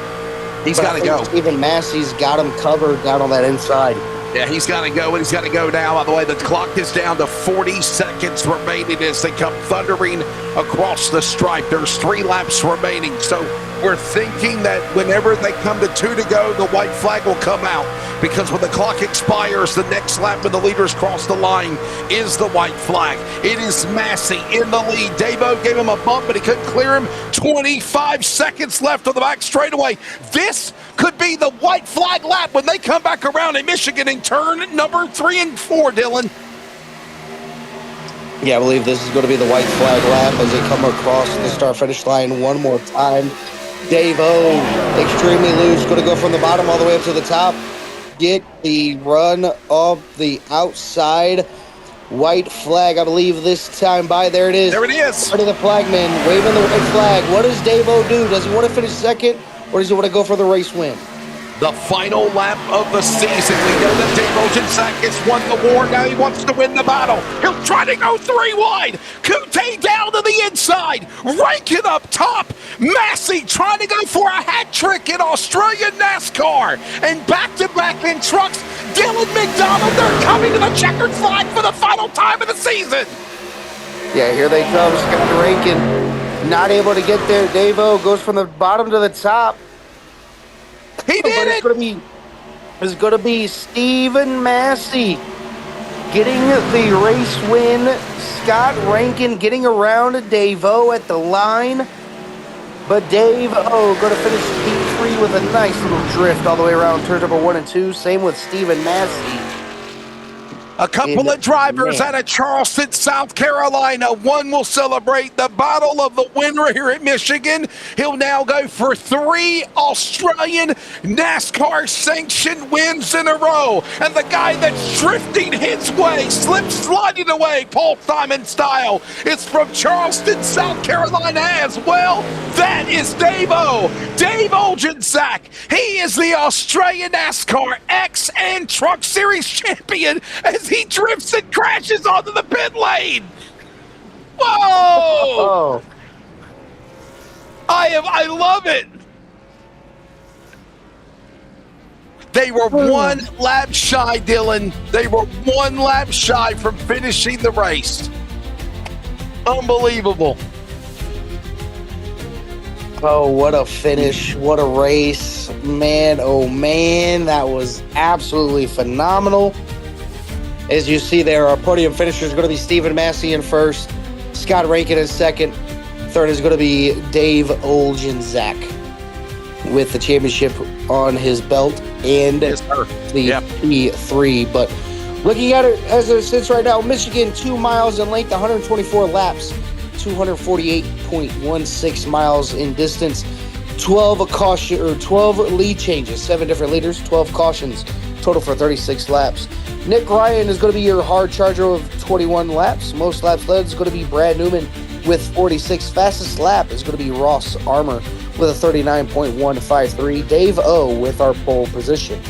He's got to go. Stephen Massey's got him covered down on that inside. Yeah, he's got to go, and he's got to go now. By the way, the clock is down to 40 seconds remaining as they come thundering across the stripe. There's 3 laps remaining, so we're thinking that whenever they come to 2 to go, the white flag will come out, because when the clock expires, the next lap when the leaders cross the line is the white flag. It is Massey in the lead. Dave-O gave him a bump, but he couldn't clear him. 25 seconds left on the back straightaway. This could be the white flag lap when they come back around in Michigan in turn number 3 and 4, Dylan. Yeah, I believe this is going to be the white flag lap as they come across the start-finish line one more time. Dave-O, extremely loose, going to go from the bottom all the way up to the top. Get the run off the outside. White flag, I believe, this time by. There it is. There it is. Part of the flagman waving the white flag. What does Dave-O do? Does he want to finish second, or does he want to go for the race win? The final lap of the season. We know that Dave Olgenzak has won the war. Now he wants to win the battle. He'll try to go 3 wide. Kute down to the inside. Rankin up top. Massey trying to go for a hat trick in Australian NASCAR. And back-to-back in trucks, Dylan McDonald. They're coming to the checkered flag for the final time of the season. Yeah, here they come. Scott Rankin not able to get there. Dave-O goes from the bottom to the top. He did it. is going to be Stephen Massey getting the race win. Scott Rankin getting around Dave O at the line. But Dave O going to finish P3 with a nice little drift all the way around turns number 1 and 2. Same with Stephen Massey. A couple of drivers out of Charleston, South Carolina. One will celebrate the battle of the winner here at Michigan. He'll now go for 3 Australian NASCAR sanctioned wins in a row. And the guy that's drifting his way, sliding away, Paul Simon style, is from Charleston, South Carolina as well. That is Dave-O, Dave Olgensack. He is the Australian NASCAR X and Truck Series champion as he drifts and crashes onto the pit lane. Whoa! I love it. They were 1 lap shy, Dylan. They were 1 lap shy from finishing the race. Unbelievable. Oh, what a finish. What a race. Man, oh man, that was absolutely phenomenal. As you see there, our podium finishers are going to be Stephen Massey in first, Scott Rankin in second. Third is going to be Dave Olgensack with the championship on his belt and the P3. But looking at it as it sits right now, Michigan 2 miles in length, 124 laps, 248.16 miles in distance, 12 lead changes, 7 different leaders, 12 cautions, total for 36 laps. Nick Ryan is going to be your hard charger of 21 laps. Most laps led is going to be Brad Newman with 46. Fastest lap is going to be Ross Armour with a 39.153. Dave O with our pole position.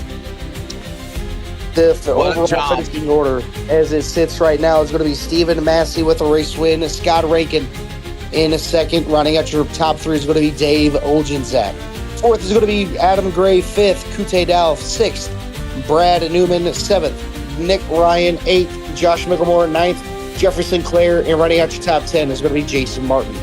The overall finishing order as it sits right now is going to be Stephen Massey with a race win. Scott Rankin in a second. Running out your top 3 is going to be Dave Olgensack. Fourth is going to be Adam Gray. Fifth, Kute Dow. Sixth, Brad Newman. 7th, Nick Ryan. 8th, Josh Mickelmore. 9th, Jeffrey Sinclair. And running out your top 10 is going to be Jason Martin.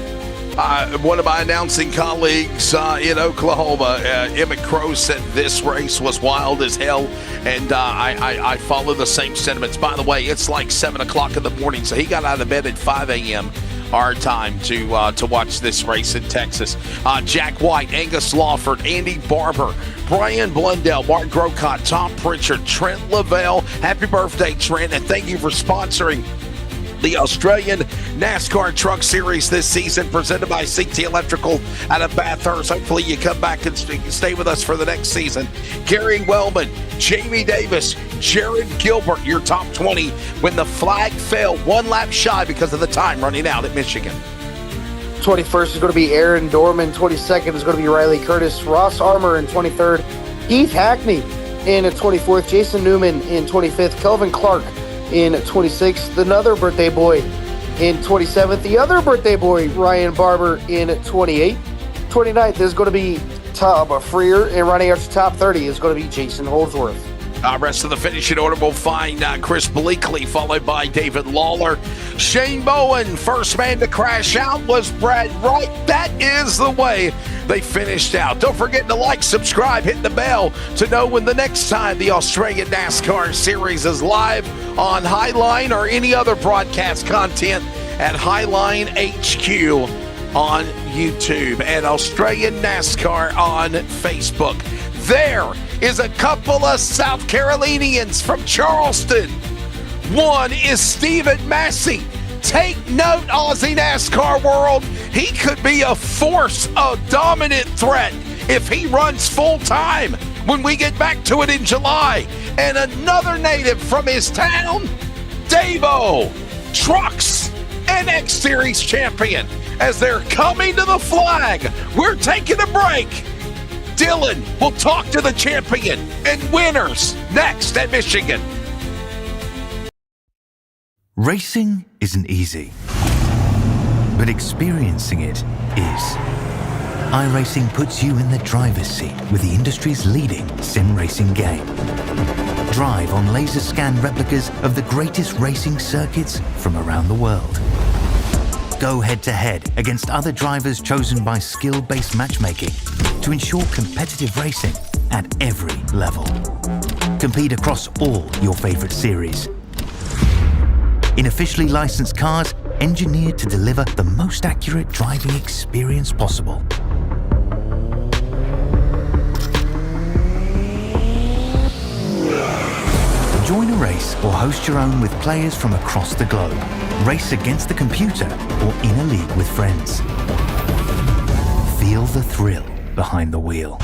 One of my announcing colleagues in Oklahoma, Emmett Crow, said this race was wild as hell, and I follow the same sentiments. By the way, it's like 7 o'clock in the morning, so he got out of bed at 5 a.m. our time to watch this race in Texas. Jack White, Angus Lawford, Andy Barber, Brian Blundell, Mark Grocott, Tom Pritchard, Trent Lavelle. Happy birthday, Trent, and thank you for sponsoring the Australian NASCAR Truck Series this season, presented by CT Electrical out of Bathurst. Hopefully you come back and stay with us for the next season. Gary Wellman, Jamie Davis, Jared Gilbert, your top 20 when the flag fell 1 lap shy because of the time running out at Michigan. 21st is going to be Aaron Dorman. 22nd is going to be Riley Curtis. Ross Armour in 23rd. Heath Hackney in 24th. Jason Newman in 25th. Kelvin Clark in 26th, another birthday boy in 27th, the other birthday boy, Ryan Barber, in 28th. 29th is going to be Tom Freer, and running out your top 30 is going to be Jason Holdsworth. Rest of the finishing order will find Chris Bleakley, followed by David Lawler. Shane Bowen, first man to crash out was Brad Wright. That is the way they finished out. Don't forget to like, subscribe, hit the bell to know when the next time the Australian NASCAR Series is live on Highline or any other broadcast content at Highline HQ on YouTube and Australian NASCAR on Facebook. There is a couple of South Carolinians from Charleston. One is Stephen Massey. Take note, Aussie NASCAR world. He could be a force, a dominant threat if he runs full time when we get back to it in July. And another native from his town, Dave-O, Trucks and X Series champion. As they're coming to the flag, we're taking a break. Dylan will talk to the champion and winners next at Michigan. Racing isn't easy, but experiencing it is. iRacing puts you in the driver's seat with the industry's leading sim racing game. Drive on laser scan replicas of the greatest racing circuits from around the world. Go head-to-head against other drivers chosen by skill-based matchmaking to ensure competitive racing at every level. Compete across all your favorite series. In officially licensed cars, engineered to deliver the most accurate driving experience possible. Join a race or host your own with players from across the globe. Race against the computer or in a league with friends. Feel the thrill behind the wheel.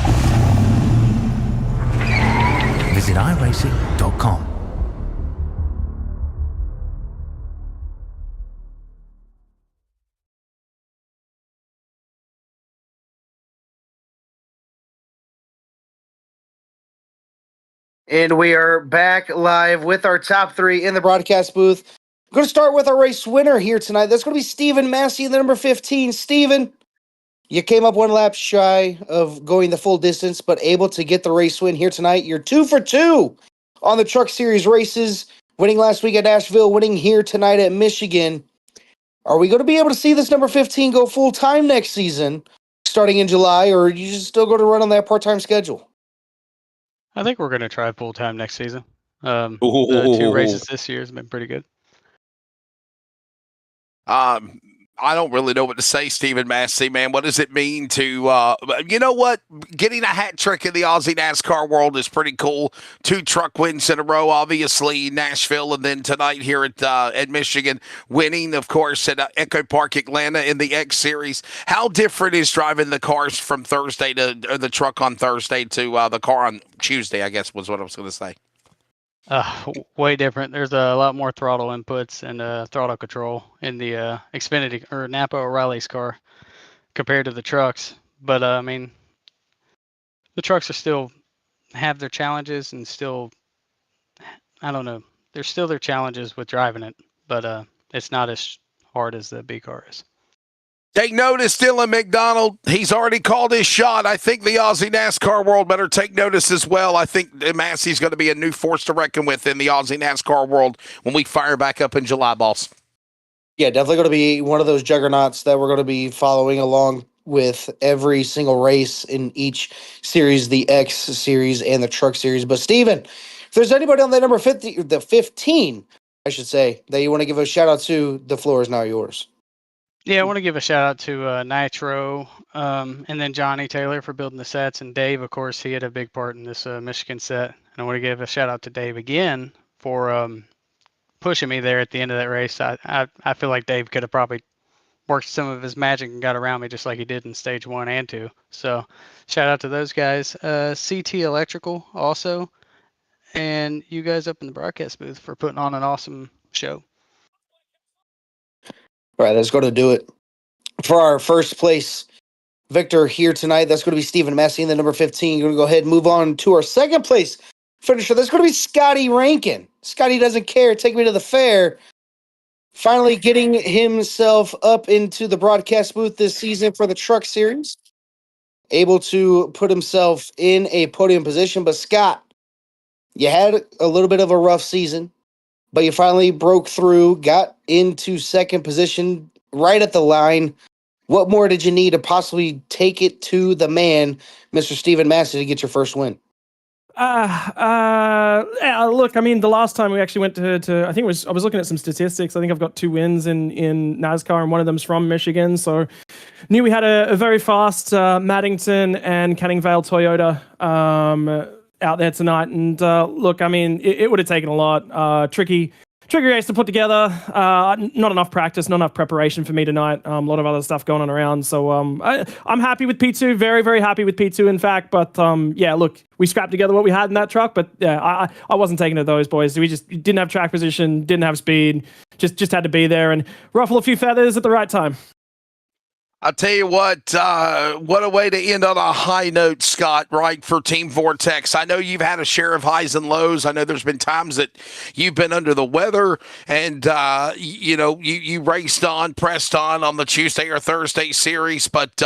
Visit iRacing.com. And we are back live with our top three in the broadcast booth. I'm going to start with our race winner here tonight. That's going to be Stephen Massey, the number 15. Stephen, you came up one lap shy of going the full distance, but able to get the race win here tonight. You're 2 for 2 on the Truck Series races, winning last week at Nashville, winning here tonight at Michigan. Are we going to be able to see this number 15 go full time next season, starting in July, or are you just still going to run on that part-time schedule? I think we're going to try full time next season. The 2 races this year has been pretty good. I don't really know what to say, Stephen Massey, man. What does it mean to, you know what? Getting a hat trick in the Aussie NASCAR world is pretty cool. 2 truck wins in a row, obviously, Nashville, and then tonight here at Michigan, winning, of course, at Echo Park, Atlanta in the X Series. How different is driving the cars from Thursday to, or the truck on Thursday to the car on Tuesday, I guess was what I was going to say. Way different. There's a lot more throttle inputs and throttle control in the Xfinity or Napa O'Reilly's car compared to the trucks. But I mean, the trucks are still have their challenges and still, I don't know. There's still their challenges with driving it, but it's not as hard as the B car is. Take notice, Dylan McDonald. He's already called his shot. I think the Aussie NASCAR world better take notice as well. I think Massey's going to be a new force to reckon with in the Aussie NASCAR world when we fire back up in July, boss. Yeah, definitely going to be one of those juggernauts that we're going to be following along with every single race in each series, the X Series and the Truck Series. But, Steven, if there's anybody on that number 50, the 15, I should say, that you want to give a shout-out to, the floor is now yours. Yeah, I want to give a shout out to Nitro and then Johnny Taylor for building the sets. And Dave, of course, he had a big part in this Michigan set. And I want to give a shout out to Dave again for pushing me there at the end of that race. I feel like Dave could have probably worked some of his magic and got around me just like he did in stage 1 and 2. So shout out to those guys. CT Electrical also. And you guys up in the broadcast booth for putting on an awesome show. All right, that's going to do it for our first place victor here tonight. That's going to be Stephen Massey in the number 15. You're going to go ahead and move on to our second place finisher. That's going to be Scotty Rankin. Scotty doesn't care. Take me to the fair. Finally getting himself up into the broadcast booth this season for the Truck Series. Able to put himself in a podium position. But Scott, you had a little bit of a rough season, but you finally broke through, got into second position right at the line. What more did you need to possibly take it to the man, Mr. Stephen Massey, to get your first win? Look, I mean, the last time we actually went to I think I was looking at some statistics. I think I've got 2 wins in NASCAR, and one of them's from Michigan. So knew we had a very fast Maddington and Canning Vale Toyota out there tonight. And look, I mean, it would have taken a lot. Tricky race to put together. Not enough practice, not enough preparation for me tonight. A lot of other stuff going on around. So I'm happy with P2. Very, very happy with P2, in fact. But yeah, look, we scrapped together what we had in that truck. But yeah, I wasn't taking to those boys. We just didn't have track position, didn't have speed. Just had to be there and ruffle a few feathers at the right time. I'll tell you what a way to end on a high note, Scott, right, for Team Vortex. I know you've had a share of highs and lows. I know there's been times that you've been under the weather and, you raced on, pressed on the Tuesday or Thursday series. But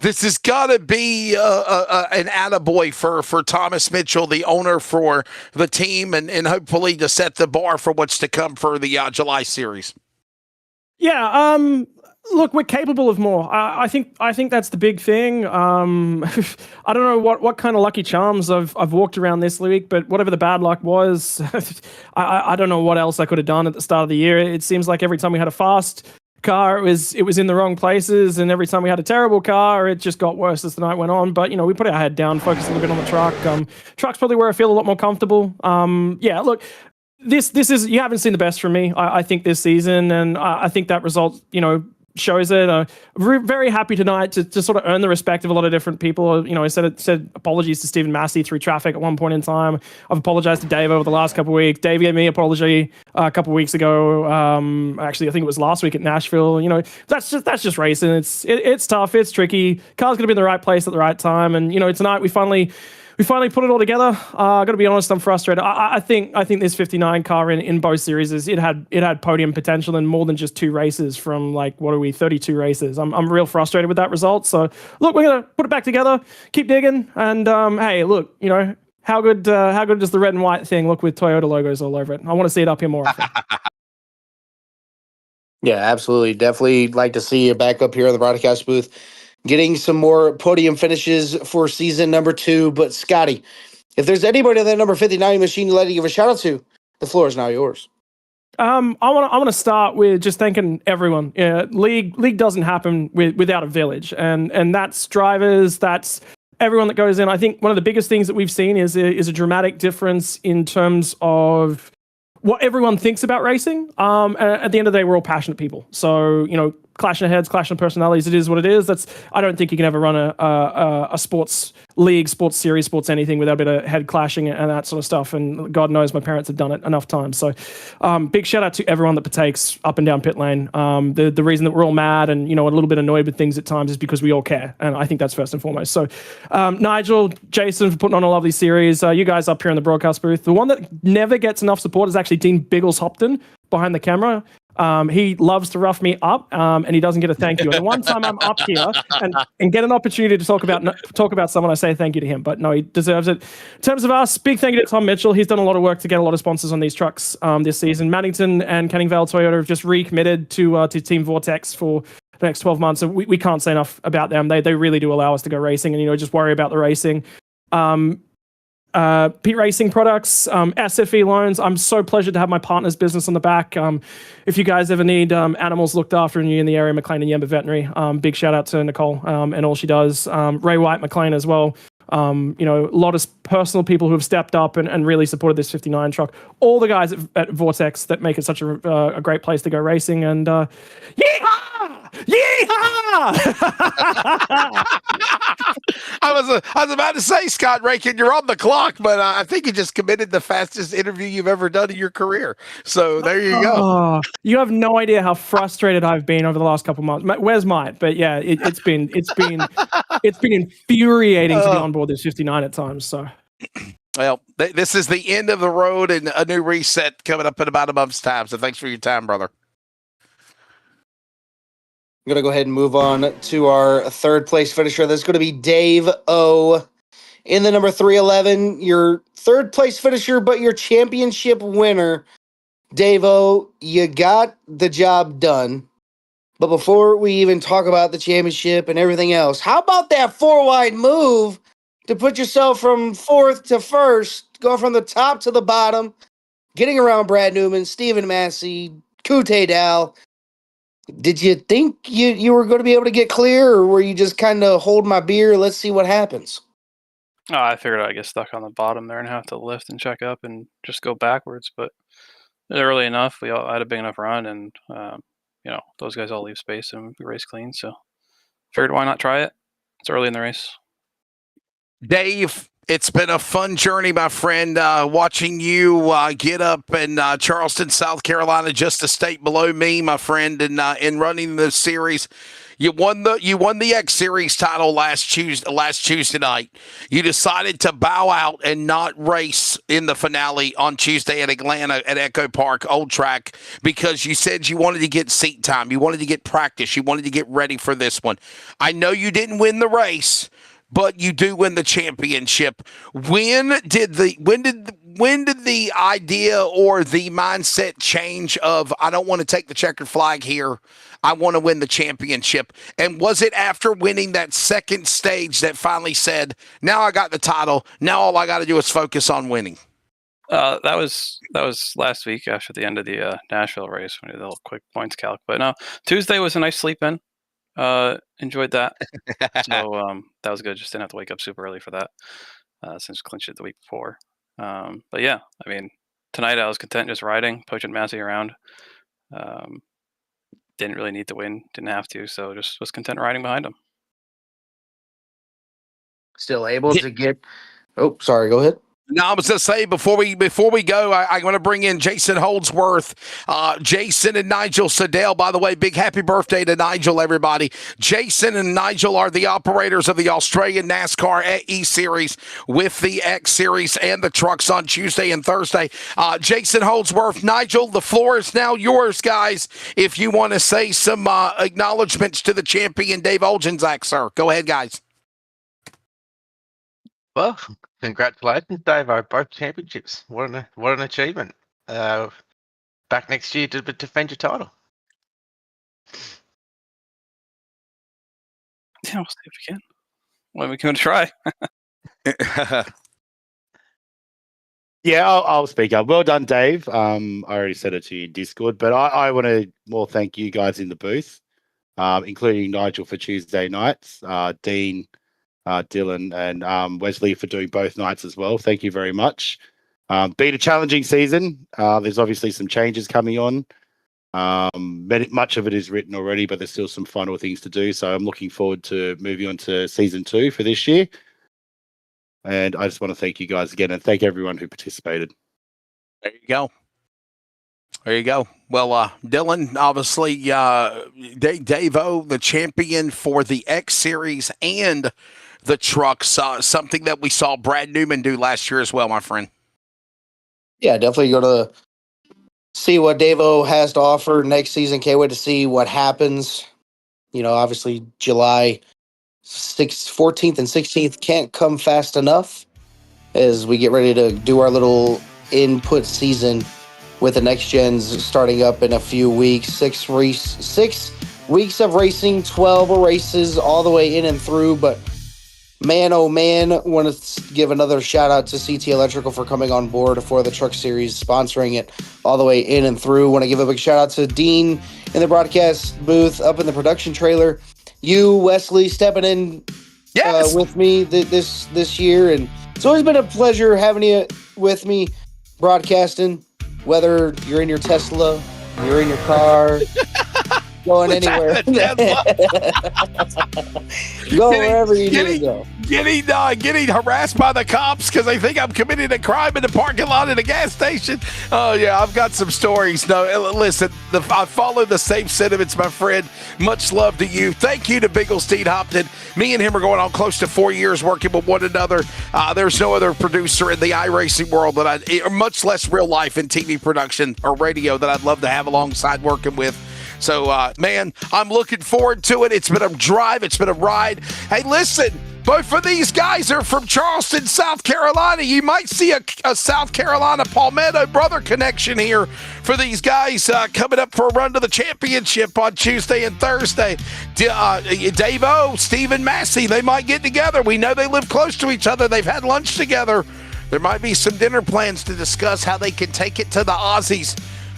this has got to be an attaboy for Thomas Mitchell, the owner for the team, and hopefully to set the bar for what's to come for the July series. Yeah, Look, we're capable of more. I think that's the big thing. I don't know what kind of lucky charms I've walked around this week, but whatever the bad luck was, I don't know what else I could have done at the start of the year. It seems like every time we had a fast car, it was in the wrong places, and every time we had a terrible car, it just got worse as the night went on. But we put our head down, focused a little bit on the truck. Truck's probably where I feel a lot more comfortable. Yeah, look. This is, you haven't seen the best from me, I think, this season, and I think that result, shows it. Very happy tonight to sort of earn the respect of a lot of different people. I said apologies to Stephen Massey through traffic at one point in time. I've apologized to Dave over the last couple of weeks. Dave gave me an apology a couple of weeks ago. Actually, I think it was last week at Nashville. That's just racing. It's tough. It's tricky. Car's going to be in the right place at the right time. And tonight we finally put it all together. I got to be honest, I'm frustrated. I think this 59 car in both series it had podium potential in more than just 2 races from 32 races. I'm real frustrated with that result. So look, we're gonna put it back together, keep digging, and hey, look, how good does the red and white thing look with Toyota logos all over it? I want to see it up here more often. Yeah, absolutely. Definitely like to see you back up here in the broadcast booth, getting some more podium finishes for season number 2. But Scotty, if there's anybody on that number 59 machine you'd like to give a shout out to, the floor is now yours. I want to start with just thanking everyone. League doesn't happen without a village, and that's drivers, that's everyone that goes in. I think one of the biggest things that we've seen is a dramatic difference in terms of what everyone thinks about racing. At the end of the day, we're all passionate people. So, clashing heads, clashing personalities, it is what it is. I don't think you can ever run a sports league, sports series, sports anything without a bit of head clashing and that sort of stuff. And God knows my parents have done it enough times. So big shout out to everyone that partakes up and down pit lane. The reason that we're all mad and, a little bit annoyed with things at times is because we all care. And I think that's first and foremost. So Nigel, Jason for putting on a lovely series. You guys up here in the broadcast booth. The one that never gets enough support is actually Dean Biggles-Hopton behind the camera. He loves to rough me up, and he doesn't get a thank you. And the one time I'm up here and get an opportunity to talk about someone, I say thank you to him. But no, he deserves it. In terms of us, big thank you to Tom Mitchell. He's done a lot of work to get a lot of sponsors on these trucks this season. Maddington and Canning Vale Toyota have just recommitted to Team Vortex for the next 12 months. So we can't say enough about them. They really do allow us to go racing and just worry about the racing. Pete Racing Products, SFE Loans. I'm so pleasured to have my partner's business on the back. If you guys ever need animals looked after and you're in the area, McLean and Yemba Veterinary, big shout out to Nicole and all she does. Ray White McLean as well. A lot of personal people who have stepped up and really supported this 59 truck. All the guys at Vortex that make it such a great place to go racing. And yeehaw! I was about to say, Scott Rankin, you're on the clock, but I think you just committed the fastest interview you've ever done in your career. So there you go. Oh, you have no idea how frustrated I've been over the last couple of months. Where's Mike? But yeah, it's been infuriating to be on board this 59 at times. So. Well, this is the end of the road and a new reset coming up in about a month's time. So thanks for your time, brother. I'm going to go ahead and move on to our third place finisher. That's going to be Dave O. In the number 311, your third place finisher, but your championship winner. Dave O, you got the job done. But before we even talk about the championship and everything else, how about that 4-wide move to put yourself from 4th to 1st, go from the top to the bottom, getting around Brad Newman, Stephen Massey, Kute Dow. Did you think you were going to be able to get clear, or were you just kind of hold my beer, let's see what happens? Oh, I figured I'd get stuck on the bottom there and have to lift and check up and just go backwards. But early enough, I had a big enough run, and those guys all leave space and we race clean. So figured why not try it? It's early in the race. Dave, it's been a fun journey, my friend, watching you get up in Charleston, South Carolina, just a state below me, my friend, and in running the series. You won the X Series title last Tuesday night. You decided to bow out and not race in the finale on Tuesday at Atlanta at Echo Park Old Track because you said you wanted to get seat time, you wanted to get practice, you wanted to get ready for this one. I know you didn't win the race, but you do win the championship. When did when did the idea or the mindset change of I don't want to take the checkered flag here, I want to win the championship? And was it after winning that second stage that finally said, now I got the title, now all I got to do is focus on winning? That was last week after the end of the Nashville race. We did a little quick points calc. But no, Tuesday was a nice sleep in. Enjoyed that. So that was good. Just didn't have to wake up super early for that since clinched it the week before. But yeah, I mean, tonight I was content just riding, poaching Massey around. Didn't really need to win. Didn't have to. So just was content riding behind him. Still able to get. Oh, sorry. Go ahead. No, I was going to say before we go, I'm going to bring in Jason Holdsworth, Jason and Nigel Siddell. By the way, big happy birthday to Nigel, everybody. Jason and Nigel are the operators of the Australian NASCAR at E-Series with the X Series and the trucks on Tuesday and Thursday. Jason Holdsworth, Nigel, the floor is now yours, guys. If you want to say some acknowledgments to the champion, Dave Oljanczak, sir. Go ahead, guys. Well, congratulations, Dave. Both championships. What an achievement. Back next year to defend your title. Yeah, we'll see if we can. Well, we can try. Yeah, I'll speak up. Well done, Dave. I already said it to you in Discord, but I want to more thank you guys in the booth, including Nigel for Tuesday nights, Dean, Dylan, and Wesley for doing both nights as well. Thank you very much. Been a challenging season. There's obviously some changes coming on. Much of it is written already, but there's still some final things to do. So I'm looking forward to moving on to season 2 for this year. And I just want to thank you guys again and thank everyone who participated. There you go. There you go. Well, Dylan, obviously, Dave-O, the champion for the X Series and the trucks, something that we saw Brad Newman do last year as well, my friend. Yeah, definitely going to see what Dave-O has to offer next season. Can't wait to see what happens. You know, obviously, July 14th and 16th can't come fast enough as we get ready to do our little input season with the next gens starting up in a few weeks. 6 weeks of racing, 12 races all the way in and through. But man, oh man, want to give another shout out to CT Electrical for coming on board for the Truck Series, sponsoring it all the way in and through. Want to give a big shout out to Dean in the broadcast booth, up in the production trailer. You, Wesley, stepping in with me this year. And it's always been a pleasure having you with me broadcasting, whether you're in your Tesla, you're in your car, going anywhere. Go wherever you need to go. Getting harassed by the cops because they think I'm committing a crime in the parking lot at a gas station. Oh, yeah, I've got some stories. No, listen, I follow the same sentiments, my friend. Much love to you. Thank you to Bigglestein Hopton. Me and him are going on close to 4 years working with one another. There's no other producer in the iRacing world or much less real life in TV production or radio that I'd love to have alongside working with. So, man, I'm looking forward to it. It's been a drive. It's been a ride. Hey, listen, both of these guys are from Charleston, South Carolina. You might see a South Carolina Palmetto brother connection here for these guys coming up for a run to the championship on Tuesday and Thursday. Dave-O, Stephen Massey, they might get together. We know they live close to each other. They've had lunch together. There might be some dinner plans to discuss how they can take it to the Aussies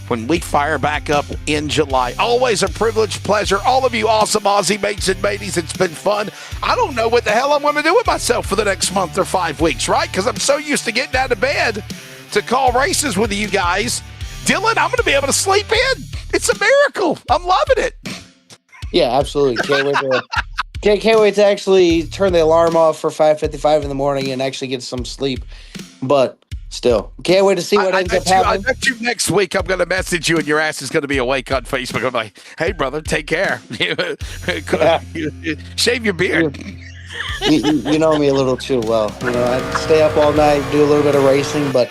when we fire back up in July. Always a privilege, pleasure. All of you awesome Aussie mates and mateys, it's been fun. I don't know what the hell I'm going to do with myself for the next month or 5 weeks, right? Because I'm so used to getting out of bed to call races with you guys. Dylan, I'm going to be able to sleep in. It's a miracle. I'm loving it. Yeah, absolutely. Can't wait to actually turn the alarm off for 5:55 in the morning and actually get some sleep. But still, can't wait to see what ends up happening. I bet you next week I'm going to message you and your ass is going to be awake on Facebook. I'm like, hey, brother, take care. Shave your beard. You know me a little too well. You know, I stay up all night, do a little bit of racing, but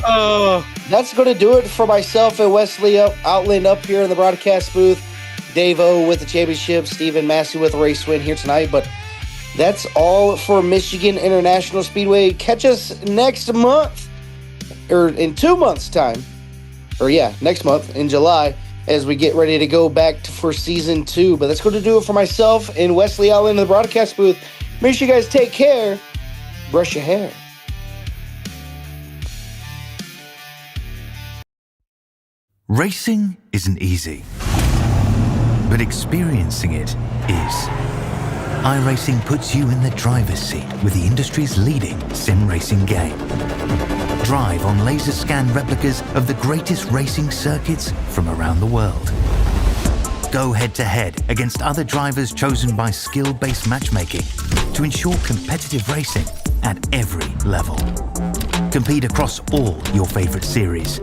that's going to do it for myself and Wesley Outland up here in the broadcast booth. Dave-O with the championship, Stephen Massey with a race win here tonight. But that's all for Michigan International Speedway. Catch us next month or in 2 months' time, or yeah, next month in July, as we get ready to go back for season 2. But that's going to do it for myself and Wesley Allen in the broadcast booth. Make sure you guys take care. Brush your hair. Racing isn't easy, but experiencing it is. iRacing puts you in the driver's seat with the industry's leading sim racing game. Drive on laser scan replicas of the greatest racing circuits from around the world. Go head to head against other drivers chosen by skill-based matchmaking to ensure competitive racing at every level. Compete across all your favorite series.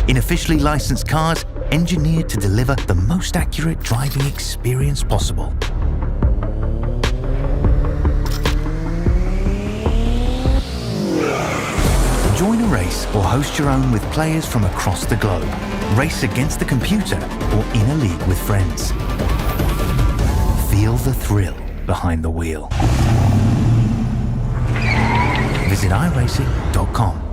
In officially licensed cars engineered to deliver the most accurate driving experience possible. Join a race or host your own with players from across the globe. Race against the computer or in a league with friends. Feel the thrill behind the wheel. Visit iRacing.com.